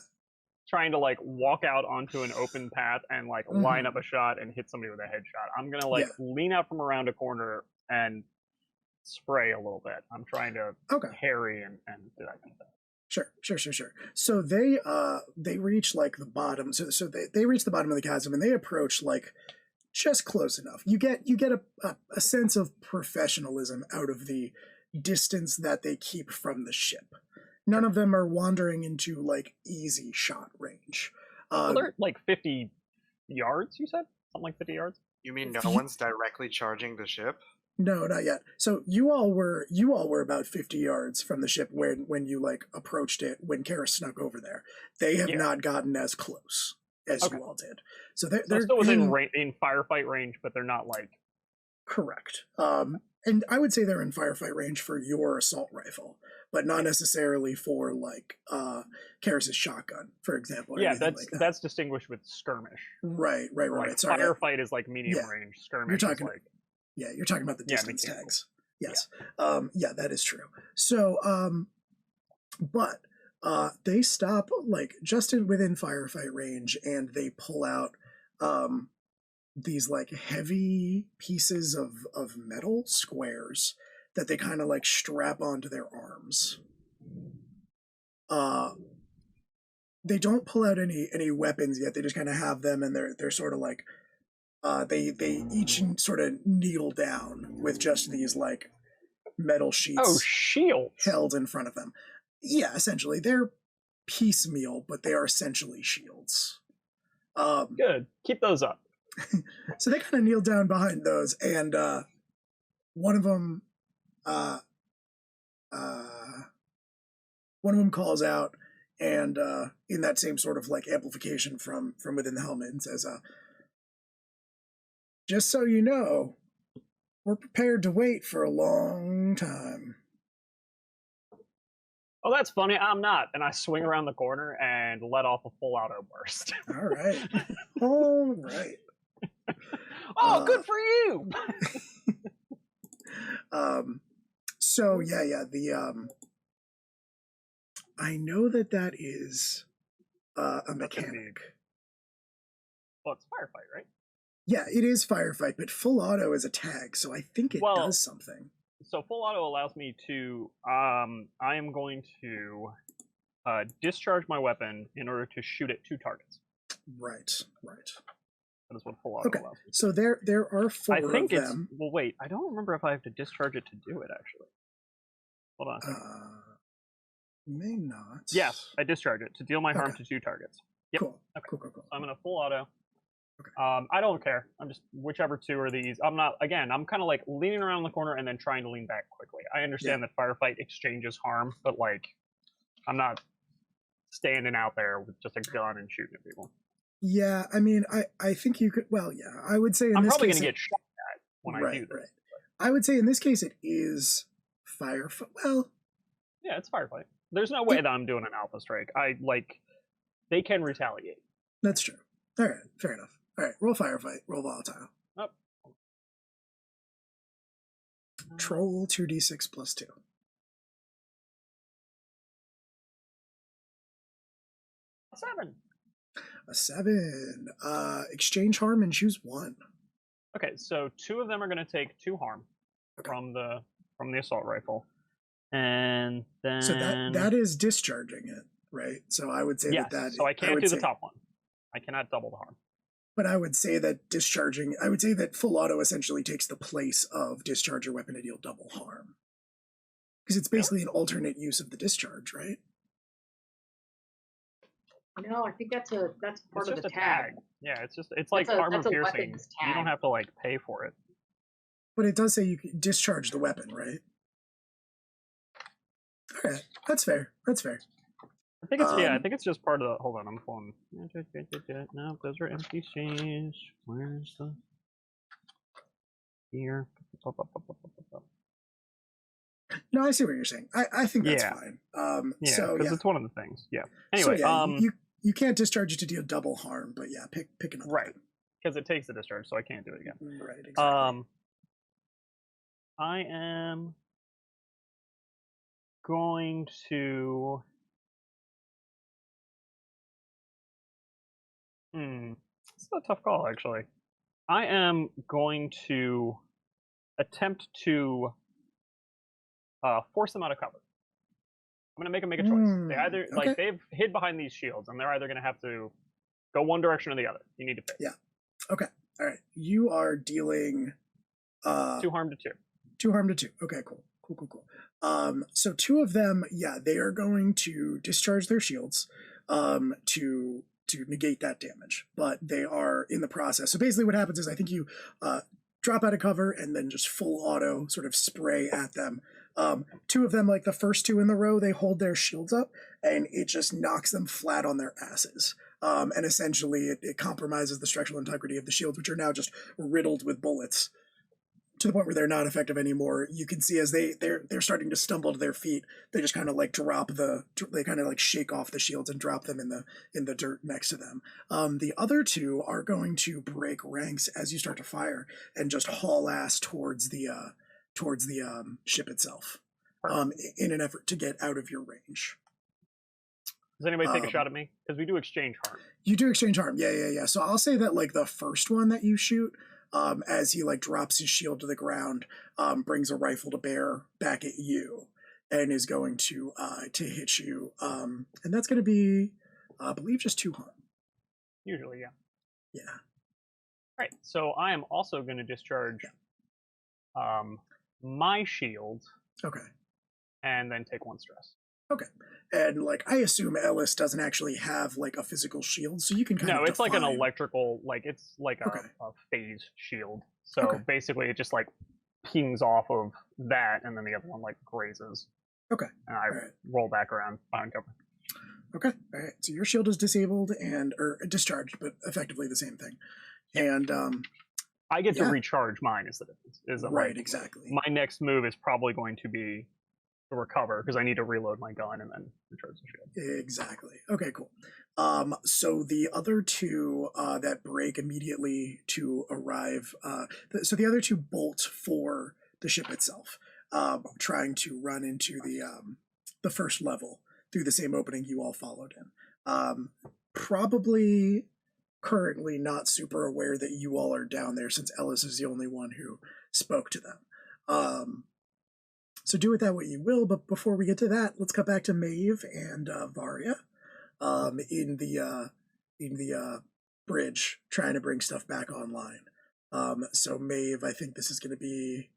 S4: trying to like walk out onto an open path and like line up a shot and hit somebody with a headshot. I'm gonna like lean out from around a corner and spray a little bit. I'm trying to harry and do that kind of thing.
S1: Sure. So they reach like the bottom. So they reach the bottom of the chasm and they approach like just close enough. You get a sense of professionalism out of the distance that they keep from the ship. None of them are wandering into like easy shot range.
S4: Well, they're like 50 yards. You said something like 50 yards.
S5: You mean no one's directly charging the ship?
S1: No, not yet. So you all were about 50 yards from the ship when you like approached it when Kara snuck over there. They have not gotten as close as you all did. So they're
S4: still within in firefight range, but they're not like
S1: correct. And I would say they're in firefight range for your assault rifle, but not necessarily for like Kara's shotgun, for example.
S4: Yeah, that's distinguished with skirmish.
S1: Right.
S4: Like,
S1: Sorry,
S4: firefight is like medium range. Skirmish is like
S1: you're talking about the distance tags. Yes. Yeah, that is true. So, but they stop like just within firefight range, and they pull out these like heavy pieces of metal squares that they kind of like strap onto their arms. They don't pull out any weapons yet. They just kind of have them, and they're sort of like they each sort of kneel down with just these like metal sheets
S4: shields
S1: held in front of them. Yeah, essentially they're piecemeal, but they are essentially shields.
S4: Good, keep those up.
S1: So they kind of kneel down behind those, and one of them calls out, and in that same sort of like amplification from within the helmet, and says, "Just so you know, we're prepared to wait for a long time."
S4: Oh, that's funny. I'm not. And I swing around the corner and let off a full auto burst.
S1: All right. All right.
S4: Oh, good for you.
S1: So yeah. I know that is a mechanic.
S4: Well, it's firefight, right?
S1: Yeah, it is firefight, but full auto is a tag, so I think it does something.
S4: So full auto allows me to, I am going to discharge my weapon in order to shoot at 2 targets.
S1: Right.
S4: That is what full auto allows me to.
S1: So there are 4
S4: I think
S1: of
S4: it's,
S1: them.
S4: well, wait, I don't remember if I have to discharge it to do it, actually. Hold on a second.
S1: May not.
S4: Yes, I discharge it to deal my harm to 2 targets. Yep.
S1: Cool.
S4: Okay.
S1: Cool.
S4: So I'm in a full auto.
S1: Okay.
S4: I don't care. I'm just whichever 2 are these. I'm kind of like leaning around the corner and then trying to lean back quickly. I understand that firefight exchanges harm, but like I'm not standing out there with just a gun and shooting at people.
S1: Yeah, I mean, I think you could. Well, yeah, I would say
S4: I'm probably going to get shot at when I do this.
S1: Right. I would say in this case it is firefight. Well,
S4: Yeah, it's firefight. There's no way that I'm doing an alpha strike. They can retaliate.
S1: That's true. All right, fair enough. All right, roll firefight, roll volatile.
S4: Oh.
S1: Troll 2d6 plus 2.
S4: A 7.
S1: A 7. Exchange harm and choose 1.
S4: Okay, so 2 of them are going to take 2 harm from the assault rifle, and then
S1: So that is discharging it, right? So I would say
S4: yes.
S1: that.
S4: So I can't do the top one. I cannot double the harm.
S1: But I would say that I would say that full auto essentially takes the place of discharge your weapon to deal double harm, because it's basically an alternate use of the discharge, right?
S2: No, I think that's part of the
S4: tag. Yeah, it's like armor piercing. You don't have to like pay for it.
S1: But it does say you can discharge the weapon, right? All right, that's fair. That's fair.
S4: I think it's I think it's just part of the. Hold on, I'm pulling. No, those are NPCs. Where's the here?
S1: No, I see what you're saying. I think that's fine. So
S4: because it's one of the things. Yeah. Anyway,
S1: so, you can't discharge it to deal double harm, but yeah, pick another.
S4: Right. Because it takes the discharge, so I can't do it again.
S1: Right. Exactly.
S4: I am going to. It's a tough call, actually. I am going to attempt to force them out of cover. I'm going to make a choice. They either they've hid behind these shields, and they're either going to have to go one direction or the other. You need to pick.
S1: Yeah. Okay. All right. You are dealing
S4: 2 harm to 2.
S1: 2 harm to 2. Okay. Cool. So 2 of them, they are going to discharge their shields to negate that damage, but they are in the process. So basically what happens is I think you drop out of cover and then just full auto sort of spray at them. 2 of them, like the first 2 in the row, they hold their shields up and it just knocks them flat on their asses. And essentially it compromises the structural integrity of the shields, which are now just riddled with bullets to the point where they're not effective anymore. You can see as they're starting to stumble to their feet, they just kind of like they kind of like shake off the shields and drop them in the dirt next to them. The other 2 are going to break ranks as you start to fire and just haul ass towards the ship itself, in an effort to get out of your range.
S4: Does anybody take a shot at me? Because we do exchange harm.
S1: You do exchange harm, yeah. So I'll say that like the first one that you shoot, as he like drops his shield to the ground, brings a rifle to bear back at you, and is going to hit you, and that's going to be, I believe, just 2 harm.
S4: Usually, yeah.
S1: Yeah.
S4: Right. So I am also going to discharge my shield.
S1: Okay.
S4: And then take 1 stress.
S1: Okay. And like I assume Ellis doesn't actually have like a physical shield, so you can kind of
S4: No, it's like an electrical, like it's like a phase shield. So basically it just like pings off of that, and then the other one like grazes.
S1: Okay.
S4: And I roll back around behind cover.
S1: Okay. All right. So your shield is disabled or discharged, but effectively the same thing. And
S4: I get to recharge mine is the difference.
S1: Right, exactly.
S4: My next move is probably going to be to recover because I need to reload my gun and then recharge the shield.
S1: Exactly. Okay, cool. So the other 2 that break immediately to arrive, so the other 2 bolt for the ship itself, trying to run into the first level through the same opening you all followed in. Probably currently not super aware that you all are down there since Ellis is the only one who spoke to them. So do with that what you will, but before we get to that, let's cut back to Maeve and Varia in the bridge trying to bring stuff back online. So Maeve, I think this is going to be...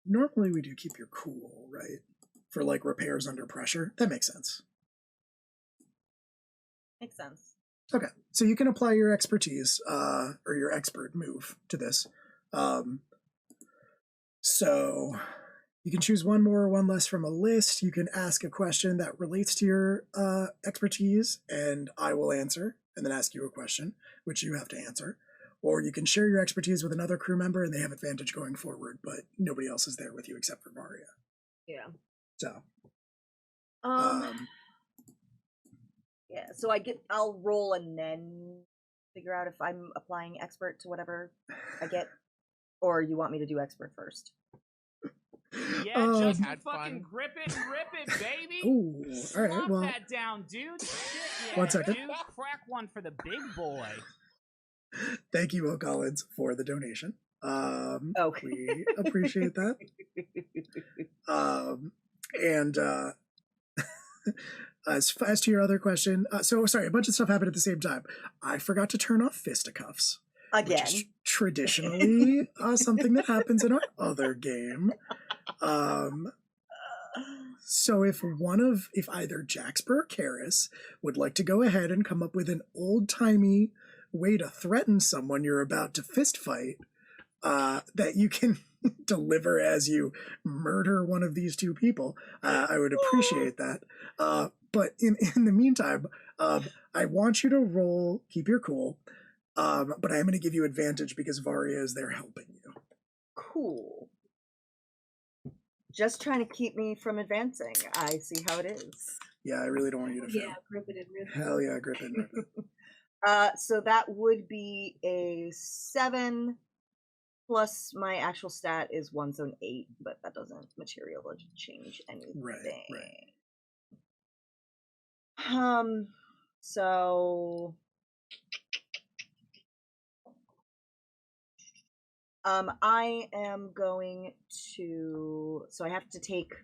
S1: Normally we do keep your cool, right? For like repairs under pressure. That makes sense.
S3: Makes sense.
S1: Okay, so you can apply your expertise, or your expert move to this. So you can choose 1 more or 1 less from a list. You can ask a question that relates to your expertise, and I will answer, and then ask you a question, which you have to answer. Or you can share your expertise with another crew member, and they have advantage going forward, but nobody else is there with you except for Varia.
S2: Yeah.
S1: So,
S3: yeah. So I'll roll and then figure out if I'm applying expert to whatever I get, or you want me to do expert first?
S6: Yeah, just
S7: Had
S6: fucking
S7: fun.
S6: grip it and rip it, baby.
S1: ooh, all right.
S6: Slop
S1: Well,
S6: that down, dude. Shit, yeah,
S1: 1 second.
S6: dude. Crack one for the big boy.
S1: thank you, Will Collins, for the donation.
S3: Oh.
S1: We appreciate that. And as to your other question, so sorry, a bunch of stuff happened at the same time. I forgot to turn off fisticuffs.
S3: Again.
S1: Which is traditionally something that happens in our other game. So if either Jaxper or Karis would like to go ahead and come up with an old-timey way to threaten someone you're about to fist fight, that you can deliver as you murder one of these two people, I would appreciate that. But in the meantime, I want you to roll, keep your cool, but I am going to give you advantage because Varia is there helping you.
S3: Cool. Just trying to keep me from advancing. I see how it is.
S1: Yeah, I really don't want you to fail.
S2: Yeah, grip it and rip it.
S1: Hell yeah, grip it, rip it.
S3: So that would be a 7 plus my actual stat is 1, so an 8, but that doesn't materially change anything.
S1: Right.
S3: So I am going to, so I have to take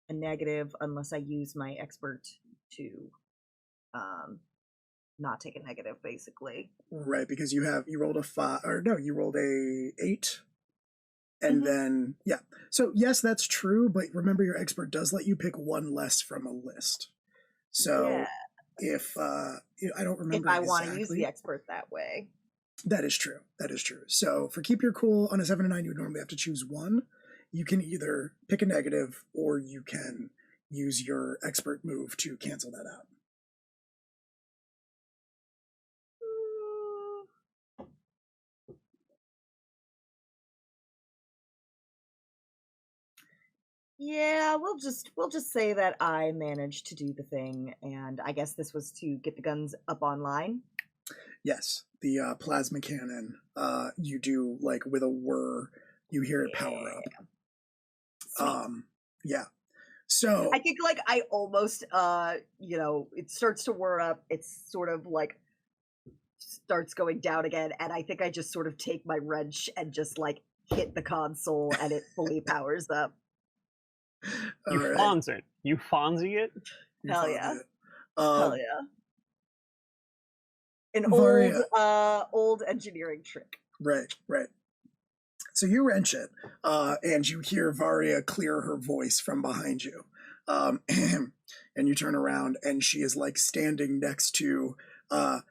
S3: a negative unless I use my expert to not take a negative, basically.
S1: Right, because you rolled a 5, or no, you rolled a 8. And then, yeah. So, yes, that's true, but remember your expert does let you pick one less from a list. So,
S3: Yeah.
S1: if, I don't remember
S3: If I want to use
S1: exactly.
S3: the expert that way.
S1: That is true. So, for keep your cool, on a 7 and 9, you would normally have to choose one. You can either pick a negative, or you can use your expert move to cancel that out.
S3: Yeah, we'll just say that I managed to do the thing, and I guess this was to get the guns up online.
S1: Yes, the plasma cannon. You do like with a whir, you hear it power up.
S3: Sweet.
S1: Yeah. So
S3: I think like I almost it starts to whir up. It's sort of like starts going down again, and I think I just sort of take my wrench and just like hit the console, and it fully powers up.
S4: You
S1: all right.
S4: Fonz it. You Fonzie it.
S1: You
S3: Hell
S1: found
S3: yeah.
S1: it.
S3: Hell yeah. An
S1: Varia.
S3: old engineering trick.
S1: Right. So you wrench it, and you hear Varia clear her voice from behind you. And you turn around, and she is like standing next to a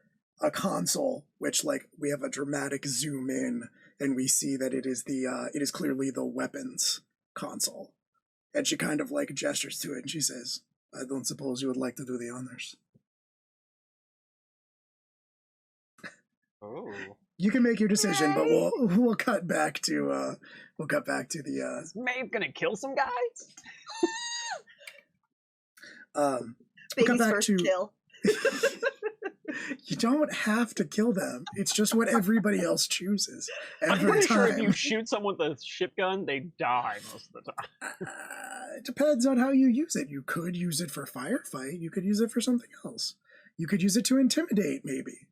S1: console, which like we have a dramatic zoom in, and we see that it is clearly the weapons console. And she kind of like gestures to it, and she says, "I don't suppose you would like to do the honors."
S5: Oh.
S1: You can make your decision, but we'll cut back to the
S4: Is Maeve gonna kill some guys?
S3: Baby's
S1: back
S3: first
S1: to-
S3: kill.
S1: You don't have to kill them. It's just what everybody else chooses
S4: I'm
S1: every
S4: pretty sure if
S1: time.
S4: you shoot someone with a ship gun, they die most of the time.
S1: It depends on how you use it. You could use it for firefight. You could use it for something else. You could use it to intimidate, maybe.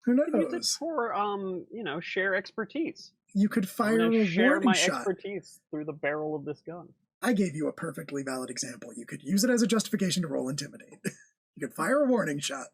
S1: Who
S4: Use it
S1: knows?
S4: for share expertise.
S1: You could
S4: I'm
S1: fire
S4: gonna
S1: a
S4: share
S1: warning
S4: my
S1: shot.
S4: expertise through the barrel of this gun.
S1: I gave you a perfectly valid example. You could use it as a justification to roll intimidate. You could fire a warning shot.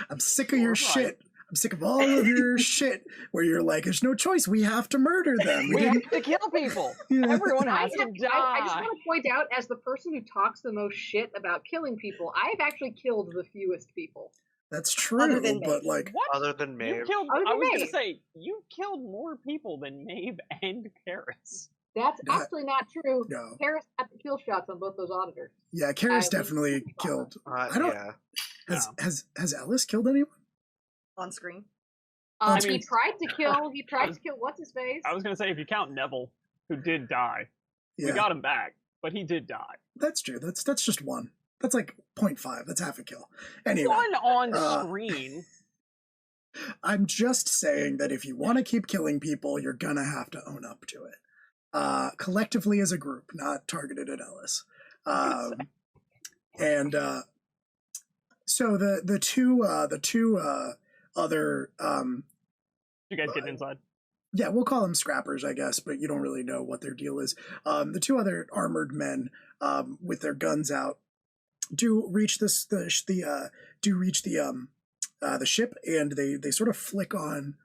S1: I'm sick of your
S4: Alright.
S1: shit. I'm sick of all of your shit where you're like, there's no choice. We have to murder them.
S4: We
S1: didn't-
S4: have to kill people.
S1: Yeah.
S4: Everyone
S2: I
S4: has to die.
S2: just want to point out, as the person who talks the most shit about killing people, I've actually killed the fewest people.
S1: That's true,
S3: Other than
S1: but
S3: Maeve.
S1: like,
S4: What?
S5: Other than
S4: You
S5: Maeve.
S4: killed.
S2: Other
S4: I
S2: than
S4: was gonna
S2: Maeve.
S4: say you killed more people than Maeve and Karis.
S2: That's
S1: That-
S2: actually not true.
S1: no.
S2: Harris got the kill shots on both those auditors.
S1: Yeah,
S2: I
S1: Karis
S2: was
S1: definitely
S2: super
S1: killed. I don't.
S5: Yeah.
S1: Has Ellis killed anyone?
S3: On screen.
S4: I
S2: He
S4: mean-
S2: tried to kill. He tried to kill what's his face.
S4: I was gonna say if you count Neville, who did die.
S1: Yeah,
S4: We got him back, but he did die.
S1: that's true. That's just one. That's like 0.5. That's half a kill. Anyway,
S4: One on screen.
S1: I'm just saying that if you want to keep killing people, you're gonna have to own up to it. Collectively as a group, not targeted at Ellis. And so the two other
S4: You guys getting inside?
S1: yeah, we'll call them scrappers, I guess, but you don't really know what their deal is. The two other armored men with their guns out do reach the ship, and they sort of flick on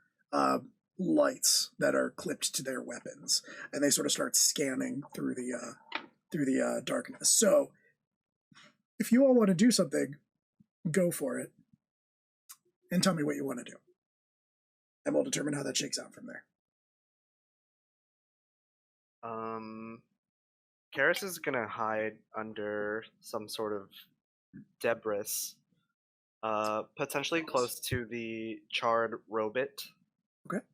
S1: lights that are clipped to their weapons, and they sort of start scanning through the darkness. So, if you all want to do something, go for it, and tell me what you want to do, and we'll determine how that shakes out from there.
S5: Karis is gonna hide under some sort of debris, potentially close to the charred robot.
S1: Okay.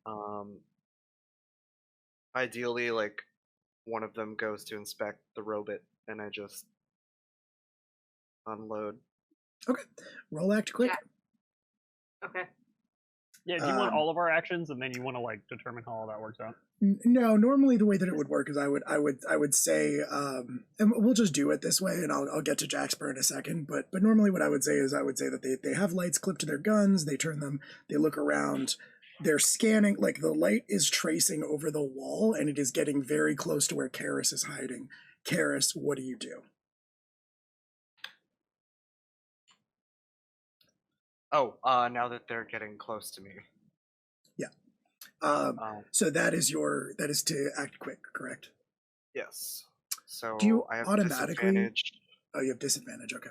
S5: Ideally, like one of them goes to inspect the robot, and I just unload.
S1: Okay, roll act quick.
S2: Yeah. Okay.
S4: Yeah, do you want all of our actions, and then you want to like determine how all that works out?
S1: No, normally the way that it would work is I would say, and we'll just do it this way, and I'll get to Jaxper in a second. But normally what I would say is that they have lights clipped to their guns. They turn them. They look around. They're scanning. Like the light is tracing over the wall, and it is getting very close to where Karis is hiding. Karis, what do you do?
S5: Oh, now that they're getting close to me.
S1: Yeah. So that is to act quick, correct?
S5: Yes. So
S1: Do you
S5: I have
S1: automatically?
S5: disadvantage.
S1: Oh, you have disadvantage. Okay.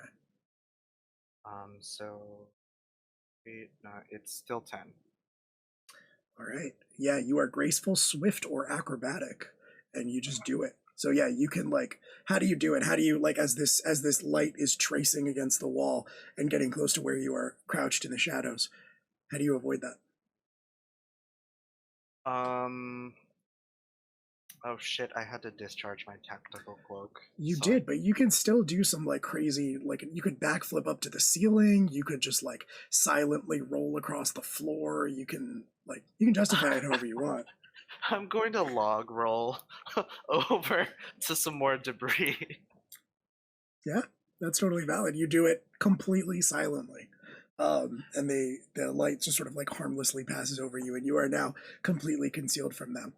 S5: So it's still 10.
S1: All right. Yeah, you are graceful, swift, or acrobatic, and you just do it. So yeah, you can like. How do you do it? How do you like as this light is tracing against the wall and getting close to where you are crouched in the shadows? How do you avoid that?
S5: Oh shit! I had to discharge my tactical cloak.
S1: You
S5: So
S1: did, but you can still do some like crazy, like you could backflip up to the ceiling. You could just like silently roll across the floor. You can justify it however you want.
S5: I'm going to log roll over to some more debris.
S1: Yeah, that's totally valid. You do it completely silently. And the light just sort of like harmlessly passes over you, and you are now completely concealed from them.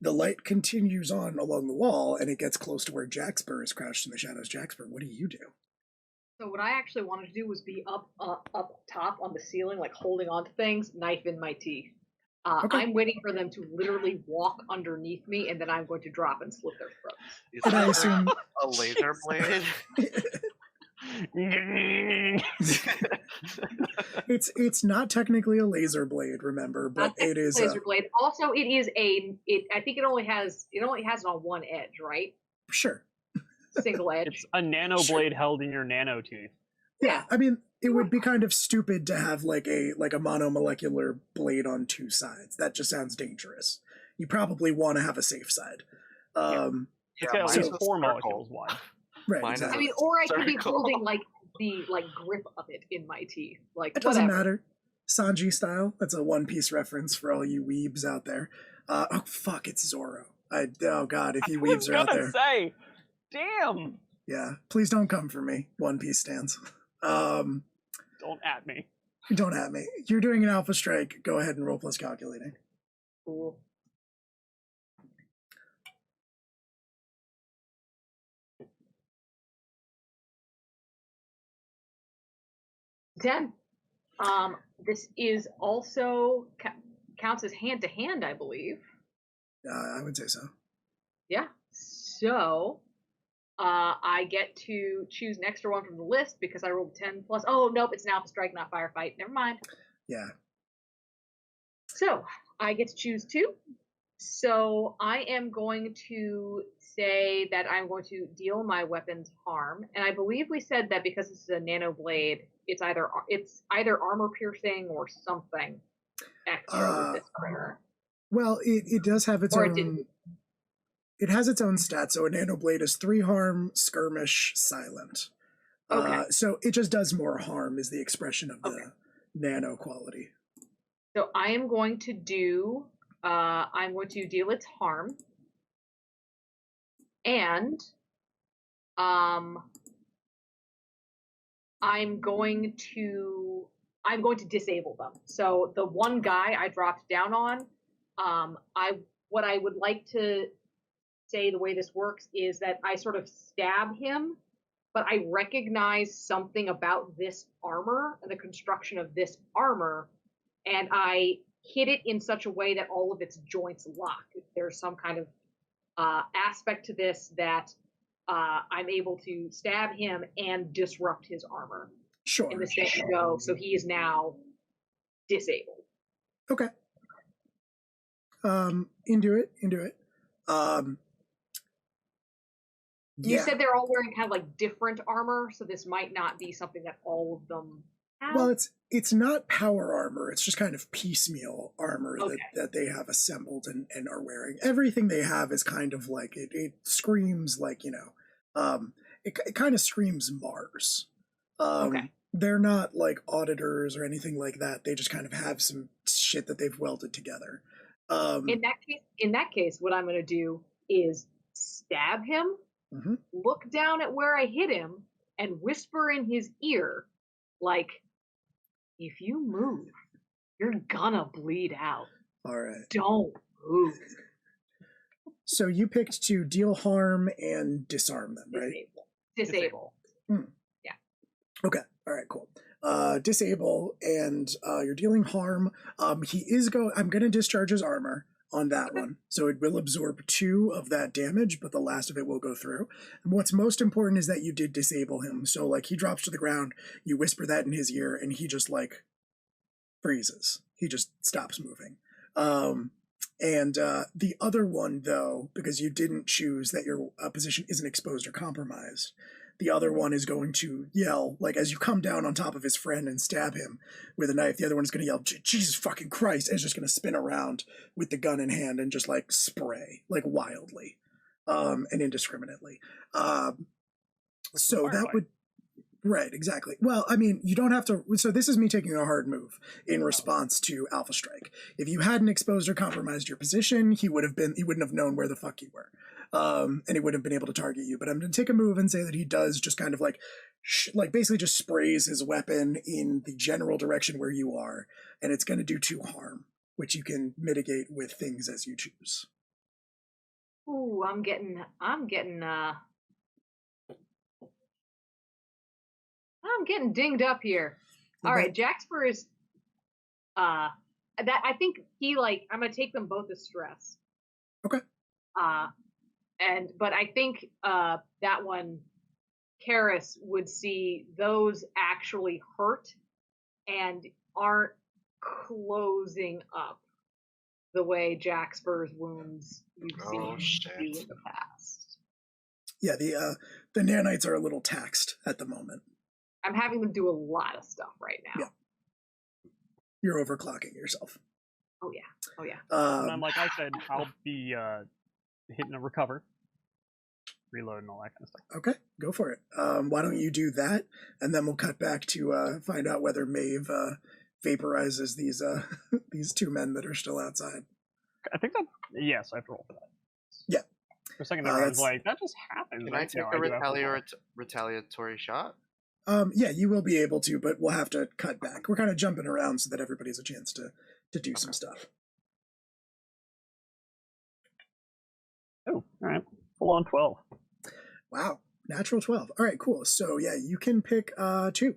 S1: The light continues on along the wall, and it gets close to where Jaxper is crouched in the shadows. Jaxper, what do you do?
S2: So what I actually wanted to do was be up top on the ceiling, like holding on to things, knife in my teeth.
S1: Okay.
S2: I'm waiting for them to literally walk underneath me, and then I'm going to drop and slit their throats.
S5: Is
S1: And I
S5: that
S1: assume
S5: a laser blade?
S1: it's not technically a laser blade, remember, but
S2: Not
S1: it is
S2: laser blade. Also, it is I think it only has it on one edge, right?
S1: sure.
S2: Single edge.
S4: It's a nano blade held in your nano teeth.
S1: Yeah, I mean, it would be kind of stupid to have like a monomolecular blade on two sides. That just sounds dangerous. You probably want to have a safe side.
S4: It's got at
S5: mine's
S4: least
S5: a
S4: 4
S5: circle.
S4: molecules wide.
S1: Right,
S5: Mine is
S1: exactly.
S2: I mean, or I could be
S5: Circle.
S2: holding like the grip of it in my teeth. Like
S1: It doesn't
S2: whatever.
S1: matter. Sanji style. That's a One Piece reference for all you weebs out there. Oh fuck, it's Zoro. Oh god, if you
S4: I was
S1: weebs are out
S4: gonna
S1: there,
S4: say, damn.
S1: yeah, please don't come for me, One Piece stands.
S4: Don't at me.
S1: Don't at me. You're doing an alpha strike. Go ahead and roll plus calculating.
S2: Cool. Ten. This is also counts as hand to hand, I believe.
S1: I would say so.
S2: Yeah. So, I get to choose an extra one from the list because I rolled 10 plus. Oh, nope, it's an alpha strike, not firefight. Never mind.
S1: Yeah.
S2: So, I get to choose 2. So, I am going to say that I'm going to deal my weapons harm. And I believe we said that because this is a nano blade, it's either armor piercing or something extra with this trigger.
S1: Well, it does have its
S2: Or it
S1: own.
S2: didn't.
S1: it has its own stats. So a nano blade is 3 harm, skirmish, silent.
S2: Okay.
S1: So it just does more harm is the expression of the
S2: Okay.
S1: nano quality.
S2: So I am going to do. I'm going to deal its harm, and I'm going to disable them. So the one guy I dropped down on, what I would like to say the way this works is that I sort of stab him, but I recognize something about this armor and the construction of this armor, and I hit it in such a way that all of its joints lock. There's some kind of aspect to this that I'm able to stab him and disrupt his armor
S1: Sure.
S2: in the same go, so he is now disabled.
S1: Okay. Into it.
S2: You
S1: Yeah.
S2: said they're all wearing kind of like different armor, so this might not be something that all of them have.
S1: Well, it's not power armor. It's just kind of piecemeal armor
S2: Okay.
S1: that they have assembled and are wearing. Everything they have is kind of like it screams like, it kind of screams Mars.
S2: Okay.
S1: They're not like auditors or anything like that. They just kind of have some shit that they've welded together.
S2: In that case, what I'm going to do is stab him,
S1: Mhm.
S2: look down at where I hit him, and whisper in his ear, like, if you move, you're gonna bleed out.
S1: All right.
S2: Don't move.
S1: So you picked to deal harm and disarm them, right?
S2: Disable.
S1: Okay. All right, cool. Disable, and you're dealing harm. I'm going to discharge his armor on that one. So it will absorb 2 of that damage, but the last of it will go through. And what's most important is that you did disable him. So, like, he drops to the ground, you whisper that in his ear, and he just, like, freezes. He just stops moving. And the other one, though, because you didn't choose that your position isn't exposed or compromised, the other one is going to yell, like, as you come down on top of his friend and stab him with a knife, the other one is going to yell, Jesus fucking Christ, and is just going to spin around with the gun in hand and just, like, spray, like, wildly and indiscriminately. So that would... Right, exactly. Well, I mean, you don't have to... So this is me taking a hard move in response to Alpha Strike. If you hadn't exposed or compromised your position, he wouldn't have known where the fuck you were. And he wouldn't have been able to target you. But I'm going to take a move and say that he does just kind of like basically just sprays his weapon in the general direction where you are. And it's going to do 2 harm, which you can mitigate with things as you choose.
S2: Ooh, I'm getting dinged up here. All right, Jaxper is that I think he I'm gonna take them both as stress.
S1: Okay.
S2: But I think that one, Karis would see those actually hurt and aren't closing up the way Jaxper's wounds you've seen do in the past.
S1: Yeah, the nanites are a little taxed at the moment.
S2: I'm having them do a lot of stuff right now.
S1: Yeah. You're overclocking yourself.
S2: Oh yeah.
S4: And then, like I said, I'll be hitting a recover, reload, and all that kind of stuff.
S1: Okay, go for it. Why don't you do that, and then we'll cut back to find out whether Maeve vaporizes these these 2 men that are still outside.
S4: I think that, yes, I have to roll for that.
S1: Yeah.
S4: For a second there, I was like, that just happened.
S5: Can I take a retaliatory shot?
S1: Yeah, you will be able to, but we'll have to cut back. We're kind of jumping around so that everybody has a chance to do some stuff.
S4: Oh, all right. Full on 12.
S1: Wow. Natural 12. All right, cool. So, yeah, you can pick 2.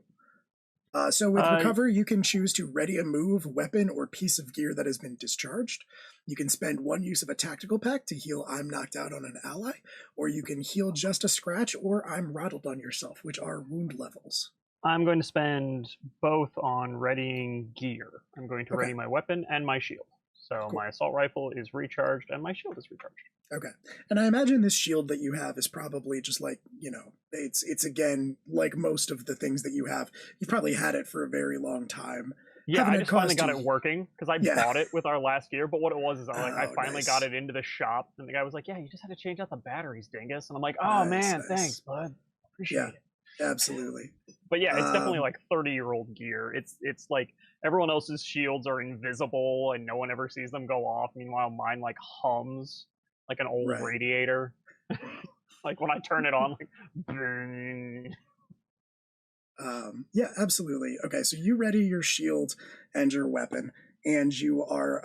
S1: So with recover, you can choose to ready a move, weapon, or piece of gear that has been discharged. You can spend 1 use of a tactical pack to heal I'm knocked out on an ally, or you can heal just a scratch or I'm rattled on yourself, which are wound levels.
S4: I'm going to spend both on readying gear. I'm going to ready my weapon and my shield. So my assault rifle is recharged and my shield is recharged.
S1: Okay. And I imagine this shield that you have is probably just like, it's again, like most of the things that you have, you've probably had it for a very long time.
S4: Yeah,
S1: Haven't
S4: I
S1: had
S4: just finally got
S1: cost
S4: it
S1: you.
S4: working because I
S1: Yeah.
S4: bought it with our last gear. But what it was is I
S1: Oh,
S4: finally
S1: nice.
S4: got it into the shop, and the guy was like, "Yeah, you just had to change out the batteries, dingus." And I'm like, "Oh
S1: Nice,
S4: man,
S1: nice.
S4: thanks, bud. Appreciate it."
S1: Absolutely.
S4: But yeah, it's definitely
S1: Um,
S4: like 30-year-old gear. It's like everyone else's shields are invisible and no one ever sees them go off. Meanwhile, mine like hums like an old
S1: Right.
S4: radiator. Like when I turn it on, like. Bing.
S1: Yeah, absolutely. Okay, so you ready your shield and your weapon, and you are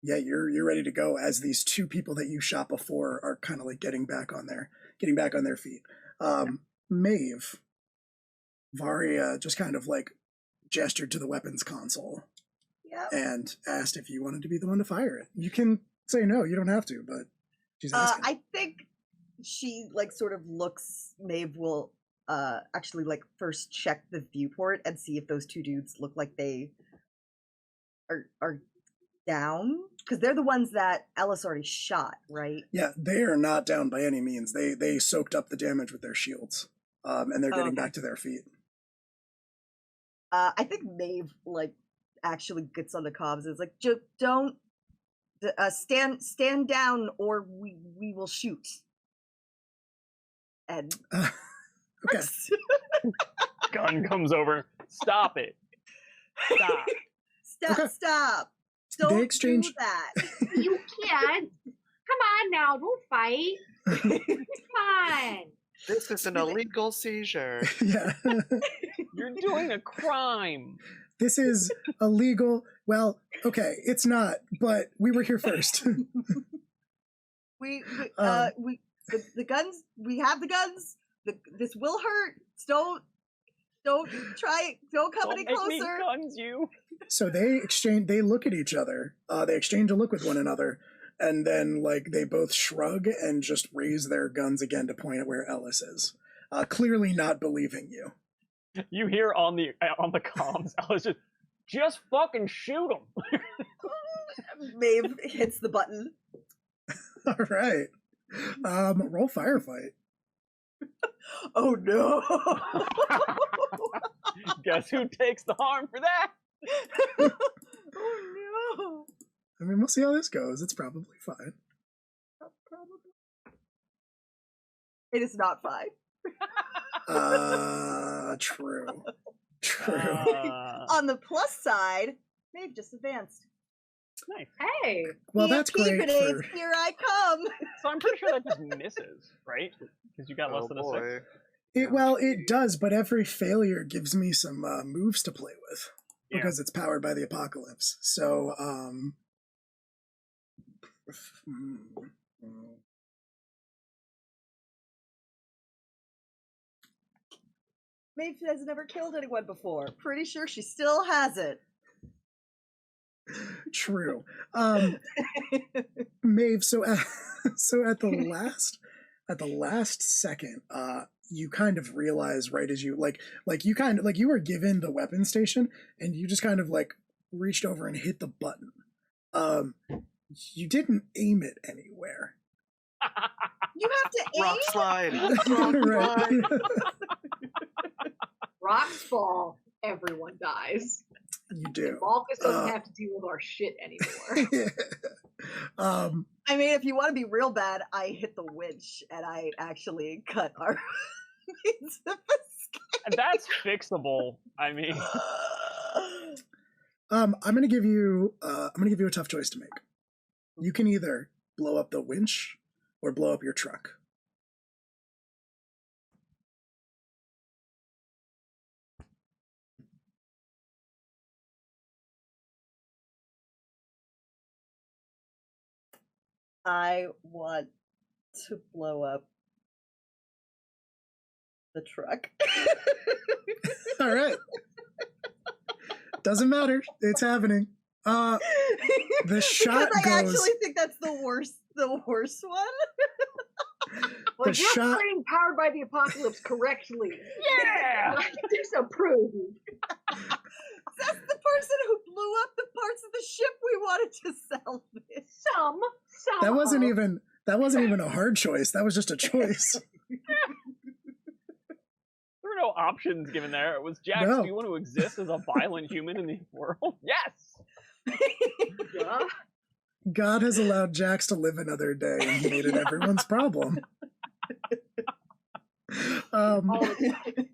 S1: you're ready to go as these two people that you shot before are kind of like getting back on their feet. Maeve, Varia just kind of like gestured to the weapons console
S3: Yep.
S1: and asked if you wanted to be the one to fire it. You can say no, you don't have to, but she's asking.
S3: I think she like sort of looks. Maeve will actually like first check the viewport and see if those two dudes look like they are down, because they're the ones that Ellis already shot, right?
S1: Yeah, they are not down by any means. They soaked up the damage with their shields, and they're getting
S3: okay.
S1: back to their feet.
S3: I think Maeve like actually gets on the comms and is like, don't stand down or we will shoot. And
S1: Okay.
S4: Gun comes over. Stop it. Stop.
S3: Stop!
S1: Okay.
S3: Stop! Don't
S1: They exchange.
S3: do that.
S2: You can't. Come on now, don't fight. Come on.
S5: This is an illegal seizure.
S1: Yeah.
S4: You're doing a crime.
S1: This is illegal. Well, okay, it's not, but we were here first.
S3: we the guns. We have the guns. This will hurt. Don't try. Don't come any
S4: Don't make me
S3: closer.
S4: guns you.
S1: So they look at each other. They exchange a look with one another, and then like they both shrug and just raise their guns again to point at where Ellis is. Clearly not believing you.
S4: You hear on the comms, I was just fucking shoot him.
S3: Maeve hits the button.
S1: All right. Roll firefight.
S3: Oh no!
S4: Guess who takes the harm for that?
S3: Oh no!
S1: I mean, we'll see how this goes. It's probably fine.
S3: It is not fine.
S1: True. True.
S3: On the plus side, Maeve just advanced.
S4: Nice.
S2: Hey.
S1: Well,
S3: Here,
S1: that's
S3: keep
S1: great.
S3: it, Abe. Here I come.
S4: So I'm pretty sure that just misses, right? Because you got less
S5: Oh
S4: than a 6.
S5: boy.
S1: It does, but every failure gives me some moves to play with
S4: Yeah.
S1: because it's powered by the apocalypse. So,
S3: Maeve has never killed anyone before. Pretty sure she still hasn't.
S1: true. Maeve, so at the last second, you kind of realize right as you you were given the weapon station and you just kind of like reached over and hit the button. You didn't aim it anywhere.
S3: You have to aim.
S5: Rock slide. Rock
S1: Right.
S5: slide.
S2: Rocks fall, everyone dies.
S1: You do.
S2: Malchus doesn't have to deal with our shit anymore.
S3: I mean, if you want to be real bad, I hit the winch and I actually cut our means of escape.
S4: And that's fixable. I mean,
S1: I'm gonna give you a tough choice to make. You can either blow up the winch or blow up your truck.
S3: I want to blow up the truck.
S1: All right. Doesn't matter. It's happening. The shot
S3: because I
S1: goes.
S3: actually think that's the worst one.
S2: Well,
S1: The
S2: you're
S1: shot-
S2: playing Powered by the Apocalypse correctly.
S4: yeah.
S2: I disapprove.
S3: That's the person who blew up the parts of the ship we wanted to salvage.
S2: Some.
S1: That wasn't even a hard choice. That was just a choice.
S4: There were no options given there. It was Jax,
S1: No.
S4: do you want to exist as a violent human in the world? Yes!
S2: Yeah.
S1: God has allowed Jax to live another day, and he made it everyone's problem.
S2: Oh,
S1: The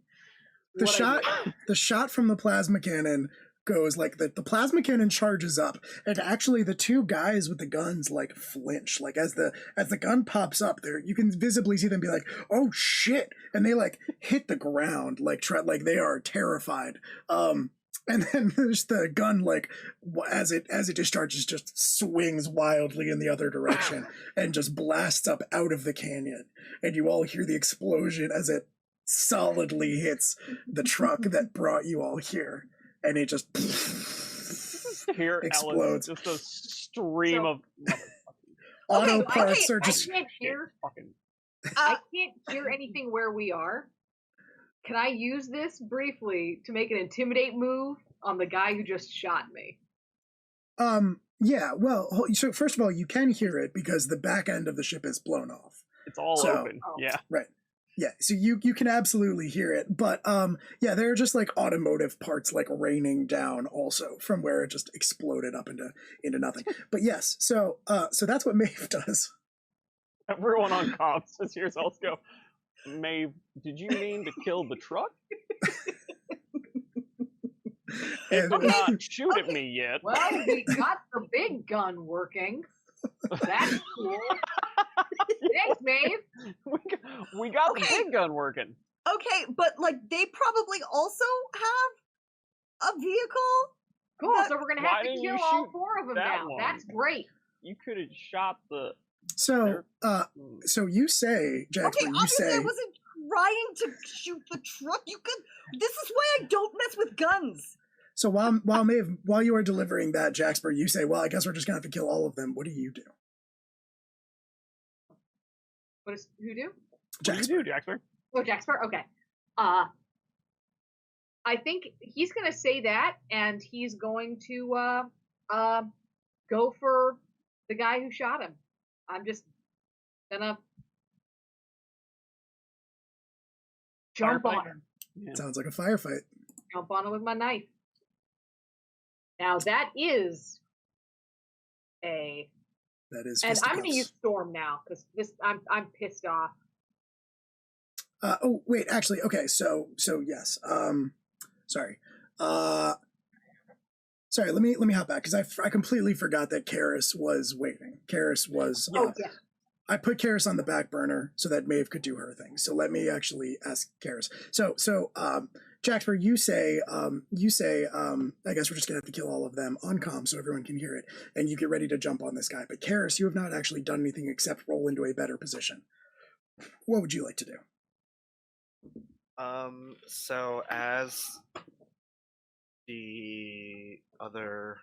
S2: what I
S1: the shot from the plasma cannon goes like the plasma cannon charges up, and actually the two guys with the guns like flinch. Like as the gun pops up, there you can visibly see them be like, "Oh shit!" and they like hit the ground like like they are terrified. And then there's the gun like as it discharges, just swings wildly in the other direction and just blasts up out of the canyon, and you all hear the explosion as it solidly hits the truck that brought you all here, and it just
S4: Here,
S1: explodes.
S4: Just a stream
S2: So-
S4: of
S1: Auto
S3: Okay,
S1: parts are
S2: I
S1: just
S2: can't hear.
S4: fucking.
S2: I can't hear anything where we are. Can I use this briefly to make an intimidate move on the guy who just shot me?
S1: yeah, well, so first of all, you can hear it because the back end of the ship is blown off.
S4: It's all
S1: So-
S4: open.
S2: Oh.
S4: Yeah.
S1: Right. Yeah, so you can absolutely hear it, but yeah, there are just like automotive parts like raining down also from where it just exploded up into nothing. But yes, so that's what Maeve does.
S4: Everyone on comms just hears else go, Maeve, did you mean to kill the truck? It
S1: And
S4: did not shoot at me yet.
S2: Well, we got the big gun working. That's cool. Thanks, Maeve.
S4: We got the
S3: Okay.
S4: big gun working.
S3: Okay, but like they probably also have a vehicle.
S2: Cool.
S3: That-
S2: So we're gonna
S4: Why
S2: have to
S4: didn't you
S2: kill all
S4: shoot
S2: 4 of them
S4: that
S2: now.
S4: one?
S2: That's great.
S4: You could have shot the.
S1: so so you say, Jax,
S3: Okay,
S1: you
S3: obviously I
S1: say
S3: wasn't trying to shoot the truck. You could. This is why I don't mess with guns.
S1: so while Maeve, while you are delivering that, Jaxper, you say, well, I guess we're just gonna have to kill all of them. What do you do?
S2: What does who do?
S4: What do
S1: Jaxper.
S4: you do, Jaxper?
S2: Oh, Jaxper. Okay. I think he's gonna say that, and he's going to go for the guy who shot him. I'm just gonna jump on
S4: Firefight?
S2: him.
S4: Yeah.
S1: Sounds like a firefight.
S2: Jump on him with my knife. Now that is a,
S1: That is
S2: and I'm gonna
S1: fisticuffs.
S2: use Storm now because this I'm pissed off.
S1: Oh wait, actually, okay. So yes. Sorry. Sorry. Let me hop back because I completely forgot that Karis was waiting. Karis was.
S2: Oh yeah.
S1: I put Karis on the back burner so that Maeve could do her thing. So let me actually ask Karis. So Jaxper, you say, I guess we're just gonna have to kill all of them on comm so everyone can hear it, and you get ready to jump on this guy. But Karis, you have not actually done anything except roll into a better position. What would you like to do?
S5: So as the other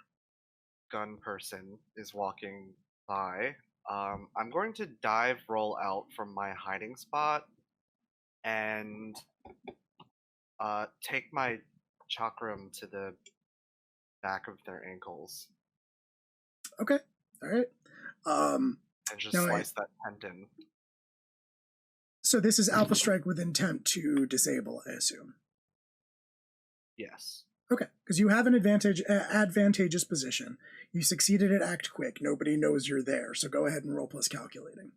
S5: gun person is walking by, I'm going to dive roll out from my hiding spot and take my chakram to the back of their ankles
S1: Okay. All right.
S5: and just
S1: Now
S5: slice that tendon.
S1: So this is Alpha Strike with intent to disable, I assume.
S5: Yes.
S1: Okay, because you have an advantageous position. You succeeded at Act Quick. Nobody knows you're there, so go ahead and roll plus calculating.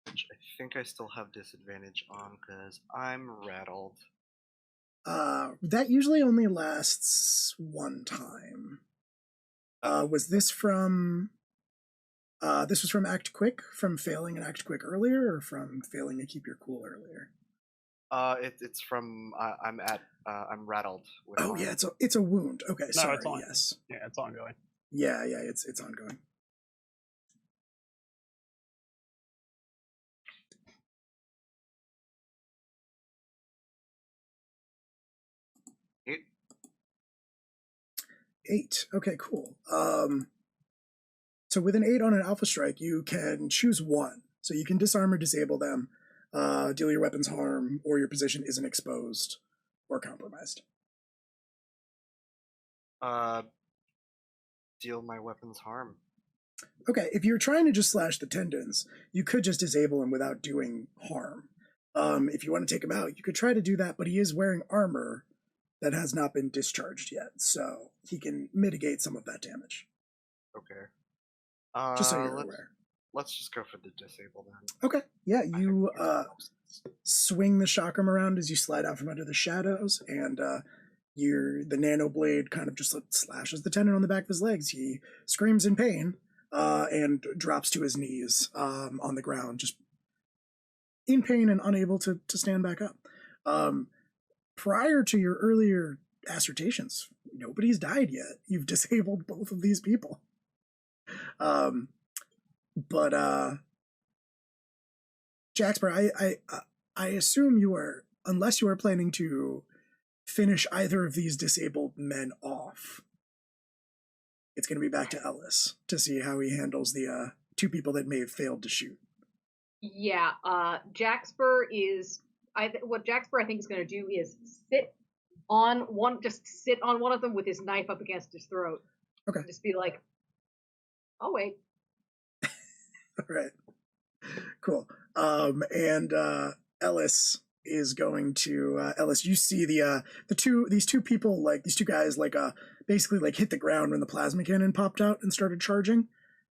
S5: Which I think I still have disadvantage on because I'm rattled.
S1: That usually only lasts one time. Was this from... this was from Act Quick, from failing an Act Quick earlier, or from failing to keep your cool earlier?
S5: It's from I'm rattled. With
S1: Oh
S5: harm.
S1: yeah, it's a wound. Okay,
S4: No,
S1: sorry.
S4: it's on.
S1: Yes.
S4: Yeah, it's ongoing.
S1: Yeah, it's ongoing.
S5: It-
S1: 8. Okay, cool. So with an 8 on an Alpha Strike, you can choose one. So you can disarm or disable them, deal your weapons harm, or your position isn't exposed or compromised.
S5: Deal my weapons harm.
S1: Okay, if you're trying to just slash the tendons, you could just disable them without doing harm. If you want to take him out, you could try to do that, but he is wearing armor that has not been discharged yet, so he can mitigate some of that damage.
S5: Okay.
S1: Just so you're aware.
S5: Let's just go for the disable then.
S1: Okay. Yeah, you swing the chakram around as you slide out from under the shadows, and the nano blade kind of just slashes the tendon on the back of his legs. He screams in pain and drops to his knees on the ground, just in pain and unable to stand back up. Prior to your earlier assertions, nobody's died yet. You've disabled both of these people. But Jaxper, I assume you are, unless you are planning to finish either of these disabled men off, it's going to be back to Ellis to see how he handles the two people that may have failed to shoot.
S2: Yeah, Jaxper is. What Jaxper I think is going to do is sit on one of them with his knife up against his throat.
S1: Okay.
S2: Just be like, "Oh wait."
S1: All right. Cool. And Ellis is going to Ellis. You see these two people, like these two guys, like basically like hit the ground when the plasma cannon popped out and started charging.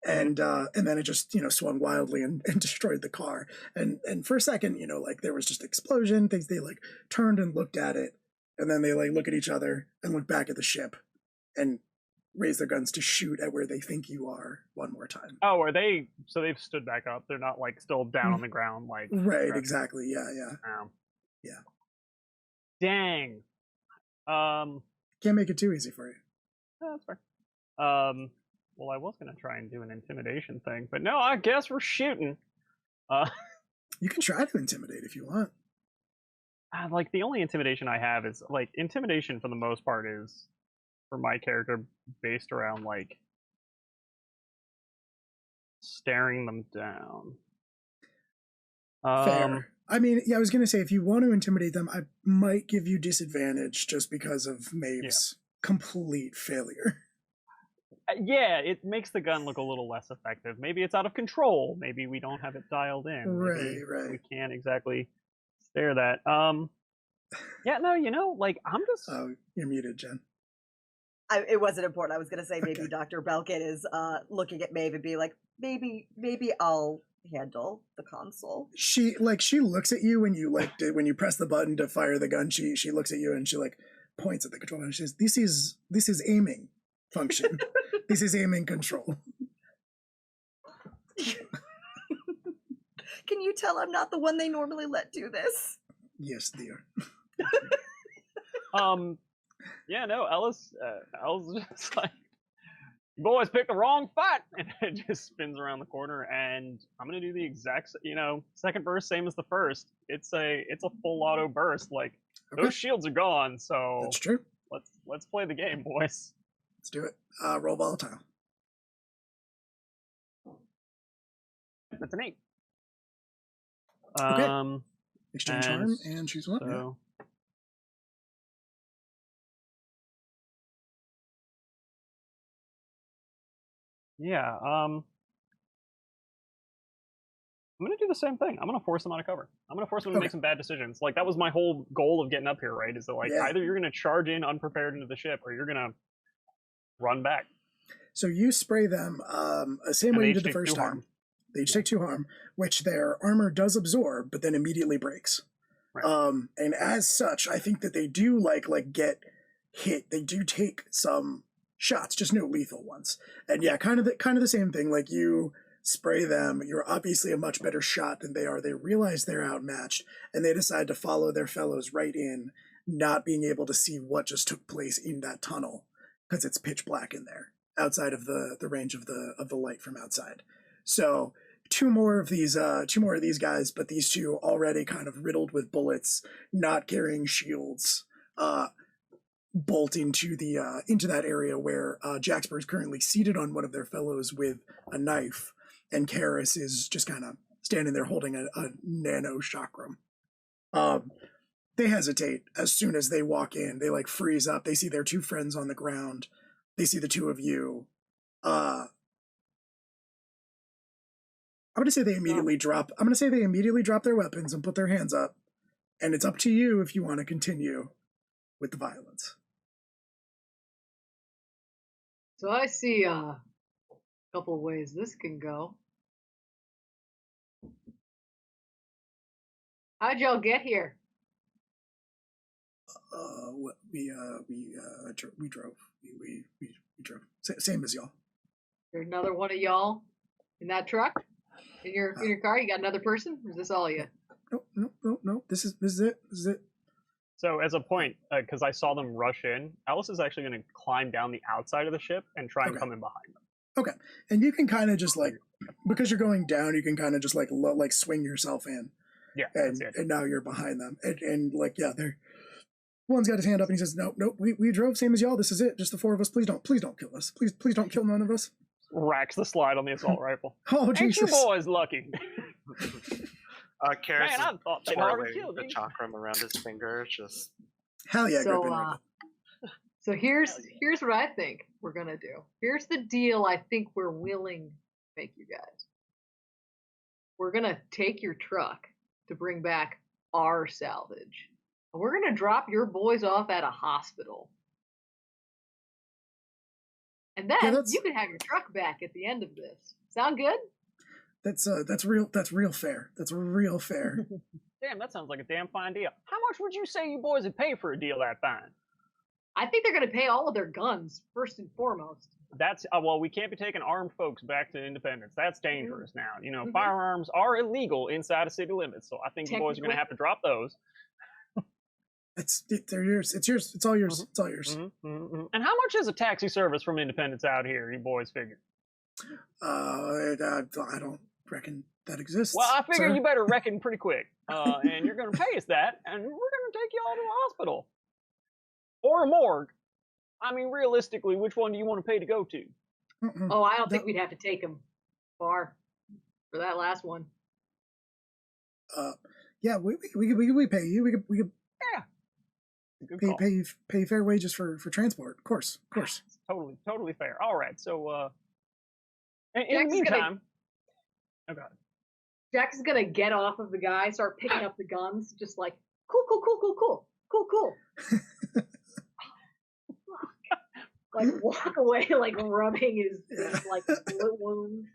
S1: And then it just, swung wildly and destroyed the car. And for a second, like there was just explosion. They like turned and looked at it. And then they like look at each other and look back at the ship and raise their guns to shoot at where they think you are one more time.
S4: Oh, are they? So they've stood back up. They're not like still down on the ground, like
S1: right. Exactly. Yeah.
S4: Yeah. Dang.
S1: Can't make it too easy for you.
S4: That's fair. Well, I was gonna try and do an intimidation thing, but no, I guess we're shooting.
S1: You can try to intimidate if you want.
S4: Like the only intimidation I have is like intimidation for the most part is for my character based around like staring them down.
S1: Fair. I mean, yeah, I was gonna say if you want to intimidate them, I might give you disadvantage just because of Maeve's complete failure.
S4: Yeah, it makes the gun look a little less effective. Maybe it's out of control. Maybe we don't have it dialed in. Maybe
S1: right.
S4: We can't exactly stare that. Yeah, no, like I'm just.
S1: Oh, you're muted, Jen.
S3: It wasn't important. I was going to say maybe Dr. Belkin is looking at Maeve and be like, maybe I'll handle the console.
S1: She looks at you when you press the button to fire the gun. She looks at you and she like points at the control and she says, "This is aiming function. This is aiming control."
S3: Can you tell I'm not the one they normally let do this?
S1: Yes, dear.
S4: Yeah, no, Ellis just like, boys picked the wrong fight, and it just spins around the corner, and I'm gonna do the exact, second burst, same as the first. It's a full auto burst. Like those shields are gone, so
S1: that's true.
S4: Let's play the game, boys.
S1: Let's do it. Roll volatile.
S4: That's an 8.
S1: Okay. Exchange harm and choose one.
S4: So, yeah. I'm gonna do the same thing. I'm gonna force them out of cover. I'm gonna force them to make some bad decisions. Like that was my whole goal of getting up here, right? Is that like either you're gonna charge in unprepared into the ship, or you're gonna run back.
S1: So you spray them same way you did the first time. Harm. They each take 2 harm, which their armor does absorb, but then immediately breaks. Right. And as such, I think that they do like get hit. They do take some shots, just no lethal ones. And yeah, kind of the same thing. Like you spray them, you're obviously a much better shot than they are. They realize they're outmatched, and they decide to follow their fellows right in, not being able to see what just took place in that tunnel because it's pitch black in there, outside of the range of the light from outside. So two more of these guys, but these two already kind of riddled with bullets, not carrying shields, bolt into that area where Jaxper is currently seated on one of their fellows with a knife, and Karis is just kind of standing there holding a nano chakram. They hesitate as soon as they walk in. They like freeze up. They see their 2 friends on the ground. They see the 2 of you. I'm gonna say they immediately drop. I'm gonna say they immediately drop their weapons and put their hands up, and it's up to you if you want to continue with the violence.
S2: So I see a couple of ways this can go. How'd y'all get here?
S1: We drove. We drove. Same as y'all.
S2: There's another one of y'all in that truck? In your car? You got another person? Or is this all you?
S1: No. This is it. This is it.
S4: So as a point, because I saw them rush in, Alice is actually going to climb down the outside of the ship and try and come in behind them.
S1: Okay, and you can kind of just like, because you're going down, you can kind of just like swing yourself in.
S4: Yeah,
S1: and now you're behind them, and like they're. One's got his hand up and he says, "No, we drove same as y'all. This is it. Just the four of us. Please don't kill us. Please don't kill none of us."
S4: Racks the slide on the assault rifle.
S1: Oh,
S4: Ain't
S1: Jesus.
S4: you boys lucky?
S5: Karis
S4: Man, I thought they'd already
S5: twirling
S4: killed
S5: the
S4: me.
S5: chakram around his finger, just
S1: Hell yeah,
S2: So,
S1: Griffin.
S2: So here's what I think we're gonna do. Here's the deal I think we're willing to make you guys. We're gonna take your truck to bring back our salvage. And we're gonna drop your boys off at a hospital. And then you can have your truck back at the end of this. Sound good?
S1: That's real fair. That's real fair.
S4: Damn, that sounds like a damn fine deal. How much would you say you boys would pay for a deal that fine?
S2: I think they're going to pay all of their guns, first and foremost.
S4: That's, well, we can't be taking armed folks back to Independence. That's dangerous now. You know, firearms are illegal inside of city limits, so I think you boys are going to have to drop those.
S1: They're yours. It's yours. It's all yours. It's all yours.
S4: And how much is a taxi service from Independence out here, you boys figure?
S1: I don't reckon that exists.
S4: Well, I figure
S1: sir.
S4: you better reckon pretty quick. And you're going to pay us that, and we're going to take you all to the hospital. Or a morgue. I mean, realistically, which one do you want to pay to go to?
S2: Oh, I don't think we'd have to take them far for that last one.
S1: Yeah, we pay you. We could pay fair wages for transport. Of course.
S4: Totally fair. All right, so in the meantime,
S2: Jack is gonna get off of the guy, start picking up the guns, just like cool. Like walk away, like rubbing his like bullet wound.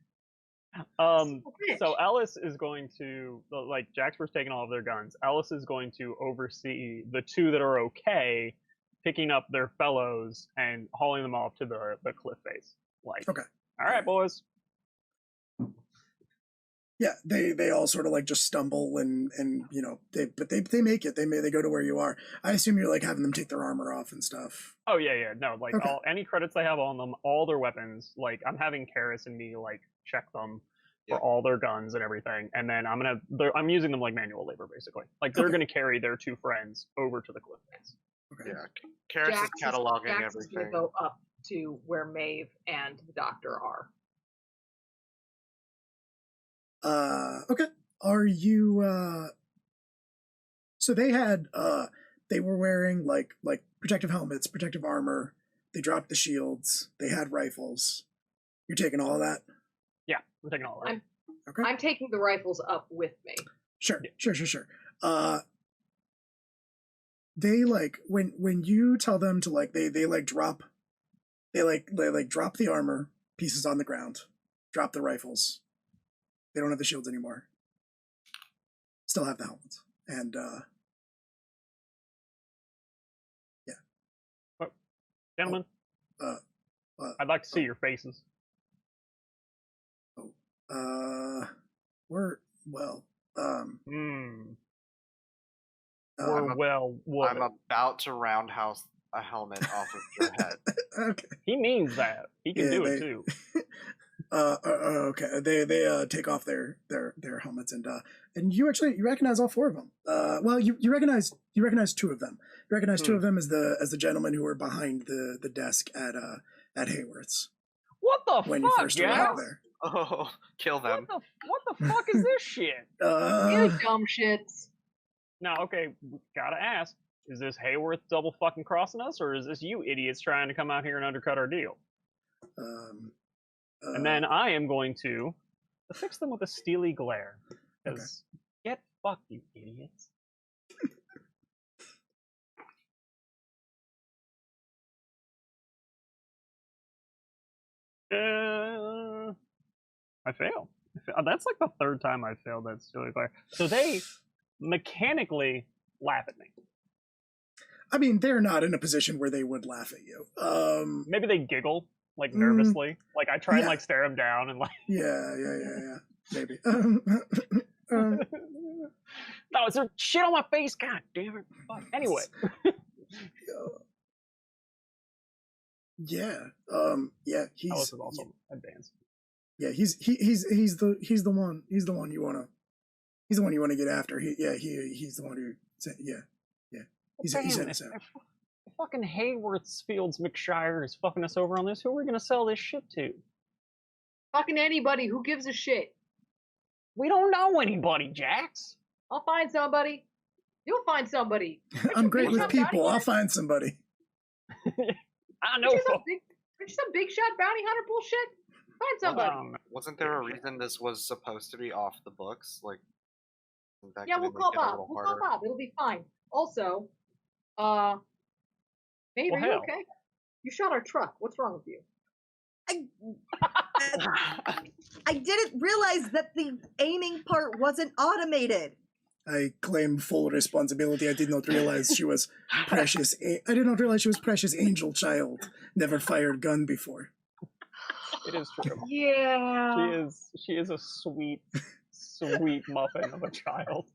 S4: So Ellis is going to, like, Jack's first taking all of their guns. Ellis is going to oversee the two that are okay, picking up their fellows and hauling them off to the cliff face. Like,
S1: okay,
S4: all right, boys.
S1: Yeah, they all sort of like just stumble and you know they make it. They go to where you are. I assume you're like having them take their armor off and stuff.
S4: Oh yeah, no, like any credits they have on them, all their weapons. Like I'm having Karis and me like check them for all their guns and everything, and then I'm using them like manual labor basically. Like they're gonna carry their two friends over to the cliff face.
S1: Okay.
S5: Yeah, Karis is cataloging
S2: Jax
S5: everything.
S2: is gonna go up to where Maeve and the doctor are.
S1: Okay. Are you so they had they were wearing like protective helmets, protective armor, they dropped the shields, they had rifles. You're taking all of that?
S4: Yeah, I'm taking all of that.
S2: I'm taking the rifles up with me.
S1: Sure. They like when you tell them to like they drop the armor pieces on the ground, drop the rifles. They don't have the shields anymore. Still have the helmets. And, yeah.
S4: Gentlemen, I'd like to see your faces.
S1: We're, well,
S5: I'm about to roundhouse a helmet off of your head.
S1: Okay.
S4: He means that. He can do it too.
S1: Okay. They take off their helmets and you recognize all four of them. Well, you recognize two of them. You recognize two of them as the gentlemen who were behind the desk at Hayworth's.
S4: What the
S1: when
S4: fuck,
S1: you first arrived there.
S5: Oh, kill them!
S4: What the fuck is this shit?
S2: You dumb shits.
S4: Now, okay, gotta ask: is this Hayworth double fucking crossing us, or is this you idiots trying to come out here and undercut our deal? And then I am going to affix them with a steely glare.
S1: Okay.
S4: Because get fucked, you idiots. I failed. That's like the third time I failed that steely glare. So they mechanically laugh at me.
S1: I mean, they're not in a position where they would laugh at you.
S4: Maybe they giggle, like, nervously. Like, I try and,
S1: yeah.
S4: like, stare them down and, like...
S1: Yeah. Maybe.
S4: No, it's a shit on my face. God damn it. Fuck. Anyway.
S1: Yeah. He's
S4: Alice is also advanced.
S1: Yeah, he's the one you wanna get after. He's the one who he's innocent.
S4: If fucking Hayworthsfields McShire is fucking us over on this, who are we gonna sell this shit to?
S2: Fucking anybody. Who gives a shit?
S4: We don't know anybody, Jax.
S2: I'll find somebody. You'll find somebody.
S1: I'm great with people. I'll find somebody.
S4: I know.
S2: Aren't you some big shot bounty hunter bullshit? Find somebody.
S5: Wasn't there a reason this was supposed to be off the books? Like,
S2: yeah, we'll call Bob. We'll call Bob. It'll be fine. Also, Maeve, are you okay? You shot our truck. What's wrong with you?
S3: I didn't realize that the aiming part wasn't automated.
S1: I claim full responsibility. I did not realize she was precious. I did not realize she was precious angel child. Never fired gun before.
S4: It is true.
S2: Yeah.
S4: She is a sweet muffin of a child.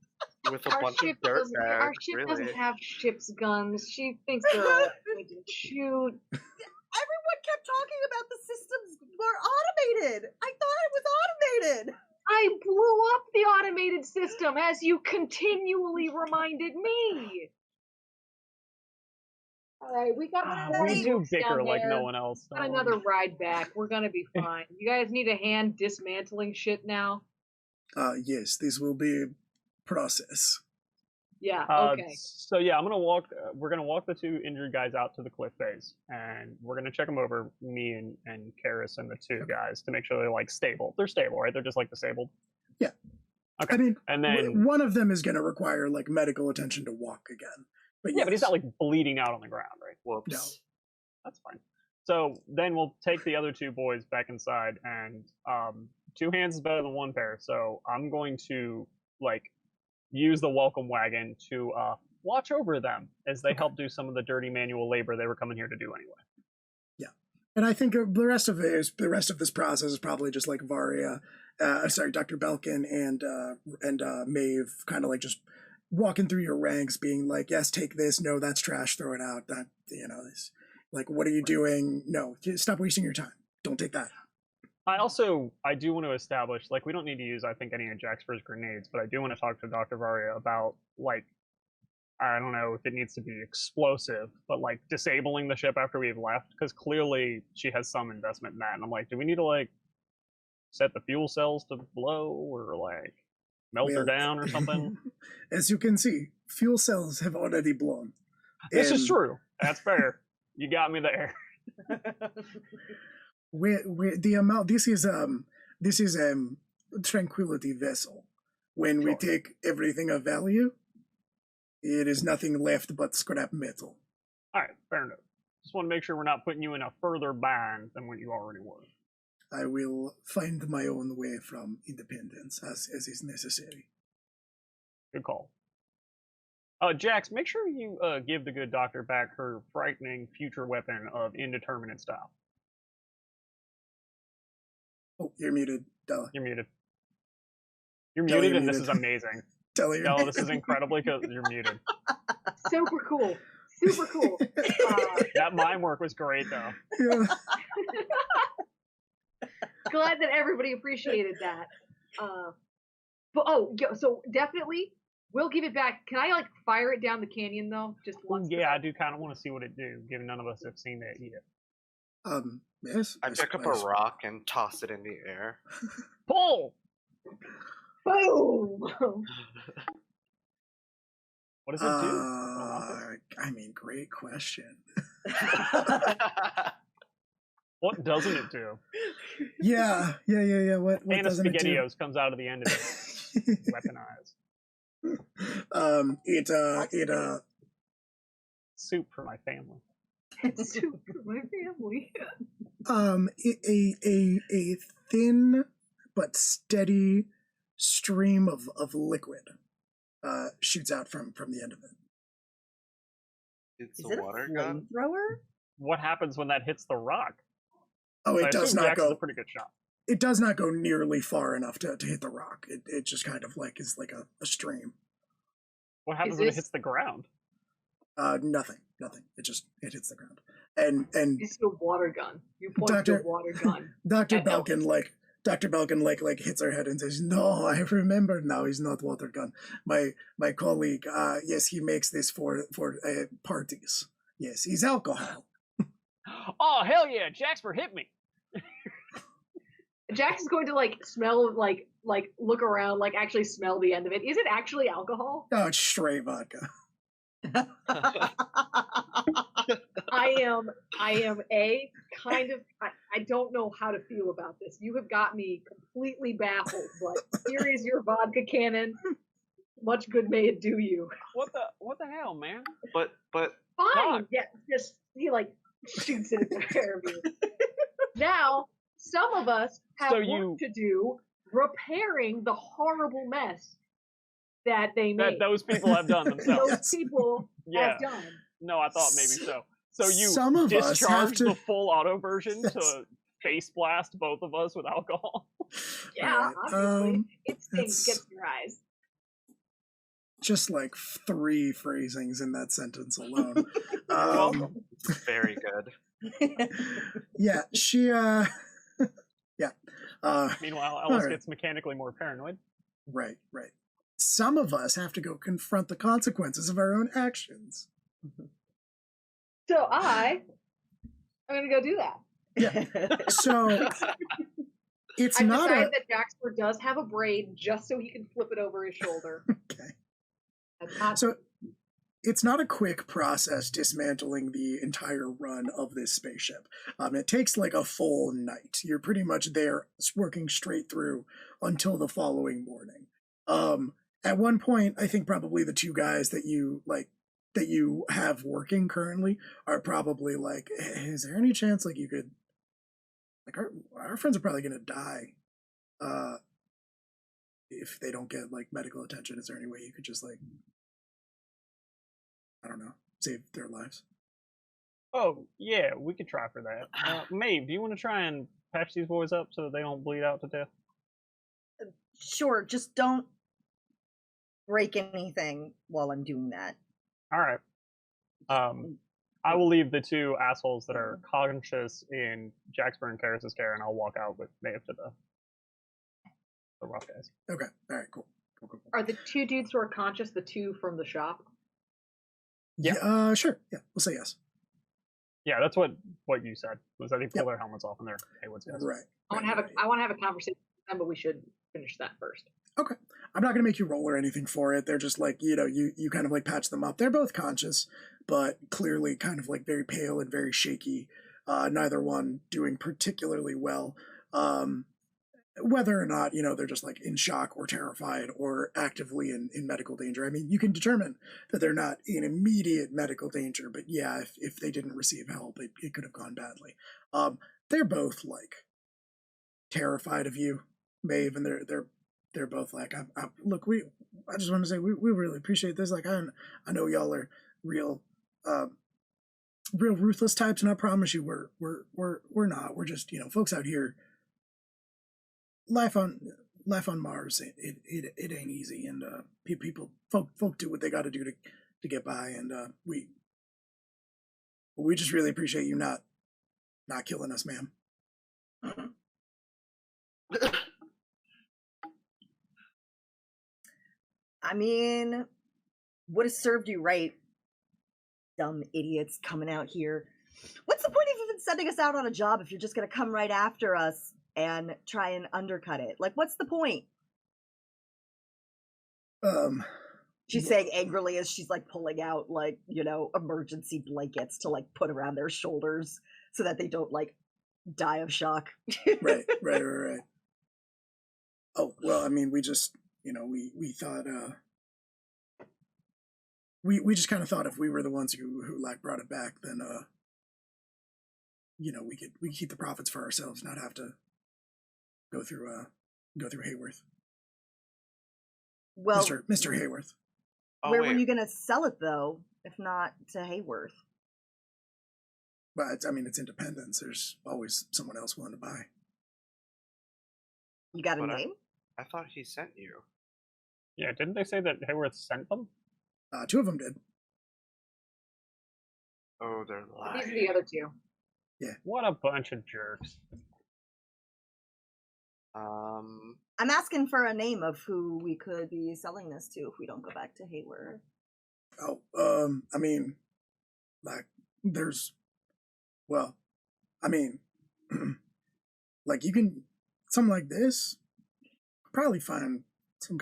S5: With a bunch of dirt bags.
S2: Our ship doesn't have ship's guns. She thinks they're all going to shoot.
S3: Everyone kept talking about the systems were automated. I thought it was automated.
S2: I blew up the automated system, as you continually reminded me. All right, we got
S4: we do bicker like no one else.
S2: Got another ride back. We're gonna be fine. You guys need a hand dismantling shit now?
S1: Yes, this will be a process.
S2: Yeah. Okay.
S4: So yeah, I'm gonna walk. We're gonna walk the two injured guys out to the cliff face, and we're gonna check them over. Me and Karis and the two guys to make sure they're like stable. They're stable, right? They're just like disabled.
S1: Yeah.
S4: Okay.
S1: I mean,
S4: and then
S1: one of them is gonna require like medical attention to walk again. But
S4: yeah, but he's not like bleeding out on the ground, right?
S5: Whoops.
S1: No.
S4: That's fine. So then we'll take the other two boys back inside, and two hands is better than one pair. So I'm going to like use the welcome wagon to watch over them as they help do some of the dirty manual labor they were coming here to do anyway.
S1: Yeah, and I think the rest of this process is probably just like Varia, Dr. Belkin and Maeve, kind of like just walking through your ranks, being like, yes, take this. No, that's trash. Throw it out. That this, like, what are you doing? No, stop wasting your time. Don't take that.
S4: I do want to establish, like, we don't need to use, I think, any of Jaxper's grenades, but I do want to talk to Dr. Varia about, like, I don't know if it needs to be explosive, but, like, disabling the ship after we've left, because clearly she has some investment in that, and I'm like, do we need to, like, set the fuel cells to blow, or, like, melt her down or something?
S1: As you can see, fuel cells have already blown.
S4: This is true. That's fair. You got me there.
S1: The amount this is tranquility vessel. When we take everything of value, it is nothing left but scrap metal.
S4: All right, fair enough. Just want to make sure we're not putting you in a further bind than what you already were.
S1: I will find my own way from independence as is necessary.
S4: Good call. Jax, make sure you give the good doctor back her frightening future weapon of indeterminate style.
S1: Oh, you're muted, Della.
S4: You're muted. You're
S1: Della,
S4: muted,
S1: you're
S4: and this
S1: muted.
S4: is amazing.
S1: Della, you're
S4: Della,
S1: muted.
S4: this is incredibly cool. You're muted.
S2: Super cool. Super cool.
S4: That mime work was great, though.
S1: Yeah.
S2: Glad that everybody appreciated that. So definitely, we'll give it back. Can I like fire it down the canyon though? Just once.
S4: Yeah, I do kind of want to see what it do, given none of us have seen it yet.
S1: Yes.
S5: I pick up a rock and toss it in the air.
S4: Pull!
S2: Boom!
S4: What does it do?
S1: I mean, great question.
S4: What doesn't it do?
S1: Yeah. What
S4: Pan of
S1: doesn't it do?
S4: SpaghettiOs comes out of the end of it. Weaponized. Soup for my family.
S2: Soup for my family.
S1: A thin but steady stream of liquid shoots out from the end of it.
S5: It's
S3: Is
S5: a
S3: it a
S5: water gun.
S3: flamethrower?
S4: What happens when that hits the rock?
S1: Oh,
S4: I
S1: it does
S4: assume
S1: not
S4: Jax is
S1: go.
S4: a pretty good shot.
S1: It does not go nearly far enough to hit the rock. It just kind of like is like a stream.
S4: What happens when it hits the ground?
S1: Nothing. It hits the ground. And
S2: It's a water gun. You point to a water gun.
S1: Dr. Belkin hits her head and says, "No, I remember now. He's not water gun. My colleague, yes, he makes this for parties. Yes, he's alcohol."
S4: Oh hell yeah! Jaxper hit me.
S2: Jax is going to smell look around, actually smell the end of it. Is it actually alcohol?
S1: Oh, it's straight vodka.
S2: I am a kind of I don't know how to feel about this. You have got me completely baffled, but here is your vodka cannon. Much good may it do you.
S4: What the hell, man?
S5: But
S2: Fine.
S4: God.
S2: Yeah, just he shoots it in the air of you. Now, some of us have work to do repairing the horrible mess that they made.
S4: That those people have done themselves.
S2: Those people have done.
S4: No, I thought maybe so. So you
S1: Some of us have
S4: discharge
S1: to-
S4: the full auto version to face blast both of us with alcohol.
S2: Yeah,
S1: Right,
S2: obviously. It
S1: that's-
S2: stings, gets in your eyes.
S1: Just like 3 phrasings in that sentence alone.
S5: very good.
S1: Yeah, she yeah.
S4: Meanwhile, Ellis
S1: right.
S4: gets mechanically more paranoid.
S1: Right. Some of us have to go confront the consequences of our own actions.
S2: So I'm gonna go do that.
S1: Yeah. So it's
S2: I've
S1: not
S2: decided that Jaxper does have a braid just so he can flip it over his shoulder.
S1: okay.
S2: That's not
S1: So it's not a quick process dismantling the entire run of this spaceship. It takes like a full night. You're pretty much there working straight through until the following morning. At one point, I think probably the 2 guys that you have working currently are probably like, hey, is there any chance you could our friends are probably gonna die if they don't get medical attention. Is there any way you could just I don't know, save their lives?
S4: Oh yeah, we could try for that. Maeve, do you want to try and patch these boys up so that they don't bleed out to death?
S3: Sure, just don't break anything while I'm doing that.
S4: All right. I will leave the 2 assholes that are conscious in Jaxper and Karis's care, and I'll walk out with Maeve to the rough guys.
S1: Okay. All right. Cool.
S2: Are the 2 dudes who are conscious the 2 from the shop?
S1: Yeah. Sure. Yeah. We'll say yes.
S4: Yeah, that's what you said. Was that they pull their helmets off and they're Haywood's guys.
S1: Right.
S2: I want to have a conversation with them, but we should finish that first.
S1: Okay. I'm not going to make you roll or anything for it. They're just you kind of patch them up. They're both conscious, but clearly kind of very pale and very shaky. Neither one doing particularly well. Whether or not, they're just in shock or terrified or actively in medical danger. I mean, you can determine that they're not in immediate medical danger, but yeah, if they didn't receive help, it could have gone badly. They're both terrified of you, Maeve, and they're both look, I just want to say we really appreciate this. I know y'all are real ruthless types, and I promise you we're not. We're just, folks out here. Life on Mars, it ain't easy, and folk do what they got to do to get by, and we just really appreciate you not killing us, ma'am.
S3: I mean, would have served you right, dumb idiots coming out here. What's the point of even sending us out on a job if you're just gonna come right after us and try and undercut it? What's the point? She's saying angrily as she's pulling out emergency blankets to put around their shoulders so that they don't die of shock.
S1: Right. Oh, well, I mean, we just, we thought, we just kind of thought if we were the ones who like brought it back, then, we could keep the profits for ourselves, not have to go through Hayworth.
S3: Well,
S1: Mr. Hayworth.
S5: Oh,
S3: where
S5: wait.
S3: were you gonna sell it though, if not to Hayworth?
S1: But it's independence. There's always someone else willing to buy.
S3: You got a
S5: But
S3: name?
S5: I thought he sent you.
S4: Yeah, didn't they say that Hayworth sent them?
S1: 2 of them did.
S5: Oh, they're lying.
S2: These are the other two.
S4: What a bunch of jerks.
S3: I'm asking for a name of who we could be selling this to if we don't go back to Hayworth.
S1: Oh, there's, well, like you can, something like this, probably find some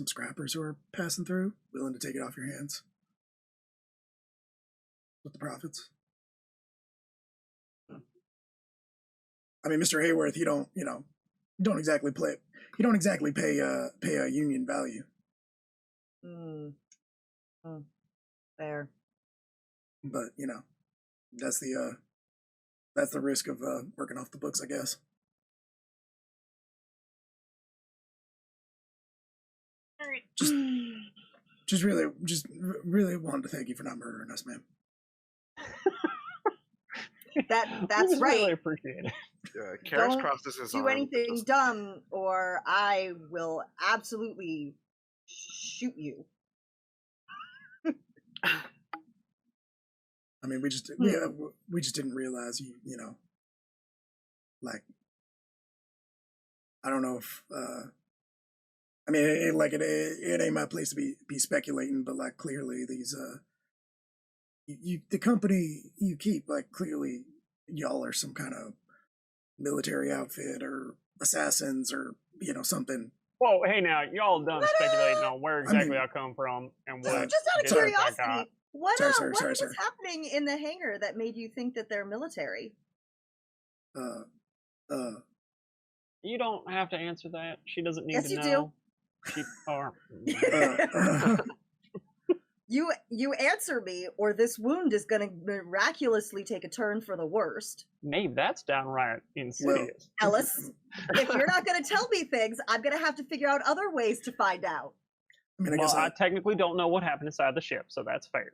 S1: scrappers who are passing through, willing to take it off your hands with the profits. Mr. Hayworth, you don't exactly pay a union value.
S3: Fair.
S1: But that's the risk of working off the books, I guess. Just really wanted to thank you for not murdering us, man.
S3: That's
S4: We
S3: right.
S4: really appreciate it.
S5: Yeah, Karis
S3: Don't
S5: crosses his
S3: do
S5: arm.
S3: anything dumb or I will absolutely shoot you.
S1: We just didn't realize like, I don't know if it ain't my place to be speculating, but like clearly these the company you keep, like clearly y'all are some kind of military outfit or assassins or something.
S4: Whoa, hey now, y'all done speculating on where exactly I come from and what.
S3: Just out of
S4: business I got.
S3: curiosity, what
S1: Sorry,
S3: was
S1: sir.
S3: happening in the hangar that made you think that they're military?
S4: You don't have to answer that. She doesn't need
S3: Yes,
S4: to
S3: you
S4: know. She,
S3: You answer me, or this wound is going to miraculously take a turn for the worst.
S4: Maeve, that's downright insidious.
S3: Ellis, if you're not going to tell me things, I'm going to have to figure out other ways to find out.
S4: I technically don't know what happened inside the ship, so that's fair.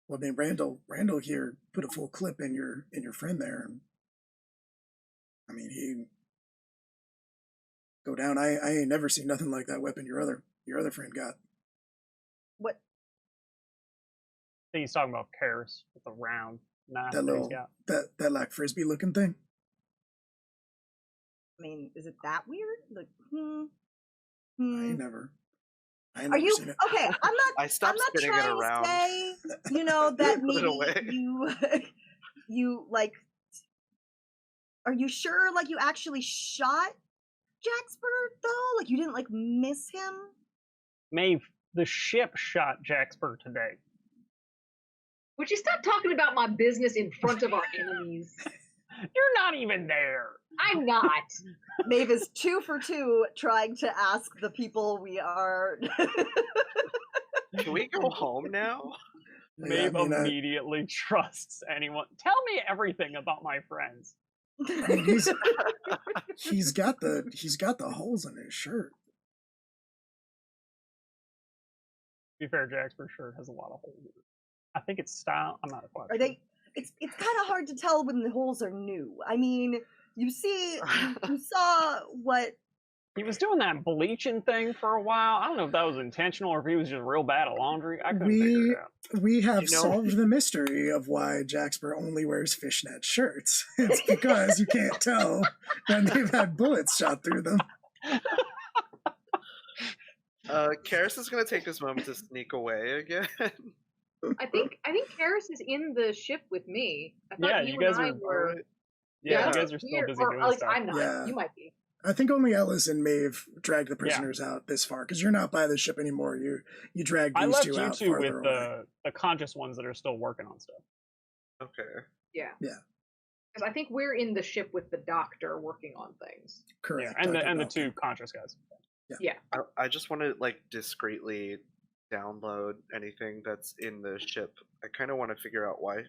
S1: Well, Randall here put a full clip in your friend there. He go down. I ain't never seen nothing like that weapon your other friend got.
S3: What?
S4: I think he's talking about Karis with the round knife
S1: That
S4: that he's
S1: little
S4: got.
S1: that like frisbee looking thing.
S3: Is it that weird? Like,
S1: I ain't never
S3: Are you
S1: seen it.
S3: okay?
S5: I stopped
S3: I'm not
S5: spinning it
S3: trying
S5: around.
S3: to say, that
S5: Put it away.
S3: maybe you like. Are you sure? Like, you actually shot Jaxper though? Like, you didn't like miss him?
S4: Maeve, the ship shot Jaxper today.
S2: Would you stop talking about my business in front of our enemies?
S4: You're not even there.
S2: I'm not.
S3: Maeve is 2 for 2 trying to ask the people we are.
S5: Can we go home now?
S4: Maeve immediately trusts anyone. Tell me everything about my friends.
S1: He's got the holes in his shirt.
S4: To be fair, Jaxper's shirt has a lot of holes in it. I think it's style. I'm not quite
S3: Are
S4: sure.
S3: they? It's kind of hard to tell when the holes are new. You saw what.
S4: He was doing that bleaching thing for a while. I don't know if that was intentional or if he was just real bad at laundry. I couldn't figure it out.
S1: We have solved the mystery of why Jaxper only wears fishnet shirts. It's because you can't tell when they've had bullets shot through them.
S5: Karis is going to take this moment to sneak away again.
S2: I think Karis is in the ship with me. I thought
S4: Yeah,
S2: you
S4: guys
S2: and I
S4: are.
S2: were.
S4: Yeah, you guys are still busy
S2: or
S4: doing
S2: at least
S4: stuff.
S2: I'm not.
S1: Yeah.
S2: You might be.
S1: I think only Ellis and Maeve dragged the prisoners out this far because you're not by the ship anymore. You dragged
S4: I
S1: these
S4: left
S1: two
S4: you
S1: out
S4: two
S1: farther
S4: with
S1: away.
S4: the conscious ones that are still working on stuff.
S5: Okay.
S2: Yeah.
S1: Yeah.
S2: Because I think we're in the ship with the doctor working on things.
S1: Correct.
S4: Yeah,
S1: Dr.
S4: and the
S1: Malcolm.
S4: two conscious guys.
S2: Yeah.
S5: I just want to like discreetly download anything that's in the ship. I kind of want to figure out why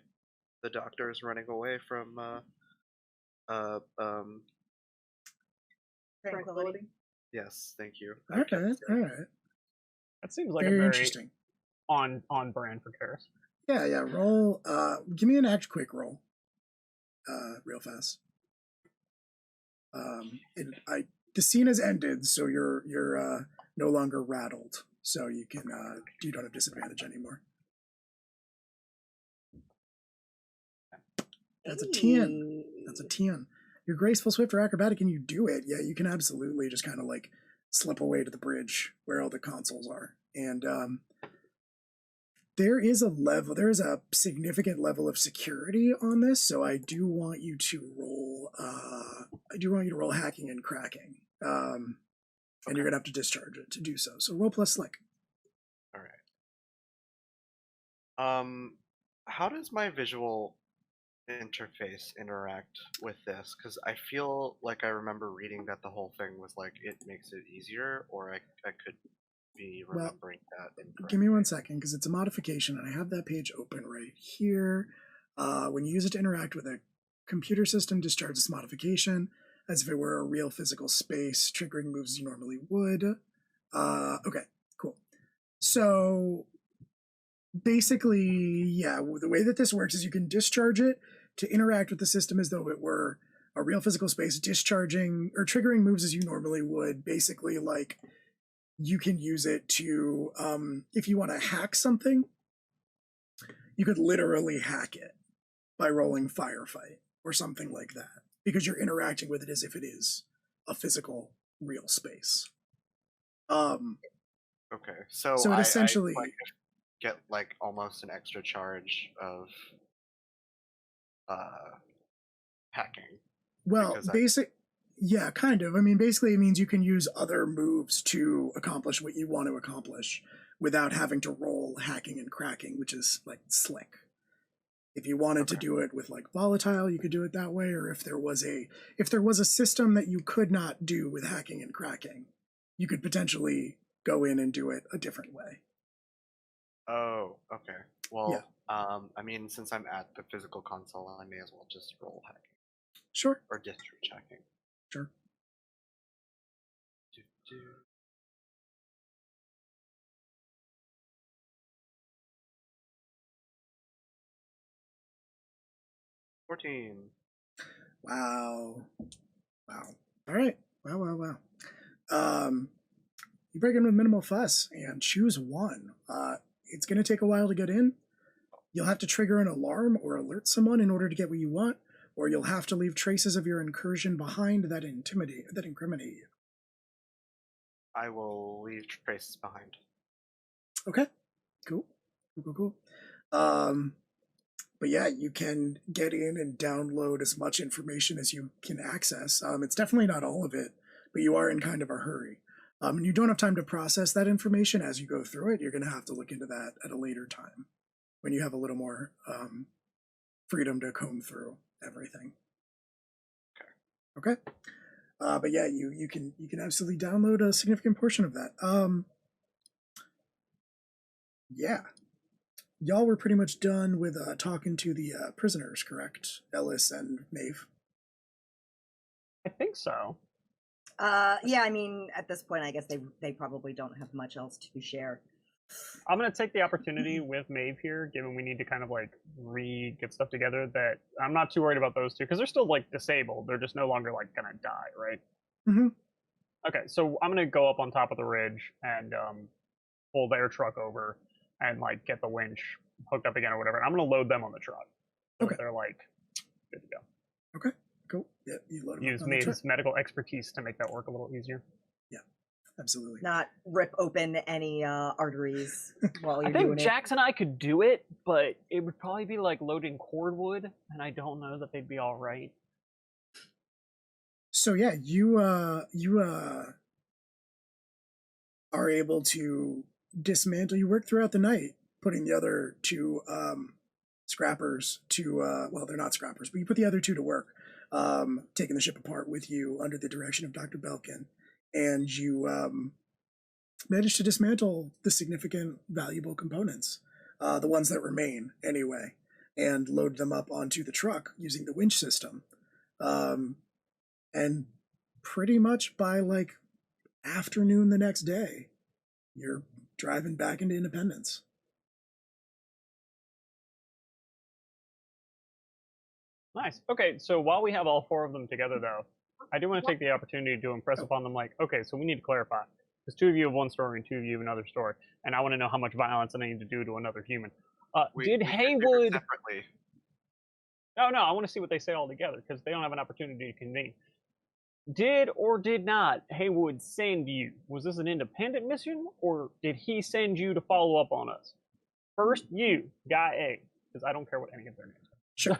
S5: the doctor is running away from
S3: Tranquility.
S5: yes, thank you.
S1: All right.
S4: That seems like
S1: Very
S4: a very
S1: interesting.
S4: on brand for Karis.
S1: Yeah. Roll. Give me an act quick roll. Real fast. The scene has ended, so you're no longer rattled, so you don't have disadvantage anymore. That's a 10. That's a 10. You're graceful, swift, or acrobatic, and you do it. Yeah, you can absolutely just kind of like slip away to the bridge where all the consoles are, and there is a significant level of security on this, so I do want you to roll. I do want you to roll hacking and cracking, and you're gonna have to discharge it to do so. So roll plus slick.
S5: All right. How does my visual interface interact with this? Because I feel like I remember reading that the whole thing was like it makes it easier, or I could be remembering that.
S1: Give me 1 second, because it's a modification, and I have that page open right here. When you use it to interact with a computer system, discharge this modification as if it were a real physical space, triggering moves you normally would. Okay, cool. So basically, yeah, the way that this works is you can discharge it to interact with the system as though it were a real physical space, discharging or triggering moves as you normally would. Basically, like, you can use it to, if you want to hack something, you could literally hack it by rolling Firefight or something like that, because you're interacting with it as if it is a physical, real space.
S5: Okay, so
S1: it essentially
S5: I get like almost an extra charge of hacking.
S1: Well, yeah, kind of. I mean, basically it means you can use other moves to accomplish what you want to accomplish without having to roll hacking and cracking, which is like slick. If you wanted to do it with like volatile, you could do it that way, or if there was a system that you could not do with hacking and cracking, you could potentially go in and do it a different way.
S5: Oh, okay. Well,
S1: yeah.
S5: I mean, since I'm at the physical console, I may as well just roll hacking.
S1: Sure.
S5: Or discharge hacking.
S1: Sure.
S5: 14.
S1: Wow. All right. Wow. You break in with minimal fuss and choose one. It's going to take a while to get in. You'll have to trigger an alarm or alert someone in order to get what you want, or you'll have to leave traces of your incursion behind that incriminate you.
S5: I will leave traces behind.
S1: Okay. Cool. But yeah, you can get in and download as much information as you can access. It's definitely not all of it, but you are in kind of a hurry. And you don't have time to process that information as you go through it. You're going to have to look into that at a later time when you have a little more freedom to comb through everything. Okay. But yeah, you can absolutely download a significant portion of that. Yeah. Y'all were pretty much done with talking to the prisoners, correct? Ellis and Maeve.
S4: I think so.
S3: Yeah, I mean, at this point, I guess they probably don't have much else to share.
S4: I'm going to take the opportunity with Maeve here, given we need to kind of like get stuff together, that I'm not too worried about those two, because they're still like disabled. They're just no longer like going to die, right?
S1: Mm-hmm.
S4: Okay, so I'm going to go up on top of the ridge and pull their truck over and like get the winch hooked up again or whatever. I'm going to load them on the truck. So that they're like good to go.
S1: Okay, cool. Yeah, you load them
S4: Use Maeve's medical expertise to make that work a little easier.
S1: Yeah, absolutely.
S3: Not rip open any arteries while you're
S4: I think
S3: doing
S4: Jax and I could do it, but it would probably be like loading cordwood, and I don't know that they'd be all right.
S1: So yeah, you are able to dismantle. You work throughout the night, putting the other two scrappers to well, they're not scrappers, but you put the other two to work, taking the ship apart with you under the direction of Dr. Belkin, and you managed to dismantle the significant valuable components, the ones that remain anyway, and load them up onto the truck using the winch system. And pretty much by like afternoon the next day, you're driving back into Independence.
S4: Nice. Okay, so while we have all four of them together, though, I do want to take the opportunity to impress upon them, like, okay, so we need to clarify. Because two of you have one story and two of you have another story, and I want to know how much violence I need to do to another human. Did Haywood...
S5: Separately.
S4: No, I want to see what they say all together, because they don't have an opportunity to convene. Did or did not Haywood send you? Was this an independent mission, or did he send you to follow up on us? First, you, Guy A, because I don't care what any of their names are.
S1: Sure.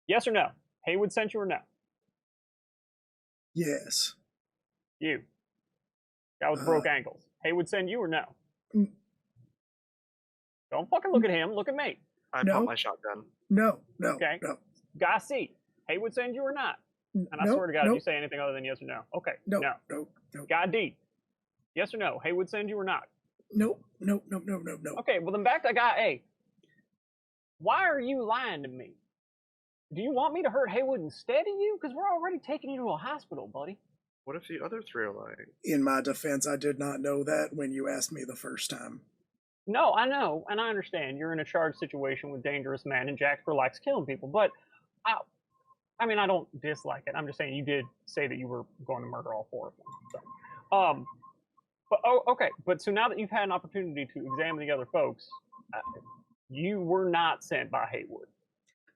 S4: Yes or no? Haywood sent you or no?
S1: Yes.
S4: You. Guy with broke ankles. Haywood send you or no? Don't fucking look at him. Look at me.
S5: I
S1: No.
S5: bought my shotgun.
S1: No.
S4: Okay.
S1: No.
S4: Guy C. Haywood send you or not? And I
S1: No,
S4: swear to God,
S1: no.
S4: if you say anything other than yes or no. Okay.
S1: No.
S4: No.
S1: No. No.
S4: Guy D. Yes or no? Haywood send you or not?
S1: No. No.
S4: Okay, well then back to guy A. Why are you lying to me? Do you want me to hurt Haywood instead of you? Because we're already taking you to a hospital, buddy.
S5: What if the other three are lying?
S1: In my defense, I did not know that when you asked me the first time.
S4: No, I know, and I understand. You're in a charged situation with dangerous men, and Jaxper likes killing people, but I mean, I don't dislike it. I'm just saying you did say that you were going to murder all four of them. So, okay. But so now that you've had an opportunity to examine the other folks, you were not sent by Haywood.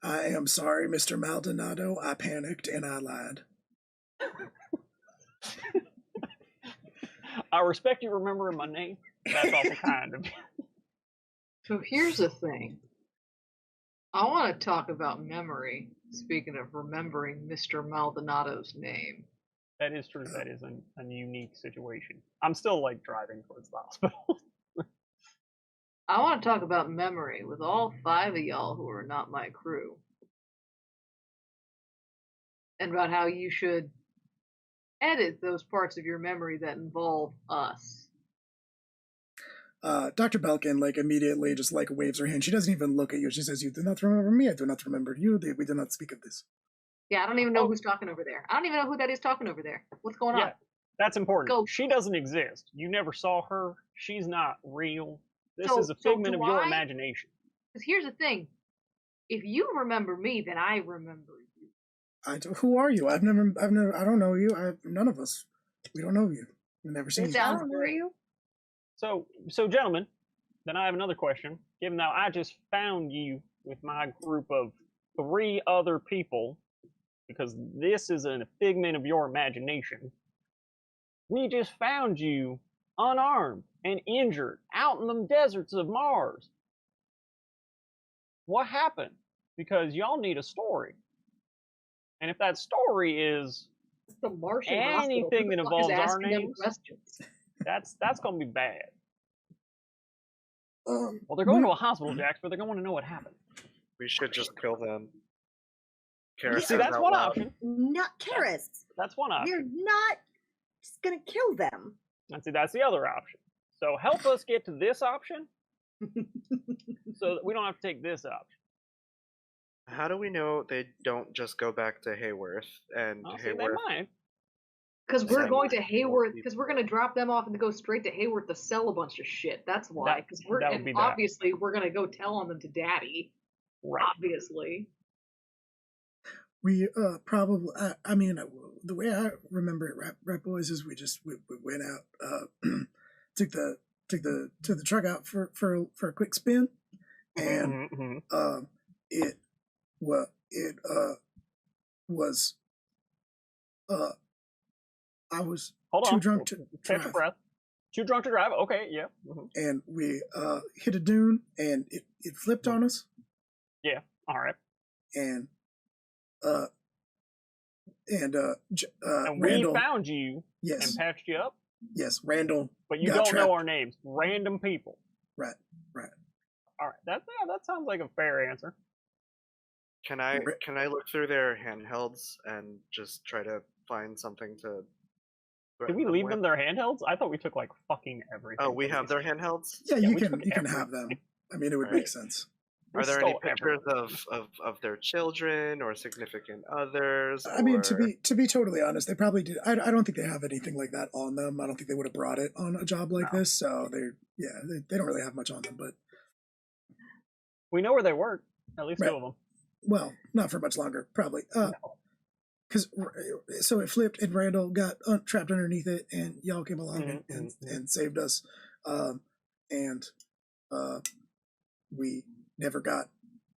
S1: I am sorry, Mr. Maldonado. I panicked and I lied.
S4: I respect you remembering my name. That's awful kind of you.
S2: So here's the thing. I want to talk about memory. Speaking of remembering Mr. Maldonado's name.
S4: That is true. That is a unique situation. I'm still like driving towards the hospital.
S2: I want to talk about memory with all 5 of y'all who are not my crew. And about how you should edit those parts of your memory that involve us.
S1: Dr. Belkin, like, immediately just, like, waves her hand. She doesn't even look at you. She says, "You do not remember me. I do not remember you. We do not speak of this."
S2: Yeah, I don't even know who's talking over there. I don't even know who that is talking over there. What's going on?
S4: Yeah, that's important.
S2: Go.
S4: She doesn't exist. You never saw her. She's not real. This
S2: So-
S4: is a
S2: so
S4: figment
S2: do
S4: of your
S2: I?
S4: imagination.
S2: Because here's the thing. If you remember me, then I remember you.
S1: Who are you? I've never, I don't know you. None of us. We don't know you. We've never seen
S2: It
S1: you.
S2: sounds
S3: Who are
S2: great.
S3: you?
S4: So gentlemen, then I have another question. Given that I just found you with my group of 3 other people, because this is a figment of your imagination, we just found you unarmed and injured out in the deserts of Mars. What happened? Because y'all need a story. And if that story is
S2: It's the Martian
S4: anything that
S2: hospital. Who the fuck is
S4: involves our
S2: asking them
S4: names,
S2: questions?
S4: that's gonna be bad.
S1: Um,
S4: Well, they're going
S1: we-
S4: to a hospital, Jax, but they're going to know what happened.
S5: We should just kill them. Kara
S3: Yeah.
S4: See,
S5: says
S4: that's
S5: out
S4: one
S5: loud.
S4: option.
S3: Not Karis.
S4: That's one option.
S3: We're not just gonna kill them.
S4: And see, that's the other option. So help us get to this option so that we don't have to take this option.
S5: How do we know they don't just go back to Hayworth and
S4: Oh, see, they
S5: Hayworth?
S4: might.
S2: Because we're
S5: Send
S2: going to
S5: more
S2: Hayworth.
S5: people.
S2: Because we're going to drop them off and go straight to Hayworth to sell a bunch of shit. That's why.
S4: That-
S2: Because we're
S4: that would
S2: and
S4: be that.
S2: obviously we're going to go tell on them to Daddy.
S4: Right.
S2: Obviously.
S1: We probably. I mean, the way I remember it, Rap Boys, is we went out, took the truck out for a quick spin, and
S4: Mhm.
S1: it was I was
S4: Hold
S1: too
S4: on.
S1: drunk to
S4: Catch your
S1: drive.
S4: breath. Too drunk to drive? Okay, yeah. Mhm.
S1: And we hit a dune, and it flipped on us,
S4: All right.
S1: and
S4: And we
S1: Randall,
S4: found you
S1: yes,
S4: and patched you up,
S1: yes, Randall,
S4: but you
S1: got
S4: don't
S1: trapped.
S4: know our names. Random people.
S1: Right.
S4: All right, that sounds like a fair answer.
S5: Can I look through their handhelds and just try to find something to?
S4: Did we leave them their handhelds? I thought we took like fucking everything.
S5: Oh, we have their handhelds.
S1: Yeah,
S4: Yeah,
S1: you
S4: we
S1: can
S4: took
S1: you can have
S4: everything.
S1: them. I mean, it would make sense.
S5: Are there any
S4: stole
S5: pictures of their children or significant others?
S1: I mean, to be totally honest, they probably did. I don't think they have anything like that on them. I don't think they would have brought it on a job like this. So they don't really have much on them. But
S4: We know where they work. At least
S1: Right.
S4: two of them.
S1: well, not for much longer, probably. Because so it flipped and Randall got trapped underneath it, and y'all came along and saved us, and we never got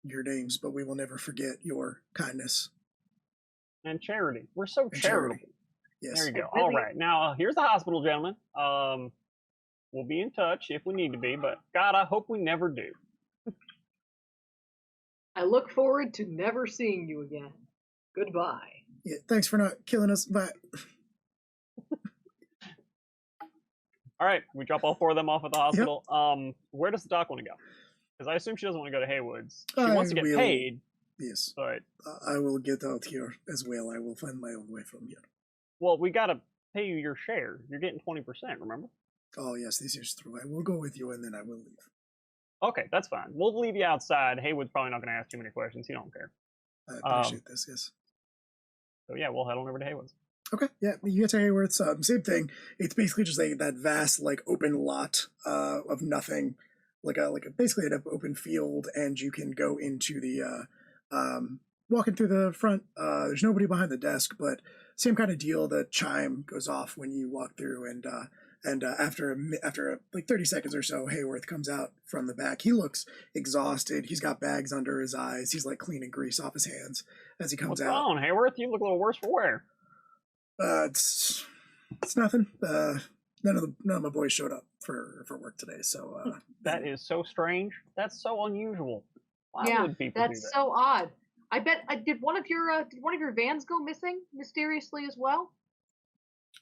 S1: your names, but we will never forget your kindness.
S4: And charity. We're so
S1: And
S4: charitable.
S1: charity. Yes.
S4: There you go.
S2: Really-
S4: All right. Now, here's the hospital, gentlemen. We'll be in touch if we need to be, but God, I hope we never do.
S2: I look forward to never seeing you again. Goodbye.
S1: Yeah, thanks for not killing us. Bye.
S4: All right. We drop all four of them off at the hospital. Where does the doc want to go? Because I assume she doesn't want to go to Haywood's. She wants to get paid,
S1: Yes.
S4: but
S1: I will get out here as well. I will find my own way from here.
S4: well, we got to pay you your share. You're getting 20%, remember?
S1: Oh, yes, this is true. I will go with you and then I will leave.
S4: Okay, that's fine. We'll leave you outside. Haywood's probably not going to ask too many questions. He don't care.
S1: I appreciate this, yes.
S4: So yeah, we'll head on over to Haywood's.
S1: Okay, yeah, you get to Hayworth's, same thing. It's basically just like that vast, like, open lot of nothing, like a basically an open field, and you can go into the walking through the front. There's nobody behind the desk, but same kind of deal. The chime goes off when you walk through, and after like 30 seconds or so, Hayworth comes out from the back. He looks exhausted. He's got bags under his eyes. He's like cleaning grease off his hands as he comes
S4: What's
S1: out.
S4: going on, Hayworth? You look a little worse for wear.
S1: It's nothing. None of my boys showed up for work today, so
S4: That is so strange. That's so unusual. Why
S2: Yeah,
S4: would people do
S2: That's
S4: that?
S2: so odd. I bet did one of your vans go missing mysteriously as well?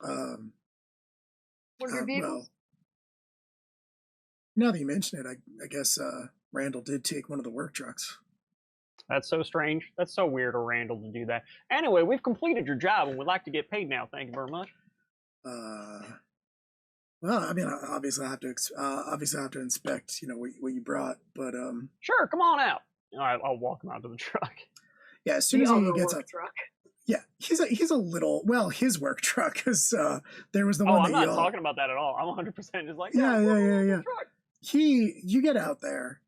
S1: um
S2: One of your vehicles?
S1: well, now that you mention it, I guess Randall did take one of the work trucks.
S4: That's so strange. That's so weird of Randall to do that. Anyway, we've completed your job and we'd like to get paid now. Thank you very much.
S1: Well, I mean, obviously I have to inspect, what you brought, but
S4: Sure, come on out. All right, I'll walk him out to the truck.
S1: yeah, as soon
S2: The
S1: as he
S2: other
S1: gets
S2: work
S1: up,
S2: truck.
S1: yeah, he's a little, well, his work truck, because there was the
S4: Oh,
S1: one
S4: I'm
S1: that
S4: not talking about that at all. I'm 100% just like,
S1: Yeah.
S4: the truck.
S1: You get out there.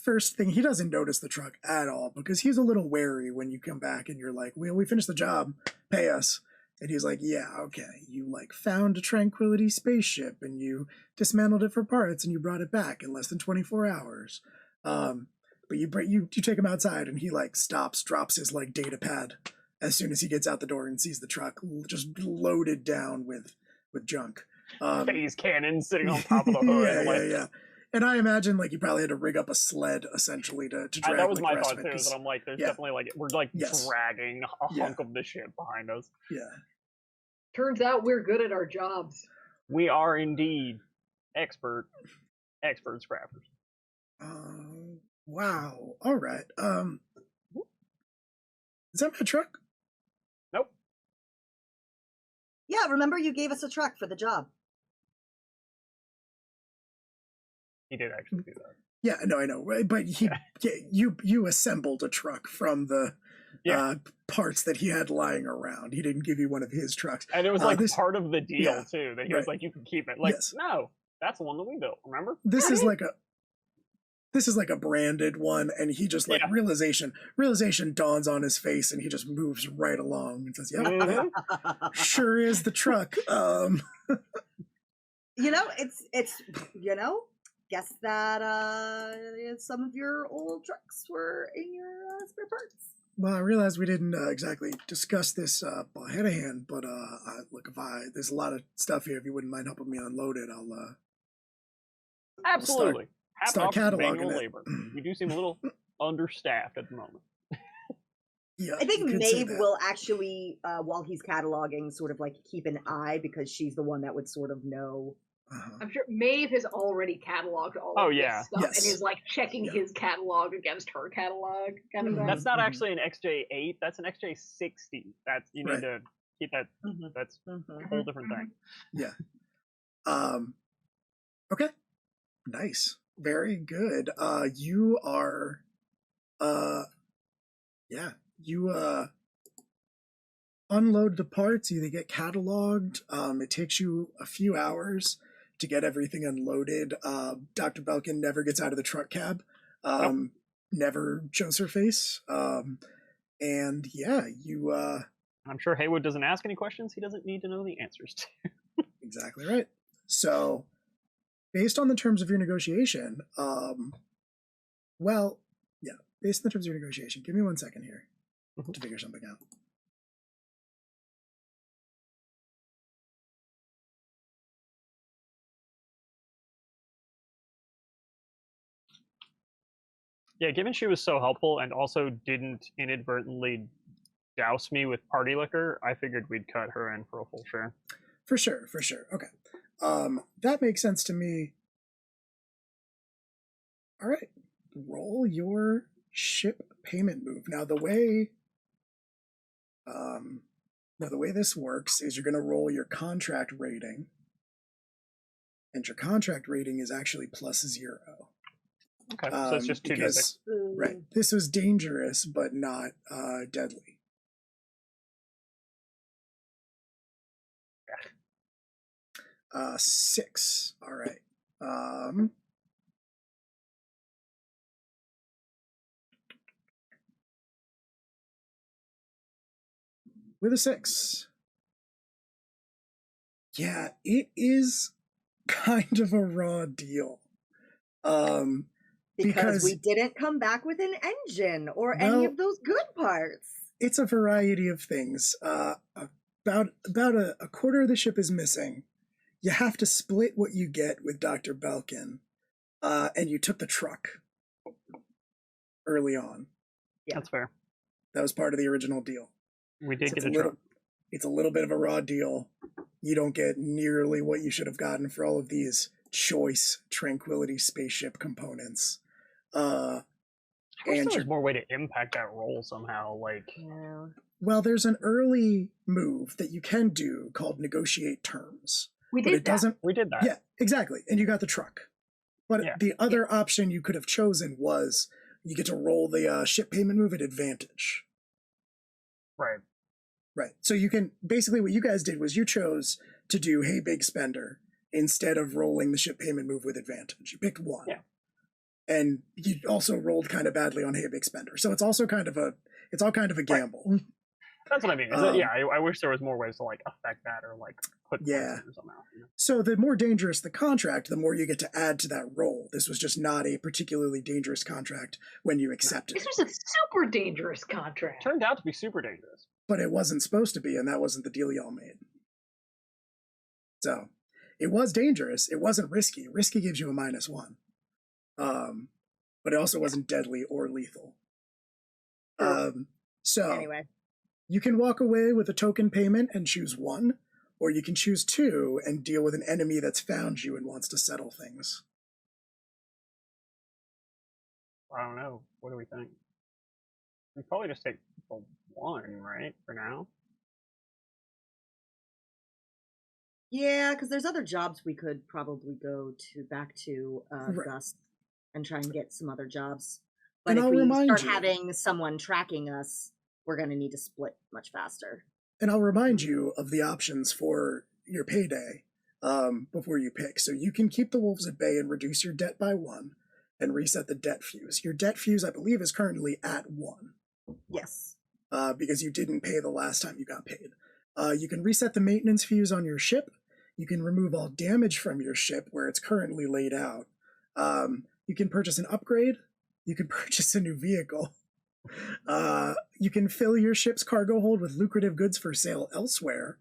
S1: First thing, he doesn't notice the truck at all because he's a little wary when you come back and you're like, well, we finished the job, pay us. And he's like, yeah, okay. You like found a Tranquility spaceship and you dismantled it for parts and you brought it back in less than 24 hours. But you take him outside and he like stops, drops his like data pad as soon as he gets out the door and sees the truck just loaded down with junk.
S4: Phase cannon sitting on top of the hood.
S1: Yeah. And I imagine like you probably had to rig up a sled essentially to drag.
S4: That was
S1: like,
S4: my
S1: the rest
S4: thought
S1: of it,
S4: too.
S1: 'cause-
S4: That I'm like, there's
S1: yeah.
S4: definitely like we're like
S1: Yes.
S4: dragging a hunk of the shit behind us.
S1: Yeah.
S2: Turns out we're good at our jobs.
S4: We are indeed expert scrappers.
S1: Wow. All right. Is that my truck?
S4: Nope.
S3: Yeah, remember you gave us a truck for the job.
S4: He did actually do that.
S1: Yeah, no, I know, right? But you assembled a truck from the parts that he had lying around. He didn't give you one of his trucks.
S4: And it was like part of the deal
S1: yeah,
S4: too. That he was
S1: right.
S4: like, you can keep it. Like,
S1: Yes.
S4: no, that's the one that we built. Remember?
S1: This is like a branded one, and he just like realization dawns on his face, and he just moves right along and says, "Yeah, sure is the truck."
S3: It's guess that some of your old trucks were in your spare parts.
S1: Well, I realized we didn't exactly discuss this ahead of hand, but look, there's a lot of stuff here. If you wouldn't mind helping me unload it, I'll
S4: Absolutely.
S1: start cataloging
S4: manual
S1: it.
S4: labor. We do seem a little understaffed at the moment.
S1: Yeah,
S3: I think
S1: you could say
S3: Maeve
S1: that.
S3: will actually, while he's cataloging, sort of like keep an eye because she's the one that would sort of know
S2: I'm sure Maeve has already cataloged all
S4: Oh,
S2: of
S4: yeah.
S2: this stuff
S1: Yes.
S2: and is like checking
S1: Yeah.
S2: his catalog against her catalog kind of thing.
S4: That's not
S1: Mhm.
S4: actually an XJ8. That's an XJ60. That's you need
S1: Right.
S4: to keep that.
S3: Mhm.
S4: That's
S3: Mhm.
S4: a whole different thing.
S1: Yeah. Okay. Nice. Very good. You are yeah, you unload the parts, you get cataloged. It takes you a few hours to get everything unloaded. Dr. Belkin never gets out of the truck cab. Never shows her face. And yeah, you
S4: I'm sure Haywood doesn't ask any questions he doesn't need to know the answers to.
S1: exactly right. So based on the terms of your negotiation, well, yeah, based on the terms of your negotiation, give me 1 second here to figure something out.
S4: Yeah, given she was so helpful and also didn't inadvertently douse me with party liquor, I figured we'd cut her in for a full share.
S1: For sure. Okay. That makes sense to me. All right. Roll your ship payment move. Now the way this works is you're going to roll your contract rating, and your contract rating is actually +0.
S4: Okay, so it's just 2d6.
S1: Because, right, this was dangerous but not deadly.
S4: Yeah.
S1: 6. All right. With a 6. Yeah, it is kind of a raw deal.
S3: Because we didn't come back with an engine or any of those good parts.
S1: It's a variety of things. About a quarter of the ship is missing. You have to split what you get with Dr. Belkin, and you took the truck early on.
S3: Yeah.
S4: That's fair.
S1: That was part of the original deal.
S4: We did
S1: So
S4: get a truck.
S1: It's a little bit of a raw deal. You don't get nearly what you should have gotten for all of these choice Tranquility spaceship components.
S4: I wish
S1: and
S4: there was more way to impact that roll somehow. Like,
S3: Yeah.
S1: well, there's an early move that you can do called negotiate terms.
S2: We
S1: But
S2: did
S1: it doesn't.
S4: we did that.
S1: Yeah, exactly. And you got the truck. But
S4: Yeah.
S1: the other option you could have chosen was you get to roll the ship payment move at advantage.
S4: Right.
S1: Right. So you can basically what you guys did was you chose to do Hey Big Spender instead of rolling the ship payment move with advantage. You picked one.
S4: Yeah.
S1: And you also rolled kind of badly on Hey Big Spender. So it's also kind of a gamble.
S4: Right. That's what I mean. I wish there was more ways to like affect that or like put points
S1: Yeah.
S4: in somehow. You know?
S1: So the more dangerous the contract, the more you get to add to that roll. This was just not a particularly dangerous contract when you accepted
S2: This
S1: it.
S2: was a super dangerous contract.
S4: Turned out to be super dangerous.
S1: But it wasn't supposed to be, and that wasn't the deal y'all made. So it was dangerous. It wasn't risky. Risky gives you a -1. But it also wasn't deadly or lethal. So
S3: Anyway.
S1: you can walk away with a token payment and choose 1, or you can choose 2 and deal with an enemy that's found you and wants to settle things.
S4: I don't know. What do we think? We probably just take the 1, right? For now.
S3: Yeah, because there's other jobs we could probably go to back to
S1: Right.
S3: Gus and try and get some other jobs.
S1: And
S3: But if
S1: I'll
S3: we
S1: remind
S3: start
S1: you-
S3: having someone tracking us, we're going to need to split much faster.
S1: And I'll remind you of the options for your payday before you pick. So you can keep the wolves at bay and reduce your debt by 1 and reset the debt fuse. Your debt fuse, I believe, is currently at 1
S3: Yes.
S1: because you didn't pay the last time you got paid. You can reset the maintenance fuse on your ship. You can remove all damage from your ship where it's currently laid out. You can purchase an upgrade. You can purchase a new vehicle. You can fill your ship's cargo hold with lucrative goods for sale elsewhere,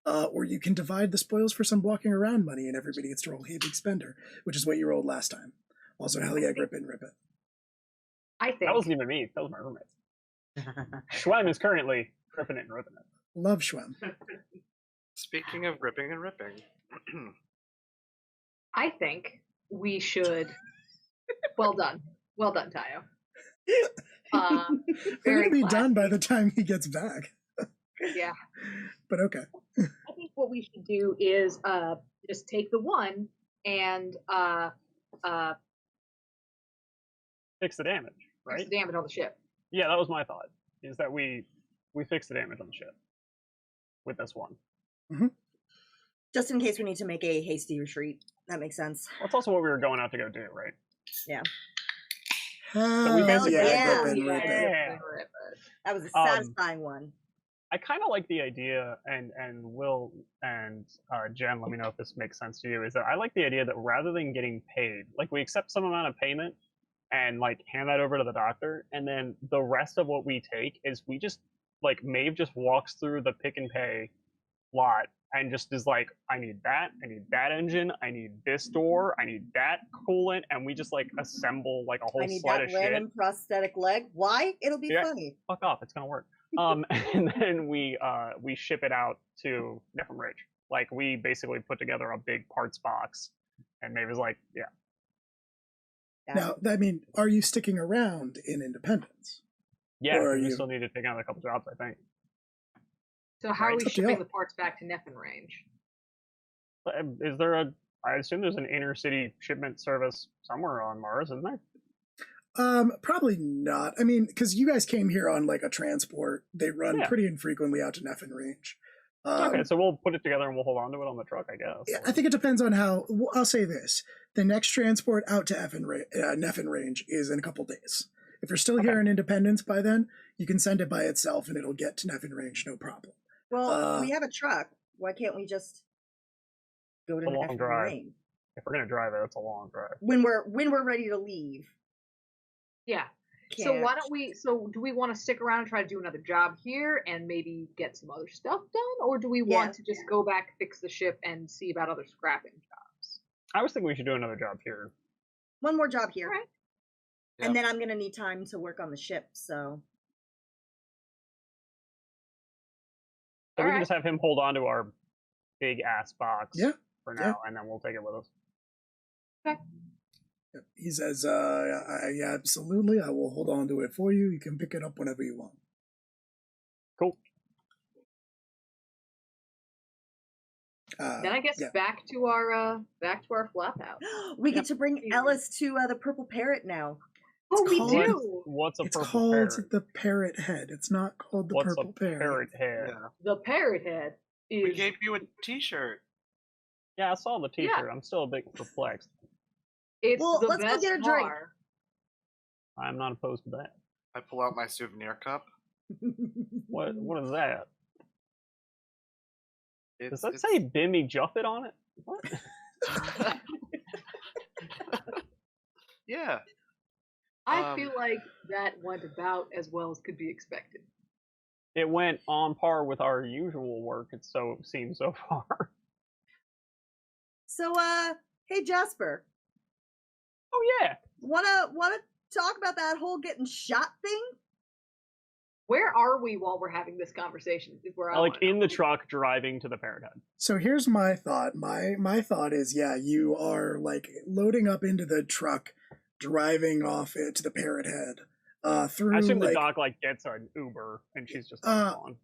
S1: or you can divide the spoils for some walking around money and everybody gets to roll Hey Big Spender, which is what you rolled last time. Also, hell yeah, grip it and rip it.
S2: I think
S4: That wasn't even me. That was my roommate. Schwem is currently ripping it and ripping it.
S1: Love Schwem.
S5: Speaking of ripping and ripping,
S2: I think we should. Well done, Tayo.
S1: We're
S2: Very
S1: gonna be done by
S2: classy.
S1: the time he gets back.
S2: Yeah.
S1: But okay.
S2: I think what we should do is just take the one and
S4: Fix the damage,
S2: fix
S4: right?
S2: the damage on the ship.
S4: Yeah, that was my thought. Is that we fix the damage on the ship with this one.
S3: Just in case we need to make a hasty retreat. That makes sense.
S4: That's also what we were going out to go do, right?
S3: Yeah.
S1: Hell
S4: basically-
S3: yeah.
S1: rip it, rip it.
S4: Yeah.
S3: That was a satisfying one.
S4: I kind of like the idea, and Will and Jen, let me know if this makes sense to you. Is that I like the idea that rather than getting paid, like we accept some amount of payment and like hand that over to the doctor, and then the rest of what we take is we just like Maeve just walks through the pick and pay lot and just is like, I need that engine, I need this door, I need that coolant, and we just like assemble like a whole
S3: I need
S4: sled
S3: that
S4: of shit.
S3: random prosthetic leg. Why? It'll be
S4: Yeah.
S3: funny.
S4: Fuck off, it's gonna work. And then we ship it out to Nephilim Ridge. Like we basically put together a big parts box, and Maeve was like, yeah.
S1: Now, I mean, are you sticking around in Independence?
S4: Yeah,
S1: Or are
S4: because we
S1: you-
S4: still need to take another couple jobs, I think.
S2: So how are
S4: Right.
S2: we
S1: It's up to
S2: shipping
S1: y'all.
S2: the parts back to Nephilim Range?
S4: But, is there a? I assume there's an intercity shipment service somewhere on Mars, isn't there?
S1: Probably not. I mean, because you guys came here on like a transport. They run
S4: Yeah.
S1: pretty infrequently out to Nephilim Range.
S4: Okay, so we'll put it together and we'll hold on to it on the truck, I guess.
S1: Yeah, I think it depends on how. Well, I'll say this: the next transport out to Nephilim Range is in a couple days. If you're still here
S4: Okay.
S1: in Independence by then, you can send it by itself and it'll get to Nephilim Range, no problem.
S3: Well, we have a truck. Why can't we just go to
S4: A long
S3: Nephilim
S4: drive.
S3: Range
S4: If we're gonna drive it, it's a long drive.
S3: when we're ready to leave?
S2: Yeah. So
S3: Can't-
S2: why don't we? So do we want to stick around and try to do another job here and maybe get some other stuff done, or do we want to just go back, fix the ship, and see about other scrapping jobs?
S4: I was thinking we should do another job here.
S3: one more job here,
S2: Alright.
S3: and
S5: Yep.
S3: then I'm gonna need time to work on the ship. So
S4: So we can
S2: Alright.
S4: just have him hold on to our big ass box
S1: Yeah,
S4: for now, and then we'll take it with us.
S1: he says, "Yeah, absolutely. I will hold on to it for you. You can pick it up whenever you want."
S4: Cool.
S2: Then I guess
S1: yeah.
S2: back to our flop house.
S3: we get to bring
S2: Yeah.
S3: Ellis to the Purple Parrot now.
S2: Oh, we
S1: called-
S2: do.
S4: What's a
S1: It's
S4: purple
S1: called
S4: parrot?
S1: the Parrot Head. It's not called the
S4: What's
S1: Purple
S4: a
S1: Parrot.
S4: parrot head?
S5: Yeah.
S2: The parrot head is.
S5: We gave you a T-shirt.
S4: Yeah, I saw the T-shirt. I'm still a bit perplexed.
S2: It's
S3: Well,
S2: the
S3: let's go
S2: best
S3: get a drink.
S2: bar.
S4: I'm not opposed to that.
S5: I pull out my souvenir cup.
S4: What is that?
S5: It's,
S4: Does that
S5: it's-
S4: say Bimmy Juffet on it? What?
S5: Yeah.
S2: I feel like that went about as well as could be expected.
S4: It went on par with our usual work. It seems so far.
S3: So, hey Jasper,
S4: Oh yeah.
S3: wanna talk about that whole getting shot thing?
S2: Where are we while we're having this conversation? Is where I
S4: Like
S2: wanna know.
S4: in the truck driving to the Parrot Head.
S1: So here's my thought. My thought is, yeah, you are like loading up into the truck, driving off it to the Parrot Head. Through
S4: I assume
S1: like,
S4: the doc like gets an Uber and she's just on.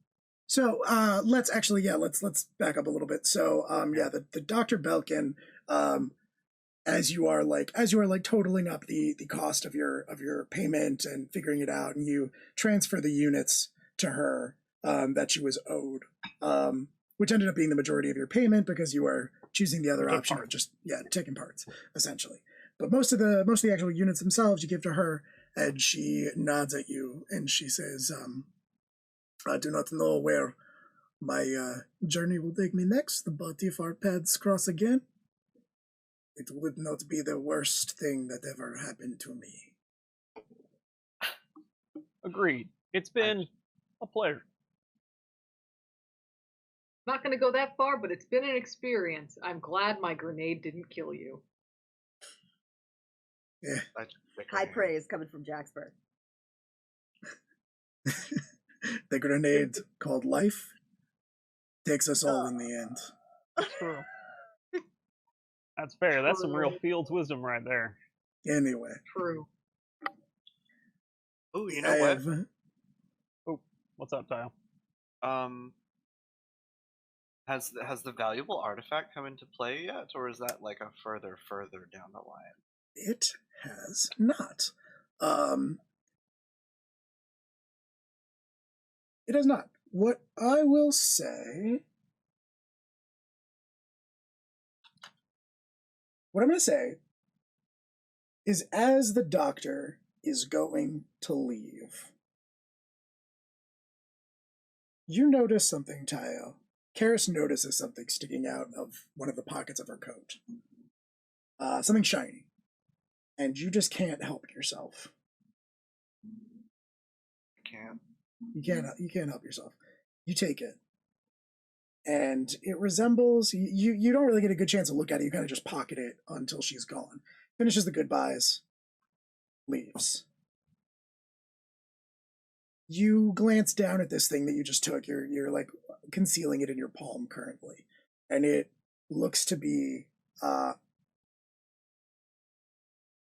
S1: So let's actually, yeah, let's back up a little bit. So yeah, the Dr. Belkin, as you are like totaling up the cost of your payment and figuring it out, and you transfer the units to her that she was owed, which ended up being the majority of your payment because you are choosing the other
S4: Take
S1: option of
S4: parts.
S1: just taking parts essentially. But most of the actual units themselves you give to her, and she nods at you and she says, I do not know where my journey will take me next, but if our paths cross again, it would not be the worst thing that ever happened to me.
S4: Agreed. It's been a pleasure.
S2: Not going to go that far, but it's been an experience. I'm glad my grenade didn't kill you.
S1: Yeah.
S5: I just stick my
S3: High
S5: hand.
S3: praise coming from Jasper.
S1: The grenade called life takes us all in the end.
S4: That's true. That's fair. That's some real Fields wisdom right there.
S1: Anyway.
S2: True.
S5: Oh, you know what?
S4: Oh, what's up, Tile?
S5: Has the valuable artifact come into play yet, or is that like a further down the line?
S1: It has not. It has not. What I will say... What I'm going to say is as the doctor is going to leave, you notice something, Tayo. Karis notices something sticking out of one of the pockets of her coat. Something shiny. And you just can't help yourself. You can't help yourself. You take it. And it resembles... You don't really get a good chance to look at it. You kind of just pocket it until she's gone. Finishes the goodbyes. Leaves. You glance down at this thing that you just took. You're like concealing it in your palm currently. And it looks to be...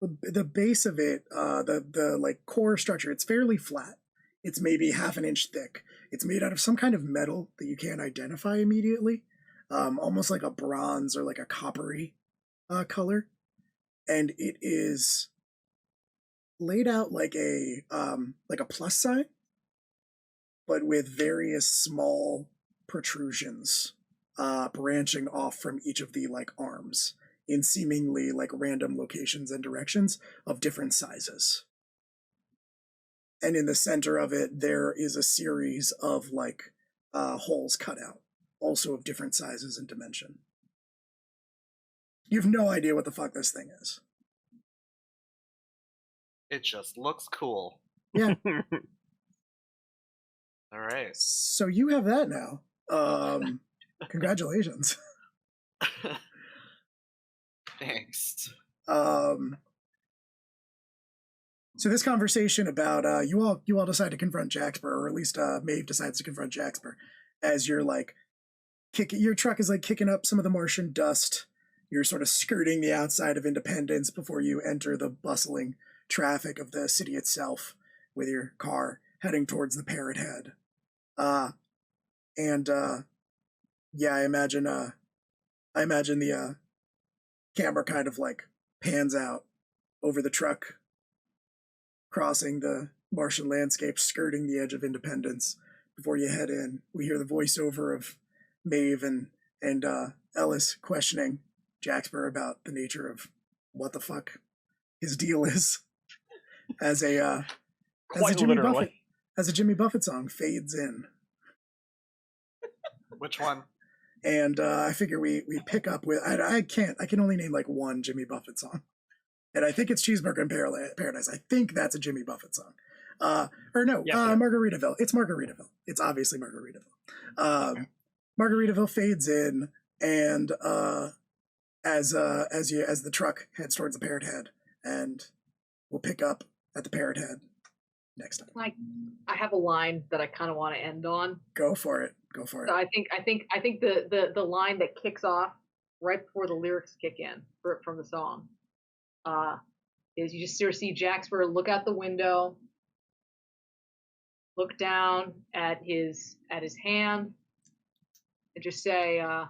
S1: the base of it, the like core structure, it's fairly flat. It's maybe half an inch thick. It's made out of some kind of metal that you can't identify immediately, almost like a bronze or like a coppery color. And it is laid out like a plus sign, but with various small protrusions branching off from each of the like arms in seemingly like random locations and directions of different sizes. And in the center of it, there is a series of like holes cut out, also of different sizes and dimension. You have no idea what the fuck this thing is.
S5: It just looks cool.
S1: Yeah.
S5: All right.
S1: So you have that now. Congratulations.
S5: Thanks.
S1: So this conversation about you all decide to confront Jaxper, or at least Maeve decides to confront Jaxper, as you're like your truck is like kicking up some of the Martian dust. You're sort of skirting the outside of Independence before you enter the bustling traffic of the city itself with your car heading towards the Parrot Head. Yeah, I imagine the camera kind of like pans out over the truck, crossing the Martian landscape, skirting the edge of Independence. Before you head in, we hear the voiceover of Maeve and Ellis questioning Jaxper about the nature of what the fuck his deal is. As a Jimmy Buffett song fades in.
S5: Which one?
S1: And I figure we pick up with I can only name like one Jimmy Buffett song, and I think it's Cheeseburger in Paradise. I think that's a Jimmy Buffett song, Margaritaville. It's Margaritaville. It's obviously Margaritaville. Okay. Margaritaville fades in, and as the truck heads towards the Parrot Head, and we'll pick up at the Parrot Head next time.
S2: I have a line that I kind of want to end on.
S1: Go for it.
S2: So I think the line that kicks off right before the lyrics kick in from the song is you just sort of see Jaxper look out the window, look down at his hand, and just say, "I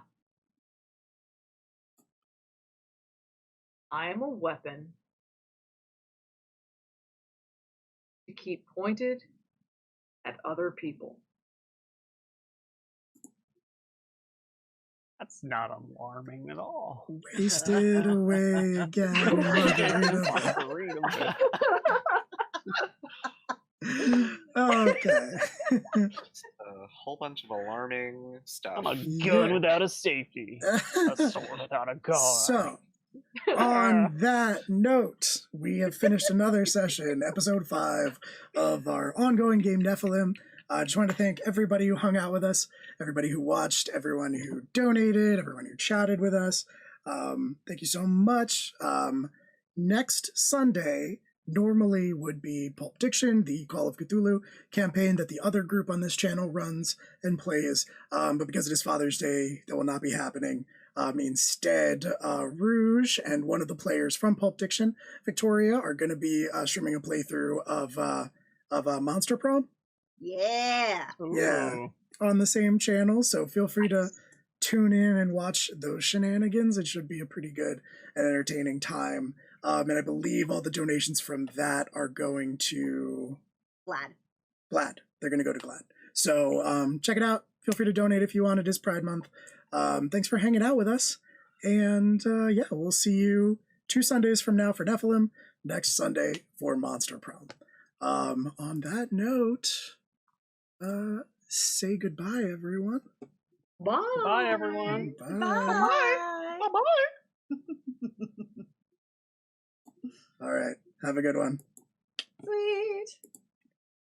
S2: am a weapon to keep pointed at other people."
S4: That's not alarming at all.
S1: Wasted away again. Okay.
S5: A whole bunch of alarming stuff.
S4: I'm a gun without a safety. A sword without a guard.
S1: So, on that note, we have finished another session, episode 5 of our ongoing game Nephilim. I just want to thank everybody who hung out with us, everybody who watched, everyone who donated, everyone who chatted with us. Thank you so much. Next Sunday normally would be Pulp Diction, the Call of Cthulhu campaign that the other group on this channel runs and plays. But because it is Father's Day, that will not be happening. Instead, Rouge and one of the players from Pulp Diction, Victoria, are going to be streaming a playthrough of Monster Prom.
S3: Yeah.
S1: Yeah.
S4: Ooh.
S1: On the same channel, so feel free to tune in and watch those shenanigans. It should be a pretty good and entertaining time. And I believe all the donations from that are going to Glad. They're going to go to Glad. So check it out. Feel free to donate if you want. It is Pride Month. Thanks for hanging out with us. And yeah, we'll see you 2 Sundays from now for Nephilim, next Sunday for Monster Prom. On that note, say goodbye, everyone.
S2: Bye.
S4: Bye, everyone.
S1: Bye.
S3: Bye.
S2: Bye.
S1: All right. Have a good one.
S3: Sweet.